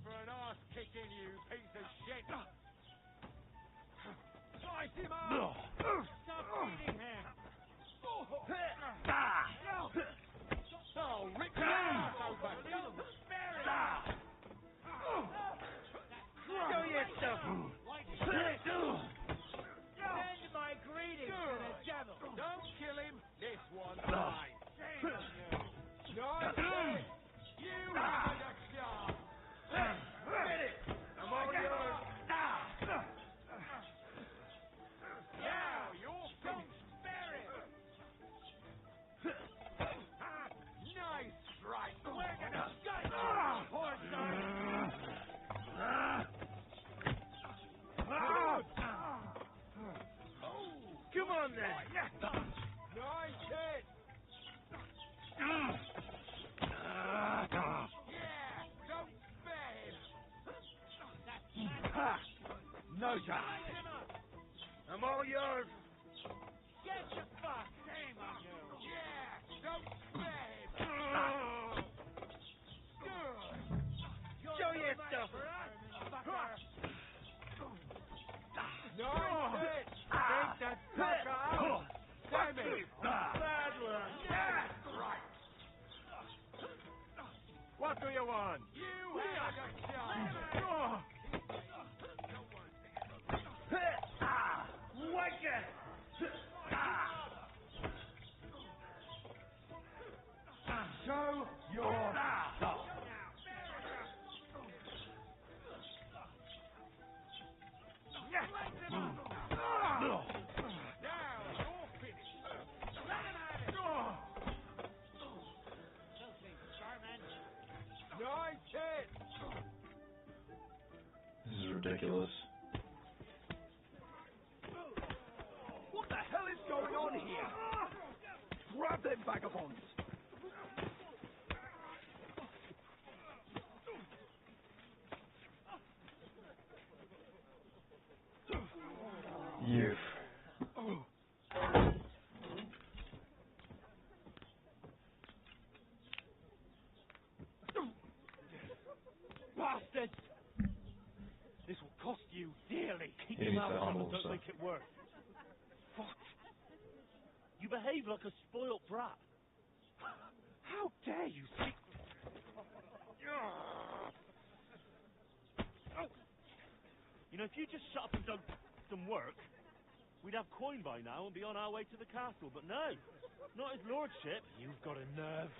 For an arse kicking, you piece of shit! Slice him up! Stop beating him! Oh, rip your ass open! Don't spare him! Show yourself! Send my greetings to the devil! Don't kill him! This one's mine! Shame on you! Nice! You have a job! Get it! I'm all yours! Now you're finished! Spare him! Nice strike! We're gonna gut you, poor Come on, then. Nice hit! Yeah! Don't spare him! No shot. I'm all yours. Get your fuck! Shame on you! Yeah! Don't spare him! Good! Show your stuff. Nice hit! Take that fucker out! Damn it! Bad one. Yeah! Right! What do you want? You had a chance! Whack Show your stuff! Now you're finished! ridiculous. What the hell is going on here? Grab them vagabonds! Youth. Bastards! This will cost you dearly. Keep He your needs mouth to shut humble and don't himself. make it worse. Fuck. You behave like a spoilt brat. How dare you speak... You know, if you just shut up and done some work, we'd have coin by now and be on our way to the castle. But no, not his lordship. You've got a nerve.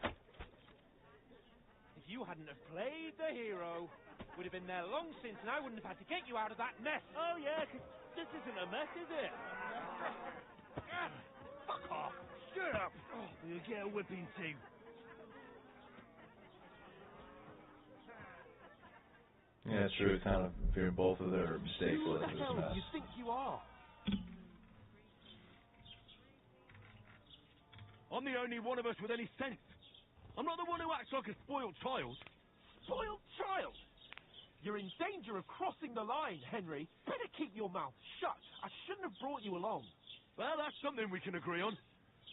If you hadn't have played the hero, we'd have been there long since, and I wouldn't have had to get you out of that mess. Oh yeah, 'cause this isn't a mess, is it? Fuck off. Shut up. You'll get a whipping too. Yeah, it's true. Kind of fear both of their mistakes Who led the to this hell do mess. you think you are? I'm the only one of us with any sense. I'm not the one who acts like a spoiled child. Spoiled child! You're in danger of crossing the line, Henry. Better keep your mouth shut. I shouldn't have brought you along. Well, that's something we can agree on.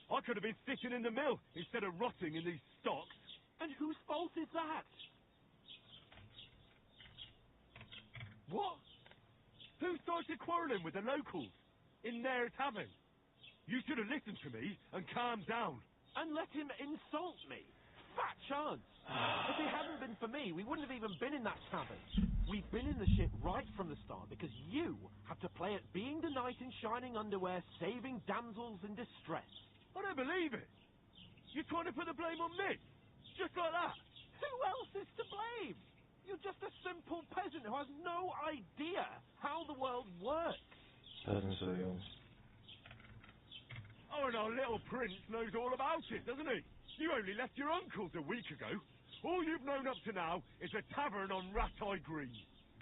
I could have been sitting in the mill instead of rotting in these stocks. And whose fault is that? What? Who started quarrelling with the locals in their tavern? You should have listened to me and calmed down. And let him insult me. Fat chance. If it hadn't been for me, we wouldn't have even been in that tavern. We've been in the shit right from the start because you have to play at being the knight in shining underwear, saving damsels in distress. I don't believe it. You're trying to put the blame on me. Just like that. Who else is to blame? You're just a simple peasant who has no idea how the world works. Peasant civilians. Oh, and our little prince knows all about it, doesn't he? You only left your uncle's a week ago. All you've known up to now is a tavern on Rat-Eye Green.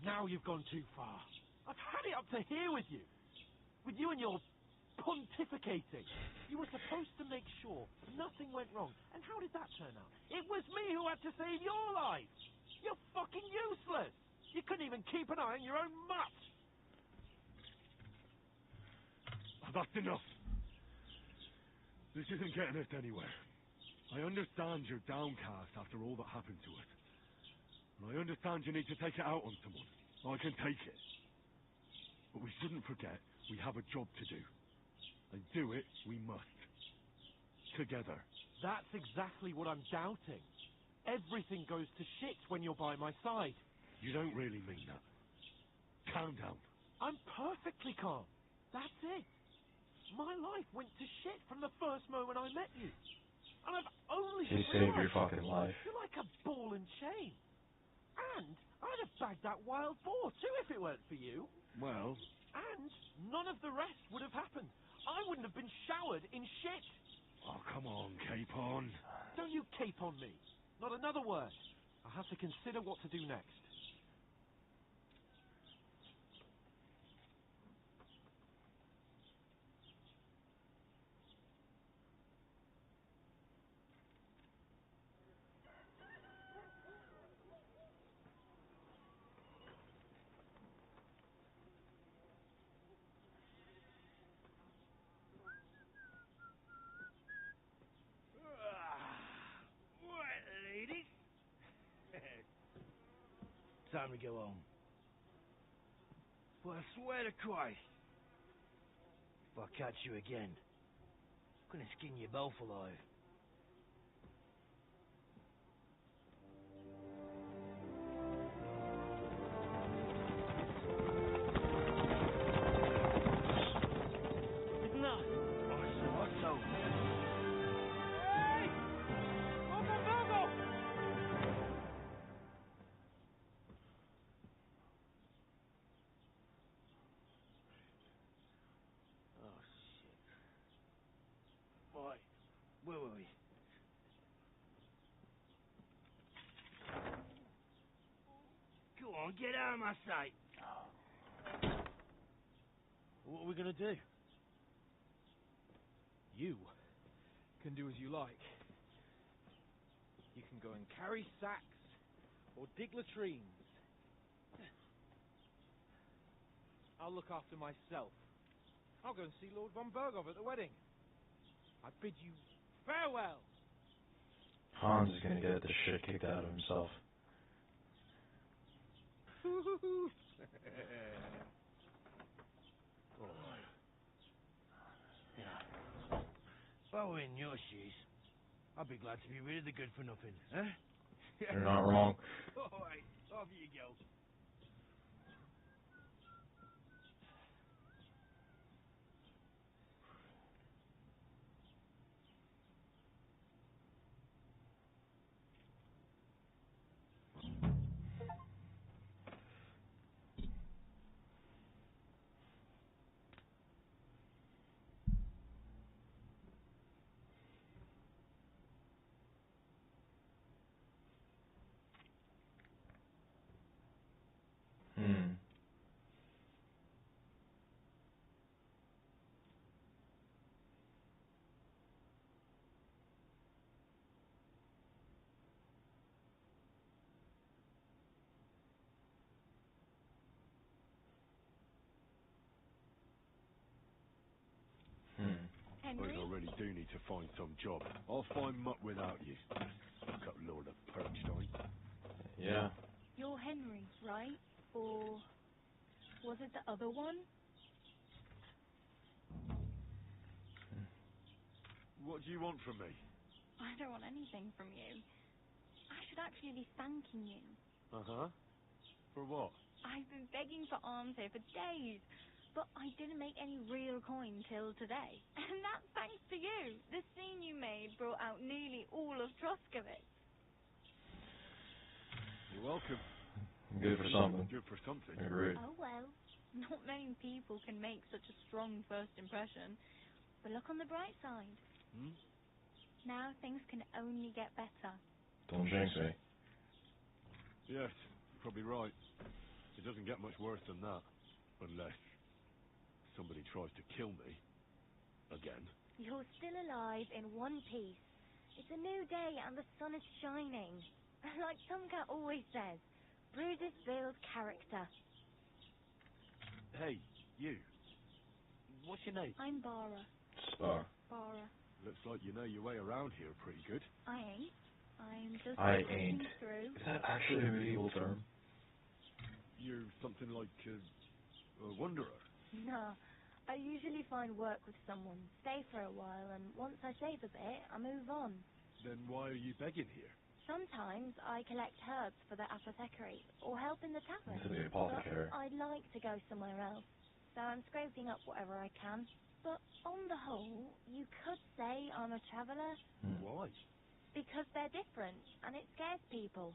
Now you've gone too far. I've had it up to here with you. With you and your pontificating. You were supposed to make sure nothing went wrong. And how did that turn out? It was me who had to save your life. You're fucking useless. You couldn't even keep an eye on your own mutt. Oh, that's enough. This isn't getting us anywhere. I understand you're downcast after all that happened to us. And I understand you need to take it out on someone. I can take it. But we shouldn't forget we have a job to do. And do it we must. Together. That's exactly what I'm doubting. Everything goes to shit when you're by my side. You don't really mean that. Calm down. I'm perfectly calm. That's it. My life went to shit from the first moment I met you. And I've only He saved your realised fucking life. you're like a ball and chain. And I'd have bagged that wild boar too if it weren't for you. Well, And none of the rest would have happened. I wouldn't have been showered in shit. oh, come on, Capon. Don't you cape on me. Not another word. I'll have to consider what to do next. Right, ladies. Time to go home. But I swear to Christ, if I catch you again, I'm gonna skin you both alive. No, I told you. Hey! Go! Oh, shit. Boy, where were we? Go on, get out of my sight. What are we gonna do? You can do as you like. You can go and carry sacks or dig latrines. I'll look after myself. I'll go and see Lord von Bergov at the wedding. I bid you farewell. Hans is gonna get the shit kicked out of himself. Yeah. If I were in your shoes, I'd be glad to be rid of the good for nothing, huh? You're not wrong. Alright, off you go. I really do need to find some job. I'll find muck without you. Fuck up Lord of Perchstein. Yeah. You're Henry, right? Or was it the other one? What do you want from me? I don't want anything from you. I should actually be thanking you. Uh-huh. For what? I've been begging for alms here for days, but I didn't make any real coin till today. And that's thanks to you. The scene you made brought out nearly all of Troskovitz. You're welcome. Good for something. Good for something. Agreed. Oh well, not many people can make such a strong first impression. But look on the bright side. Now things can only get better. Don't jinx me. Yes, you're probably right. It doesn't get much worse than that. Unless somebody tries to kill me. Again. You're still alive in one piece. It's a new day and the sun is shining. Like Tomcat always says, bruises build character. Hey, you. What's your name? I'm Bara. Spar. Bara. Looks like you know your way around here pretty good. I ain't. I'm just I passing ain't. through. Is that actually a medieval term? You're something like a wanderer. No, I usually find work with someone, stay for a while, and once I save a bit, I move on. Then why are you begging here? Sometimes I collect herbs for the apothecary, or help in the tavern. To the apothecary. But I'd like to go somewhere else, so I'm scraping up whatever I can. But on the whole, you could say I'm a traveller. Why? Because they're different, and it scares people.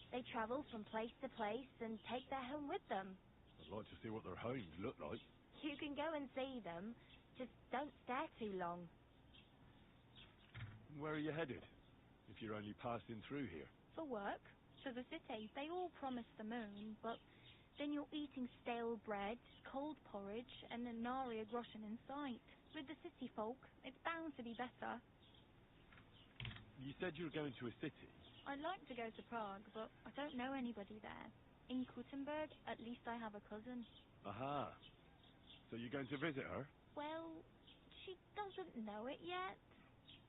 They travel from place to place and take their home with them. I'd like to see what their homes look like. You can go and see them, just don't stare too long. Where are you headed? If you're only passing through here. For work, to the city. They all promise the moon, but then you're eating stale bread, cold porridge, and a nary a groschen in sight. With the city folk, it's bound to be better. You said you were going to a city. I'd like to go to Prague, but I don't know anybody there. In Kuttenberg, at least I have a cousin. Aha. So you're going to visit her? Well, she doesn't know it yet.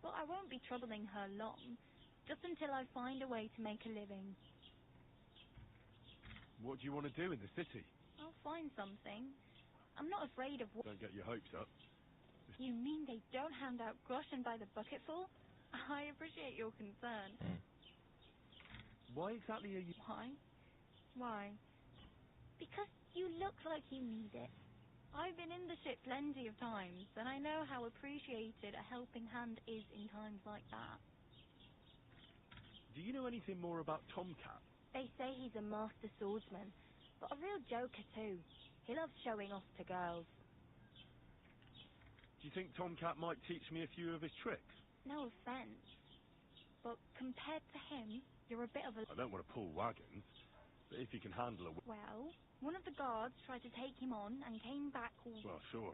But I won't be troubling her long, just until I find a way to make a living. What do you want to do in the city? I'll find something. I'm not afraid of what... Don't get your hopes up. You mean they don't hand out groschen by the bucketful? I appreciate your concern. Why exactly are you... Why? Why? Because you look like you need it. I've been in the ship plenty of times, and I know how appreciated a helping hand is in times like that. Do you know anything more about Tomcat? They say he's a master swordsman, but a real joker too. He loves showing off to girls. Do you think Tomcat might teach me a few of his tricks? No offense, but compared to him, you're a bit of a... I don't want to pull wagons, but if you can handle a... Well, One of the guards tried to take him on and came back all... Well, sure.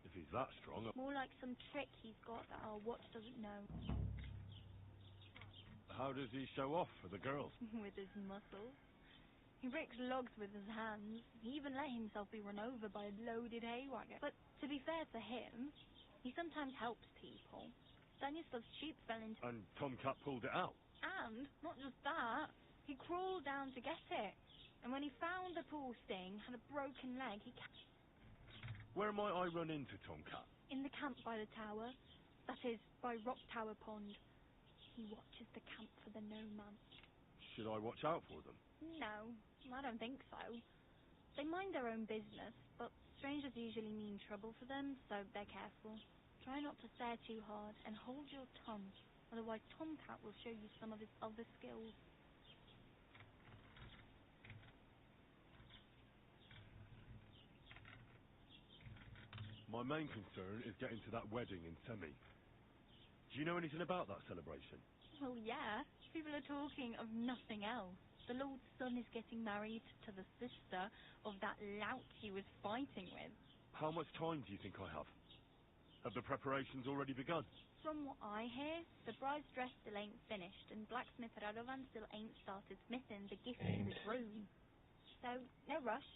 If he's that strong... More like some trick he's got that our watch doesn't know. How does he show off for the girls? With his muscles. He breaks logs with his hands. He even let himself be run over by a loaded hay wagon. But to be fair to him, he sometimes helps people. Stanislav's sheep fell into... And Tomcat pulled it out? And, not just that, he crawled down to get it. And when he found the poor thing, had a broken leg, he... Where might I run into Tomcat? In the camp by the tower. That is, by Rock Tower Pond. He watches the camp for the no-man. Should I watch out for them? No, I don't think so. They mind their own business, but strangers usually mean trouble for them, so they're careful. Try not to stare too hard, and hold your tongue. Otherwise Tomcat will show you some of his other skills. My main concern is getting to that wedding in Semi. Do you know anything about that celebration? Well, yeah. People are talking of nothing else. The Lord's son is getting married to the sister of that lout he was fighting with. How much time do you think I have? Have the preparations already begun? From what I hear, the bride's dress still ain't finished, and blacksmith Radovan still ain't started smithing the gift to the groom. So, no rush.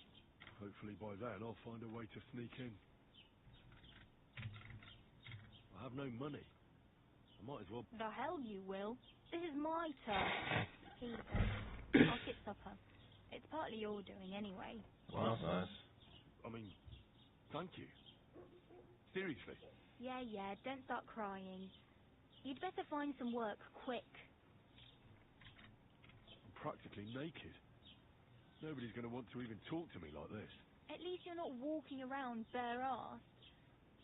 Hopefully by then I'll find a way to sneak in. I have no money. I might as well... The hell you will. This is my turn. Here, I'll get supper. It's partly your doing anyway. Well, that's nice. I mean, thank you. Seriously. Yeah, don't start crying. You'd better find some work, quick. I'm practically naked. Nobody's going to want to even talk to me like this. At least you're not walking around bare-assed.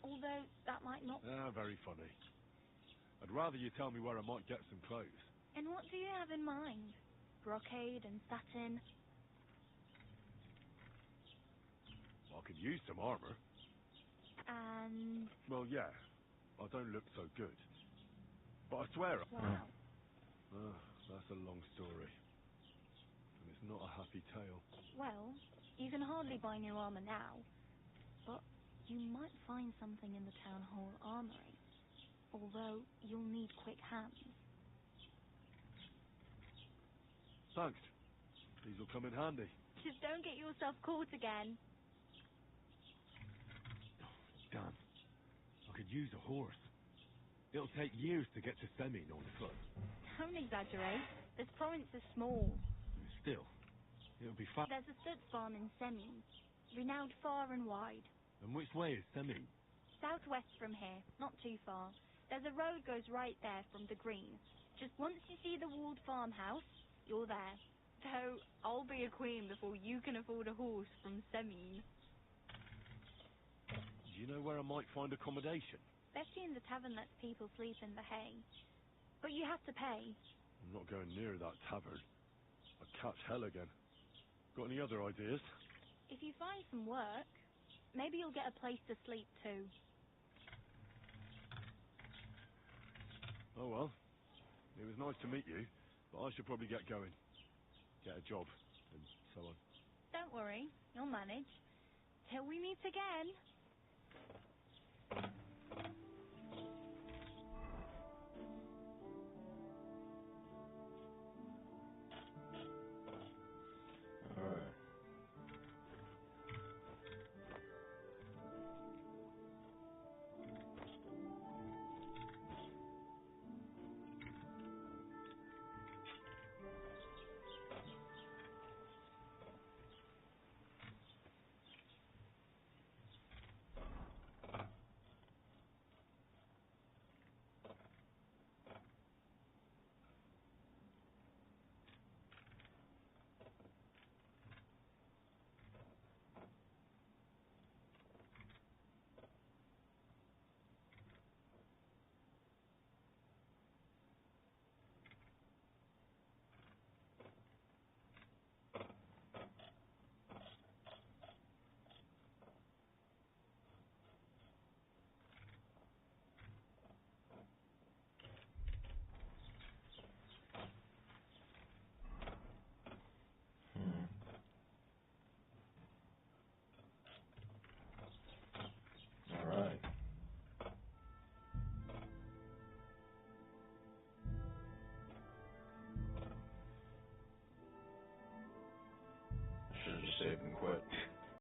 Although, that might not... Very funny. I'd rather you tell me where I might get some clothes. And what do you have in mind? Brocade and satin? I could use some armour. And... Well, yeah. I don't look so good. But I swear... Wow. That's a long story. And it's not a happy tale. Well, you can hardly buy new armour now. But you might find something in the town hall armoury. Although, you'll need quick hands. Thanks. These will come in handy. Just don't get yourself caught again. Damn. I could use a horse. It'll take years to get to Semin on foot. Don't exaggerate. This province is small. Still, it'll be fast. There's a stud farm in Semin, renowned far and wide. And which way is Semin? Southwest from here, not too far. There's a road goes right there from the green. Just once you see the walled farmhouse, you're there. Though, I'll be a queen before you can afford a horse from Semin. Do you know where I might find accommodation? Especially in the tavern lets people sleep in the hay. But you have to pay. I'm not going near that tavern. I'd catch hell again. Got any other ideas? If you find some work, maybe you'll get a place to sleep too. Oh well. It was nice to meet you, but I should probably get going. Get a job, and so on. Don't worry, you'll manage. Till we meet again. Alright. save and quit.